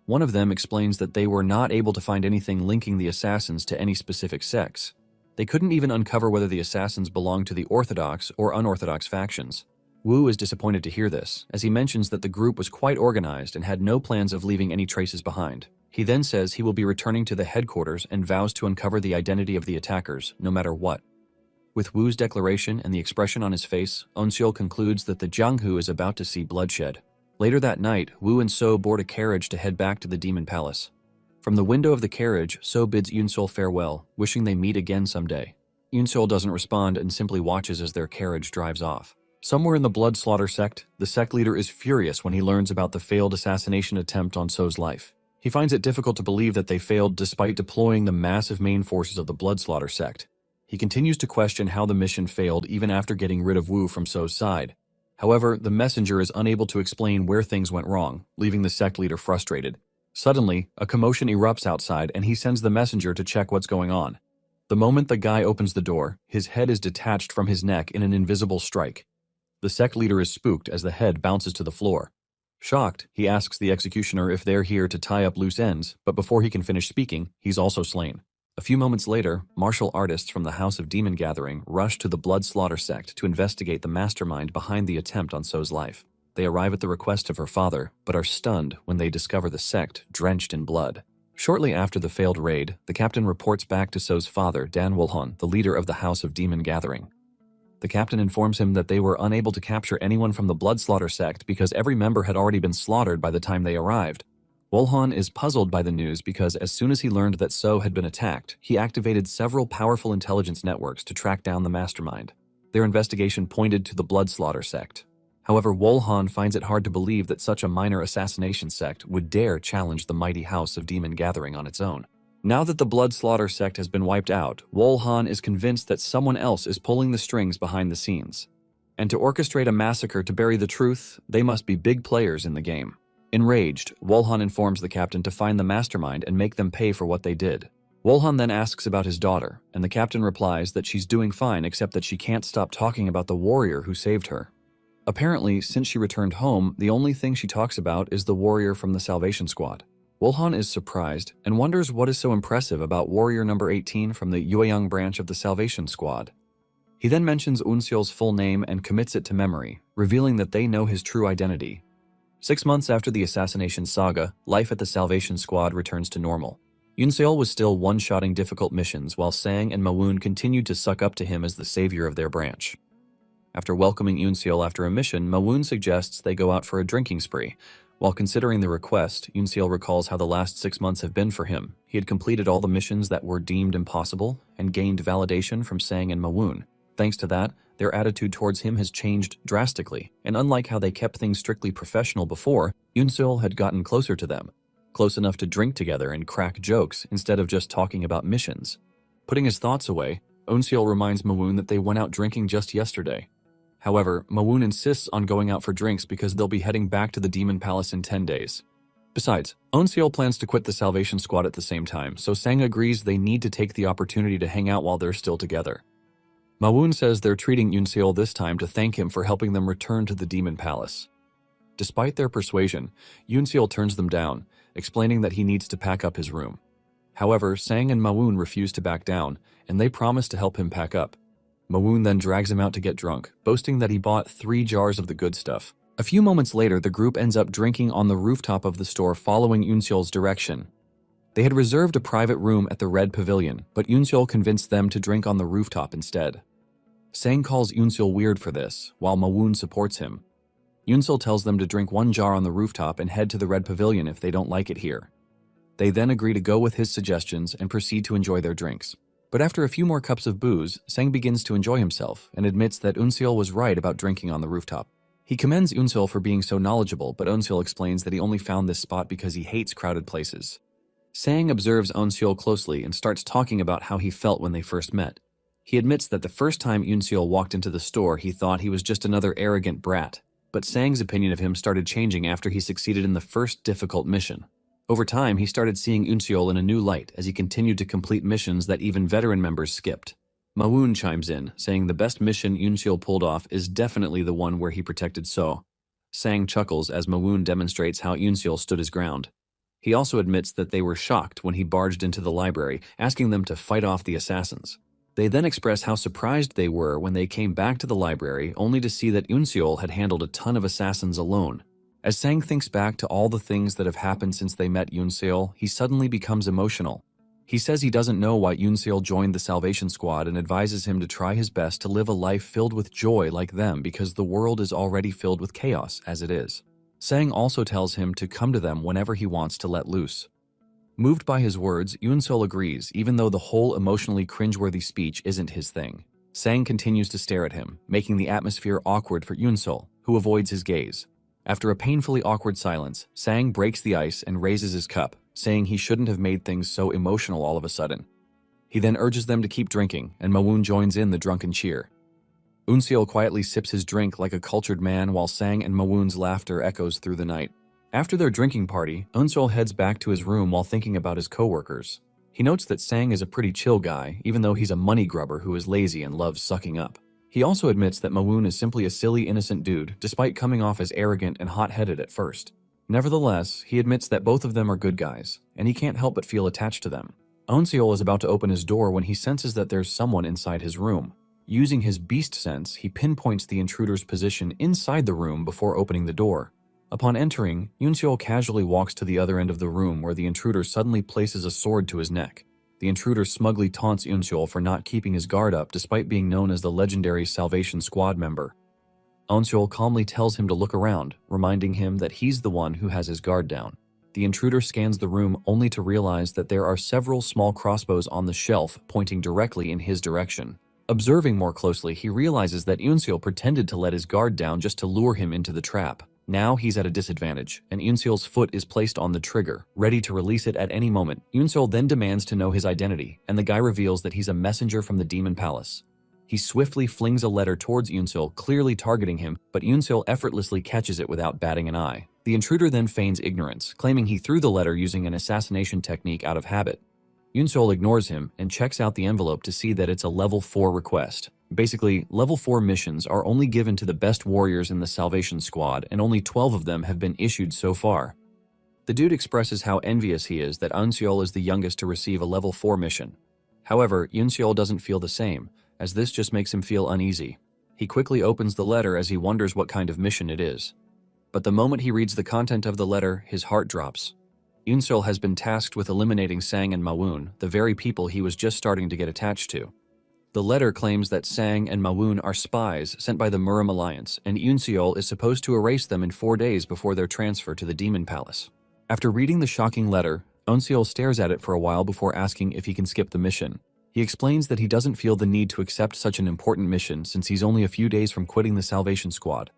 S1: One of them explains that they were not able to find anything linking the assassins to any specific sects. They couldn't even uncover whether the assassins belonged to the orthodox or unorthodox factions. Woo is disappointed to hear this, as he mentions that the group was quite organized and had no plans of leaving any traces behind. He then says he will be returning to the headquarters and vows to uncover the identity of the attackers, no matter what. With Woo's declaration and the expression on his face, Eunseol concludes that the Jianghu is about to see bloodshed. Later that night, Woo and So board a carriage to head back to the Demon Palace. From the window of the carriage, So bids Eunseol farewell, wishing they meet again someday. Eunseol doesn't respond and simply watches as their carriage drives off. Somewhere in the Blood Slaughter sect, the sect leader is furious when he learns about the failed assassination attempt on So's life. He finds it difficult to believe that they failed despite deploying the massive main forces of the Blood Slaughter sect. He continues to question how the mission failed even after getting rid of Woo from So's side. However, the messenger is unable to explain where things went wrong, leaving the sect leader frustrated. Suddenly, a commotion erupts outside and he sends the messenger to check what's going on. The moment the guy opens the door, his head is detached from his neck in an invisible strike. The sect leader is spooked as the head bounces to the floor. Shocked, he asks the executioner if they're here to tie up loose ends, but before he can finish speaking, he's also slain. A few moments later, martial artists from the House of Demon Gathering rush to the Blood Slaughter sect to investigate the mastermind behind the attempt on So's life. They arrive at the request of her father, but are stunned when they discover the sect drenched in blood. Shortly after the failed raid, the captain reports back to So's father, Dan Wulhon, the leader of the House of Demon Gathering. The captain informs him that they were unable to capture anyone from the Blood Slaughter sect because every member had already been slaughtered by the time they arrived. Wulhon is puzzled by the news because as soon as he learned that So had been attacked, he activated several powerful intelligence networks to track down the mastermind. Their investigation pointed to the Blood Slaughter sect. However, Wulhon finds it hard to believe that such a minor assassination sect would dare challenge the mighty House of Demon Gathering on its own. Now that the Blood Slaughter sect has been wiped out, Wulhon is convinced that someone else is pulling the strings behind the scenes. And to orchestrate a massacre to bury the truth, they must be big players in the game. Enraged, Wulhon informs the captain to find the mastermind and make them pay for what they did. Wulhon then asks about his daughter, and the captain replies that she's doing fine except that she can't stop talking about the warrior who saved her. Apparently, since she returned home, the only thing she talks about is the warrior from the Salvation Squad. Wulhon is surprised and wonders what is so impressive about warrior number 18 from the Yueyang branch of the Salvation Squad. He then mentions Unseol's full name and commits it to memory, revealing that they know his true identity. 6 months after the assassination saga, life at the Salvation Squad returns to normal. Unseol was still one-shotting difficult missions while Sang and Mawoon continued to suck up to him as the savior of their branch. After welcoming Unseol after a mission, Mawoon suggests they go out for a drinking spree. While considering the request, Unseol recalls how the last 6 months have been for him. He had completed all the missions that were deemed impossible and gained validation from Sang and Mawoon. Thanks to that, their attitude towards him has changed drastically, and unlike how they kept things strictly professional before, Unseol had gotten closer to them, close enough to drink together and crack jokes instead of just talking about missions. Putting his thoughts away, Unseol reminds Mawoon that they went out drinking just yesterday. However, Mawoon insists on going out for drinks because they'll be heading back to the Demon Palace in 10 days. Besides, Unseol plans to quit the Salvation Squad at the same time, so Sang agrees they need to take the opportunity to hang out while they're still together. Mawoon says they're treating Unseol this time to thank him for helping them return to the Demon Palace. Despite their persuasion, Unseol turns them down, explaining that he needs to pack up his room. However, Sang and Mawoon refuse to back down, and they promise to help him pack up. Mawoon then drags him out to get drunk, boasting that he bought 3 jars of the good stuff. A few moments later, the group ends up drinking on the rooftop of the store following Unseol's direction. They had reserved a private room at the Red Pavilion, but Unseol convinced them to drink on the rooftop instead. Sang calls Unseol weird for this, while Mawoon supports him. Unseol tells them to drink 1 jar on the rooftop and head to the Red Pavilion if they don't like it here. They then agree to go with his suggestions and proceed to enjoy their drinks. But after a few more cups of booze, Sang begins to enjoy himself and admits that Unseol was right about drinking on the rooftop. He commends Unseol for being so knowledgeable, but Unseol explains that he only found this spot because he hates crowded places. Sang observes Unseol closely and starts talking about how he felt when they first met. He admits that the first time Unseol walked into the store, he thought he was just another arrogant brat. But Sang's opinion of him started changing after he succeeded in the first difficult mission. Over time, he started seeing Unseol in a new light as he continued to complete missions that even veteran members skipped. Mawoon chimes in, saying the best mission Unseol pulled off is definitely the one where he protected So. Sang chuckles as Mawoon demonstrates how Unseol stood his ground. He also admits that they were shocked when he barged into the library, asking them to fight off the assassins. They then express how surprised they were when they came back to the library only to see that Unseol had handled a ton of assassins alone. As Sang thinks back to all the things that have happened since they met Unseol, he suddenly becomes emotional. He says he doesn't know why Unseol joined the Salvation Squad and advises him to try his best to live a life filled with joy like them because the world is already filled with chaos as it is. Sang also tells him to come to them whenever he wants to let loose. Moved by his words, Unseol agrees, even though the whole emotionally cringeworthy speech isn't his thing. Sang continues to stare at him, making the atmosphere awkward for Unseol, who avoids his gaze. After a painfully awkward silence, Sang breaks the ice and raises his cup, saying he shouldn't have made things so emotional all of a sudden. He then urges them to keep drinking, and Mawoon joins in the drunken cheer. Unseol quietly sips his drink like a cultured man while Sang and Mawoon's laughter echoes through the night. After their drinking party, Unseol heads back to his room while thinking about his coworkers. He notes that Sang is a pretty chill guy, even though he's a money grubber who is lazy and loves sucking up. He also admits that Mawoon is simply a silly, innocent dude, despite coming off as arrogant and hot-headed at first. Nevertheless, he admits that both of them are good guys, and he can't help but feel attached to them. Unseol is about to open his door when he senses that there's someone inside his room. Using his beast sense, he pinpoints the intruder's position inside the room before opening the door. Upon entering, Unseol casually walks to the other end of the room where the intruder suddenly places a sword to his neck. The intruder smugly taunts Unseol for not keeping his guard up despite being known as the legendary Salvation Squad member. Unseol calmly tells him to look around, reminding him that he's the one who has his guard down. The intruder scans the room only to realize that there are several small crossbows on the shelf pointing directly in his direction. Observing more closely, he realizes that Unseol pretended to let his guard down just to lure him into the trap. Now he's at a disadvantage, and Unseol's foot is placed on the trigger, ready to release it at any moment. Unseol then demands to know his identity, and the guy reveals that he's a messenger from the Demon Palace. He swiftly flings a letter towards Unseol, clearly targeting him, but Unseol effortlessly catches it without batting an eye. The intruder then feigns ignorance, claiming he threw the letter using an assassination technique out of habit. Unseol ignores him and checks out the envelope to see that it's a level 4 request. Basically, level 4 missions are only given to the best warriors in the Salvation Squad, and only 12 of them have been issued so far. The dude expresses how envious he is that Unseol is the youngest to receive a level 4 mission. However, Unseol doesn't feel the same, as this just makes him feel uneasy. He quickly opens the letter as he wonders what kind of mission it is. But the moment he reads the content of the letter, his heart drops. Yoonseol has been tasked with eliminating Sang and Mawoon, the very people he was just starting to get attached to. The letter claims that Sang and Mawoon are spies sent by the Murim Alliance, and Yoonseol is supposed to erase them in 4 days before their transfer to the Demon Palace. After reading the shocking letter, Yoonseol stares at it for a while before asking if he can skip the mission. He explains that he doesn't feel the need to accept such an important mission since he's only a few days from quitting the Salvation Squad.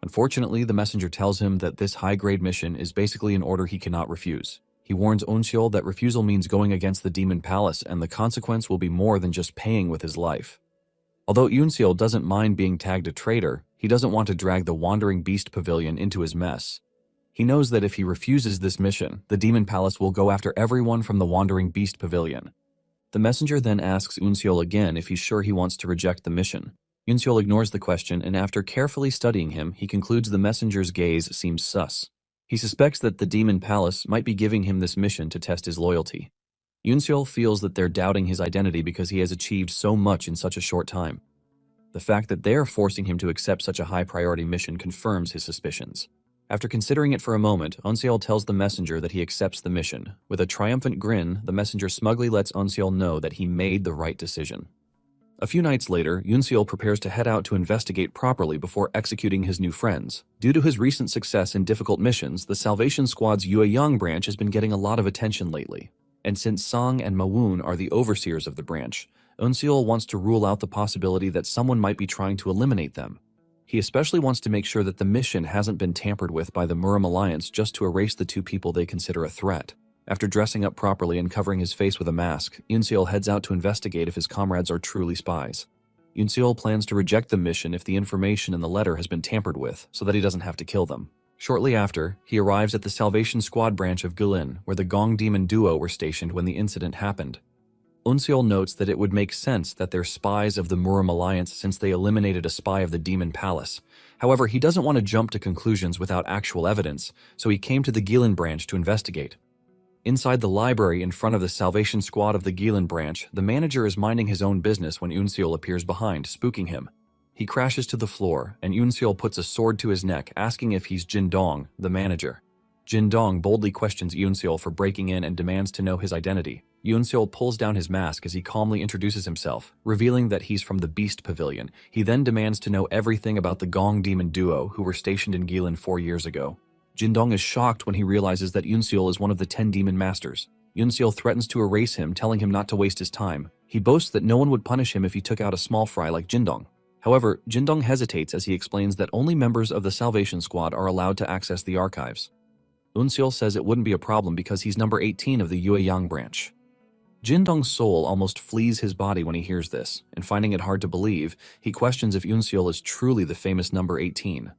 S1: Unfortunately, the messenger tells him that this high-grade mission is basically an order he cannot refuse. He warns Yoonseol that refusal means going against the Demon Palace, and the consequence will be more than just paying with his life. Although Yoonseol doesn't mind being tagged a traitor, he doesn't want to drag the Wandering Beast Pavilion into his mess. He knows that if he refuses this mission, the Demon Palace will go after everyone from the Wandering Beast Pavilion. The messenger then asks Yoonseol again if he's sure he wants to reject the mission. Yoonseol ignores the question, and after carefully studying him, he concludes the messenger's gaze seems sus. He suspects that the Demon Palace might be giving him this mission to test his loyalty. Yoonseol feels that they're doubting his identity because he has achieved so much in such a short time. The fact that they're forcing him to accept such a high-priority mission confirms his suspicions. After considering it for a moment, Yoonseol tells the messenger that he accepts the mission. With a triumphant grin, the messenger smugly lets Yoonseol know that he made the right decision. A few nights later, Yoonseol prepares to head out to investigate properly before executing his new friends. Due to his recent success in difficult missions, the Salvation Squad's Yueyang branch has been getting a lot of attention lately. And since Sang and Mawoon are the overseers of the branch, Yoonseol wants to rule out the possibility that someone might be trying to eliminate them. He especially wants to make sure that the mission hasn't been tampered with by the Murim Alliance just to erase the two people they consider a threat. After dressing up properly and covering his face with a mask, Yoonseol heads out to investigate if his comrades are truly spies. Yoonseol plans to reject the mission if the information in the letter has been tampered with, so that he doesn't have to kill them. Shortly after, he arrives at the Salvation Squad branch of Gulin, where the Gong Demon duo were stationed when the incident happened. Yoonseol notes that it would make sense that they're spies of the Murim Alliance since they eliminated a spy of the Demon Palace. However, he doesn't want to jump to conclusions without actual evidence, so he came to the Gilin branch to investigate. Inside the library in front of the Salvation Squad of the Gilin branch, the manager is minding his own business when Yoonseol appears behind, spooking him. He crashes to the floor, and Yoonseol puts a sword to his neck, asking if he's Jin Dong, the manager. Jin Dong boldly questions Yoonseol for breaking in and demands to know his identity. Yoonseol pulls down his mask as he calmly introduces himself, revealing that he's from the Beast Pavilion. He then demands to know everything about the Gong Demon duo who were stationed in Gilin 4 years ago. Jin Dong is shocked when he realizes that Yoonseol is one of the 10 demon masters. Yoonseol threatens to erase him, telling him not to waste his time. He boasts that no one would punish him if he took out a small fry like Jin Dong. However, Jin Dong hesitates as he explains that only members of the Salvation Squad are allowed to access the archives. Yoonseol says it wouldn't be a problem because he's number 18 of the Yueyang branch. Jin Dong's soul almost flees his body when he hears this, and finding it hard to believe, he questions if Yoonseol is truly the famous number 18.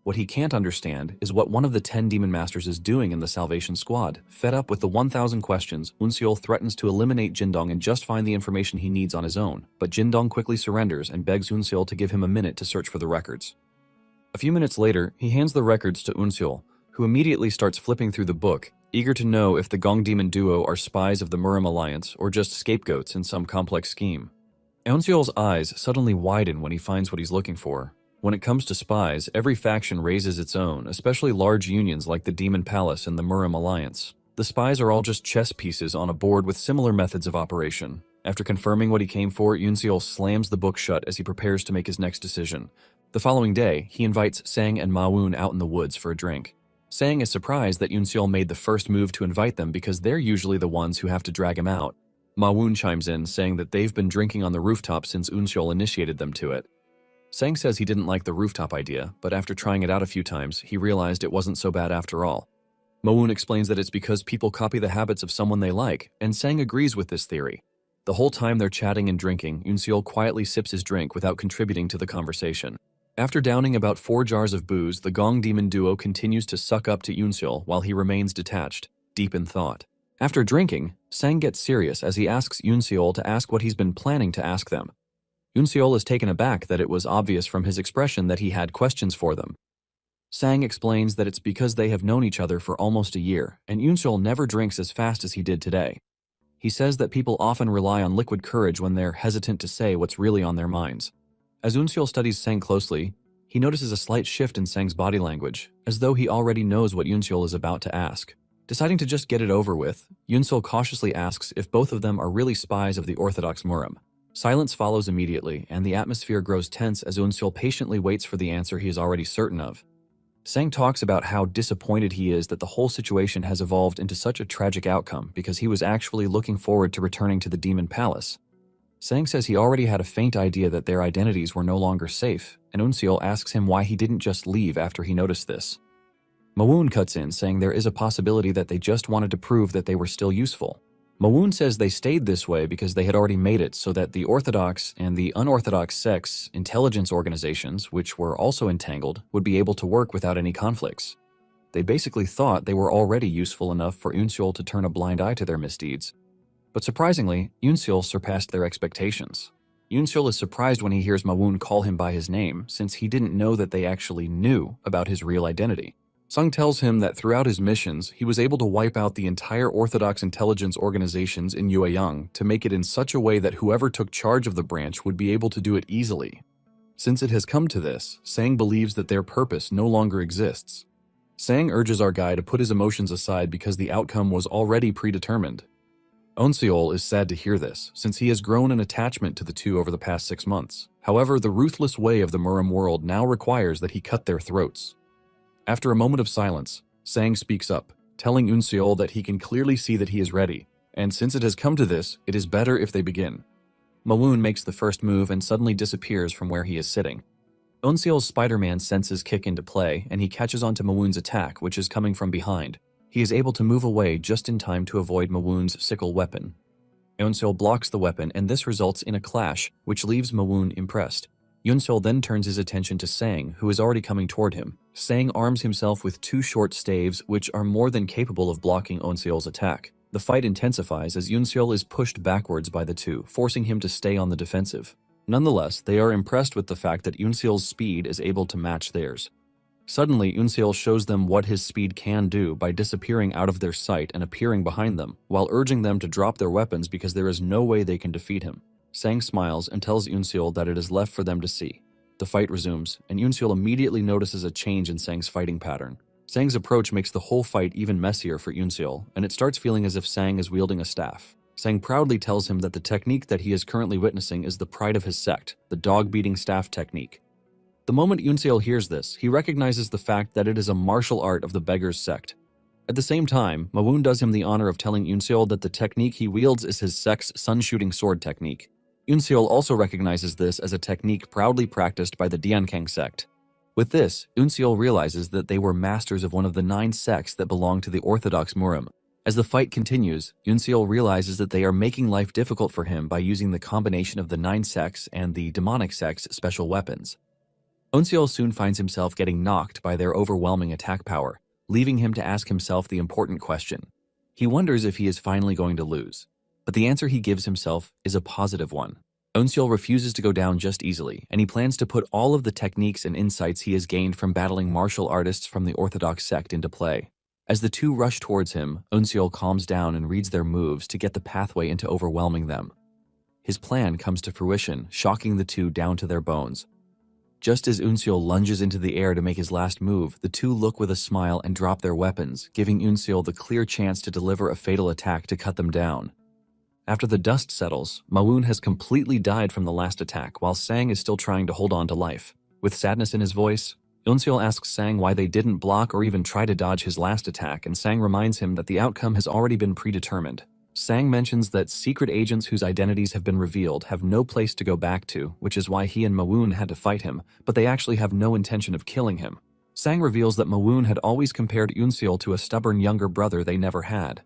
S1: What he can't understand is what one of the 10 demon masters is doing in the Salvation Squad. Fed up with the 1,000 questions, Yoonseol threatens to eliminate Jin Dong and just find the information he needs on his own, but Jin Dong quickly surrenders and begs Yoonseol to give him a minute to search for the records. A few minutes later, he hands the records to Yoonseol, who immediately starts flipping through the book, eager to know if the Gong Demon duo are spies of the Murim Alliance or just scapegoats in some complex scheme. Yoonseol's eyes suddenly widen when he finds what he's looking for. When it comes to spies, every faction raises its own, especially large unions like the Demon Palace and the Murim Alliance. The spies are all just chess pieces on a board with similar methods of operation. After confirming what he came for, Yoonseol slams the book shut as he prepares to make his next decision. The following day, he invites Sang and Mawoon out in the woods for a drink. Sang is surprised that Yoonseol made the first move to invite them because they're usually the ones who have to drag him out. Mawoon chimes in, saying that they've been drinking on the rooftop since Yoonseol initiated them to it. Sang says he didn't like the rooftop idea, but after trying it out a few times, he realized it wasn't so bad after all. Mawoon explains that it's because people copy the habits of someone they like, and Sang agrees with this theory. The whole time they're chatting and drinking, Yoonseol quietly sips his drink without contributing to the conversation. After downing about 4 jars of booze, the Gong Demon duo continues to suck up to Yoonseol while he remains detached, deep in thought. After drinking, Sang gets serious as he asks Yoonseol to ask what he's been planning to ask them. Yoonseol is taken aback that it was obvious from his expression that he had questions for them. Sang explains that it's because they have known each other for almost a year, and Yoonseol never drinks as fast as he did today. He says that people often rely on liquid courage when they're hesitant to say what's really on their minds. As Unseol studies Sang closely, he notices a slight shift in Sang's body language, as though he already knows what Unseol is about to ask. Deciding to just get it over with, Unseol cautiously asks if both of them are really spies of the Orthodox Murim. Silence follows immediately, and the atmosphere grows tense as Unseol patiently waits for the answer he is already certain of. Sang talks about how disappointed he is that the whole situation has evolved into such a tragic outcome because he was actually looking forward to returning to the Demon Palace. Sang says he already had a faint idea that their identities were no longer safe, and Unseol asks him why he didn't just leave after he noticed this. Mawoon cuts in, saying there is a possibility that they just wanted to prove that they were still useful. Mawoon says they stayed this way because they had already made it so that the Orthodox and the unorthodox sects' intelligence organizations, which were also entangled, would be able to work without any conflicts. They basically thought they were already useful enough for Unseol to turn a blind eye to their misdeeds. But surprisingly, Unseol surpassed their expectations. Unseol is surprised when he hears Mawoon call him by his name, since he didn't know that they actually knew about his real identity. Sung tells him that throughout his missions, he was able to wipe out the entire Orthodox intelligence organizations in Yueyang to make it in such a way that whoever took charge of the branch would be able to do it easily. Since it has come to this, Sang believes that their purpose no longer exists. Sang urges our guy to put his emotions aside because the outcome was already predetermined. Unseol is sad to hear this, since he has grown an attachment to the two over the past 6 months. However, the ruthless way of the Murim world now requires that he cut their throats. After a moment of silence, Sang speaks up, telling Unseol that he can clearly see that he is ready, and since it has come to this, it is better if they begin. Mawoon makes the first move and suddenly disappears from where he is sitting. Unseol's Spider-Man senses kick into play, and he catches onto Mawoon's attack, which is coming from behind. He is able to move away just in time to avoid Mawoon's sickle weapon. Unseol blocks the weapon, and this results in a clash, which leaves Mawoon impressed. Unseol then turns his attention to Sang, who is already coming toward him. Sang arms himself with 2 short staves, which are more than capable of blocking Unseol's attack. The fight intensifies as Unseol is pushed backwards by the two, forcing him to stay on the defensive. Nonetheless, they are impressed with the fact that Unseol's speed is able to match theirs. Suddenly, Unseol shows them what his speed can do by disappearing out of their sight and appearing behind them, while urging them to drop their weapons because there is no way they can defeat him. Sang smiles and tells Unseol that it is left for them to see. The fight resumes, and Unseol immediately notices a change in Sang's fighting pattern. Sang's approach makes the whole fight even messier for Unseol, and it starts feeling as if Sang is wielding a staff. Sang proudly tells him that the technique that he is currently witnessing is the pride of his sect, the dog-beating staff technique. The moment Unseol hears this, he recognizes the fact that it is a martial art of the beggar's sect. At the same time, Mawoon does him the honor of telling Unseol that the technique he wields is his sect's sun-shooting sword technique. Unseol also recognizes this as a technique proudly practiced by the Diankang sect. With this, Unseol realizes that they were masters of one of the 9 sects that belong to the Orthodox Murim. As the fight continues, Unseol realizes that they are making life difficult for him by using the combination of the 9 sects and the demonic sect's special weapons. Unseol soon finds himself getting knocked by their overwhelming attack power, leaving him to ask himself the important question. He wonders if he is finally going to lose. But the answer he gives himself is a positive one. Unseol refuses to go down just easily, and he plans to put all of the techniques and insights he has gained from battling martial artists from the Orthodox sect into play. As the two rush towards him, Unseol calms down and reads their moves to get the pathway into overwhelming them. His plan comes to fruition, shocking the two down to their bones. Just as Unseol lunges into the air to make his last move, the two look with a smile and drop their weapons, giving Unseol the clear chance to deliver a fatal attack to cut them down. After the dust settles, Mawoon has completely died from the last attack, while Sang is still trying to hold on to life. With sadness in his voice, Unseol asks Sang why they didn't block or even try to dodge his last attack, and Sang reminds him that the outcome has already been predetermined. Sang mentions that secret agents whose identities have been revealed have no place to go back to, which is why he and Mawoon had to fight him, but they actually have no intention of killing him. Sang reveals that Mawoon had always compared Unseol to a stubborn younger brother they never had.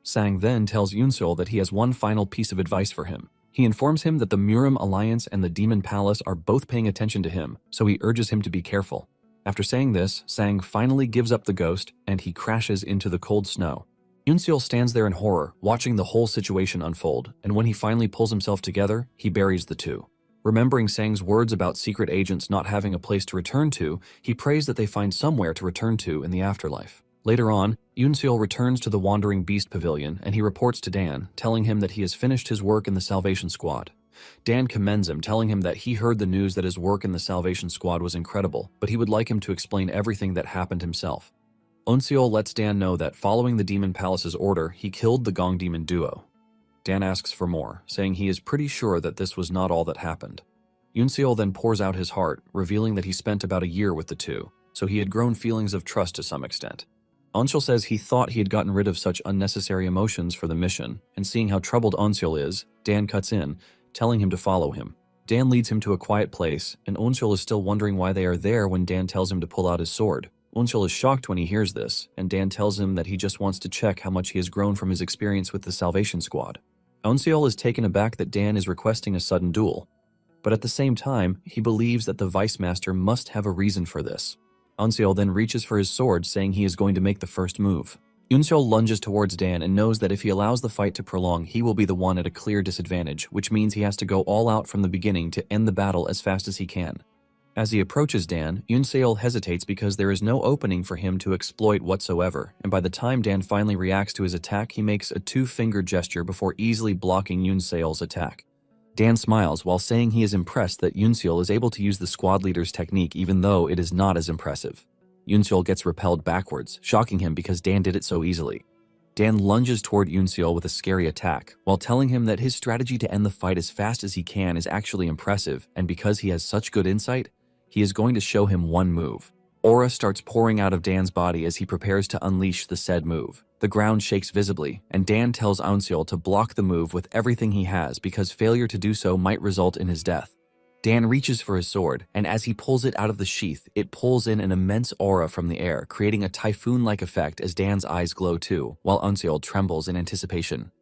S1: Sang then tells Unseol that he has one final piece of advice for him. He informs him that the Murim Alliance and the Demon Palace are both paying attention to him, so he urges him to be careful. After saying this, Sang finally gives up the ghost, and he crashes into the cold snow. Unseol stands there in horror, watching the whole situation unfold, and when he finally pulls himself together, he buries the two. Remembering Sang's words about secret agents not having a place to return to, he prays that they find somewhere to return to in the afterlife. Later on, Yoonseol returns to the Wandering Beast Pavilion and he reports to Dan, telling him that he has finished his work in the Salvation Squad. Dan commends him, telling him that he heard the news that his work in the Salvation Squad was incredible, but he would like him to explain everything that happened himself. Eunseol lets Dan know that following the Demon Palace's order, he killed the Gong Demon duo. Dan asks for more, saying he is pretty sure that this was not all that happened. Yoonseol then pours out his heart, revealing that he spent about a year with the two, so he had grown feelings of trust to some extent. Eunseol says he thought he had gotten rid of such unnecessary emotions for the mission, and seeing how troubled Eunseol is, Dan cuts in, telling him to follow him. Dan leads him to a quiet place, and Eunseol is still wondering why they are there when Dan tells him to pull out his sword. Eunseol is shocked when he hears this, and Dan tells him that he just wants to check how much he has grown from his experience with the Salvation Squad. Eunseol is taken aback that Dan is requesting a sudden duel, but at the same time, he believes that the Vice Master must have a reason for this. Eunseol then reaches for his sword, saying he is going to make the first move. Yoonseol lunges towards Dan and knows that if he allows the fight to prolong, he will be the one at a clear disadvantage, which means he has to go all out from the beginning to end the battle as fast as he can. As he approaches Dan, Yoonseol hesitates because there is no opening for him to exploit whatsoever, and by the time Dan finally reacts to his attack, he makes a two-finger gesture before easily blocking Yoonseol's attack. Dan smiles while saying he is impressed that Yoonseol is able to use the squad leader's technique even though it is not as impressive. Yoonseol gets repelled backwards, shocking him because Dan did it so easily. Dan lunges toward Yoonseol with a scary attack, while telling him that his strategy to end the fight as fast as he can is actually impressive, and because he has such good insight, he is going to show him one move. Aura starts pouring out of Dan's body as he prepares to unleash the said move. The ground shakes visibly, and Dan tells Eunseol to block the move with everything he has because failure to do so might result in his death. Dan reaches for his sword, and as he pulls it out of the sheath, it pulls in an immense aura from the air, creating a typhoon-like effect as Dan's eyes glow too, while Eunseol trembles in anticipation.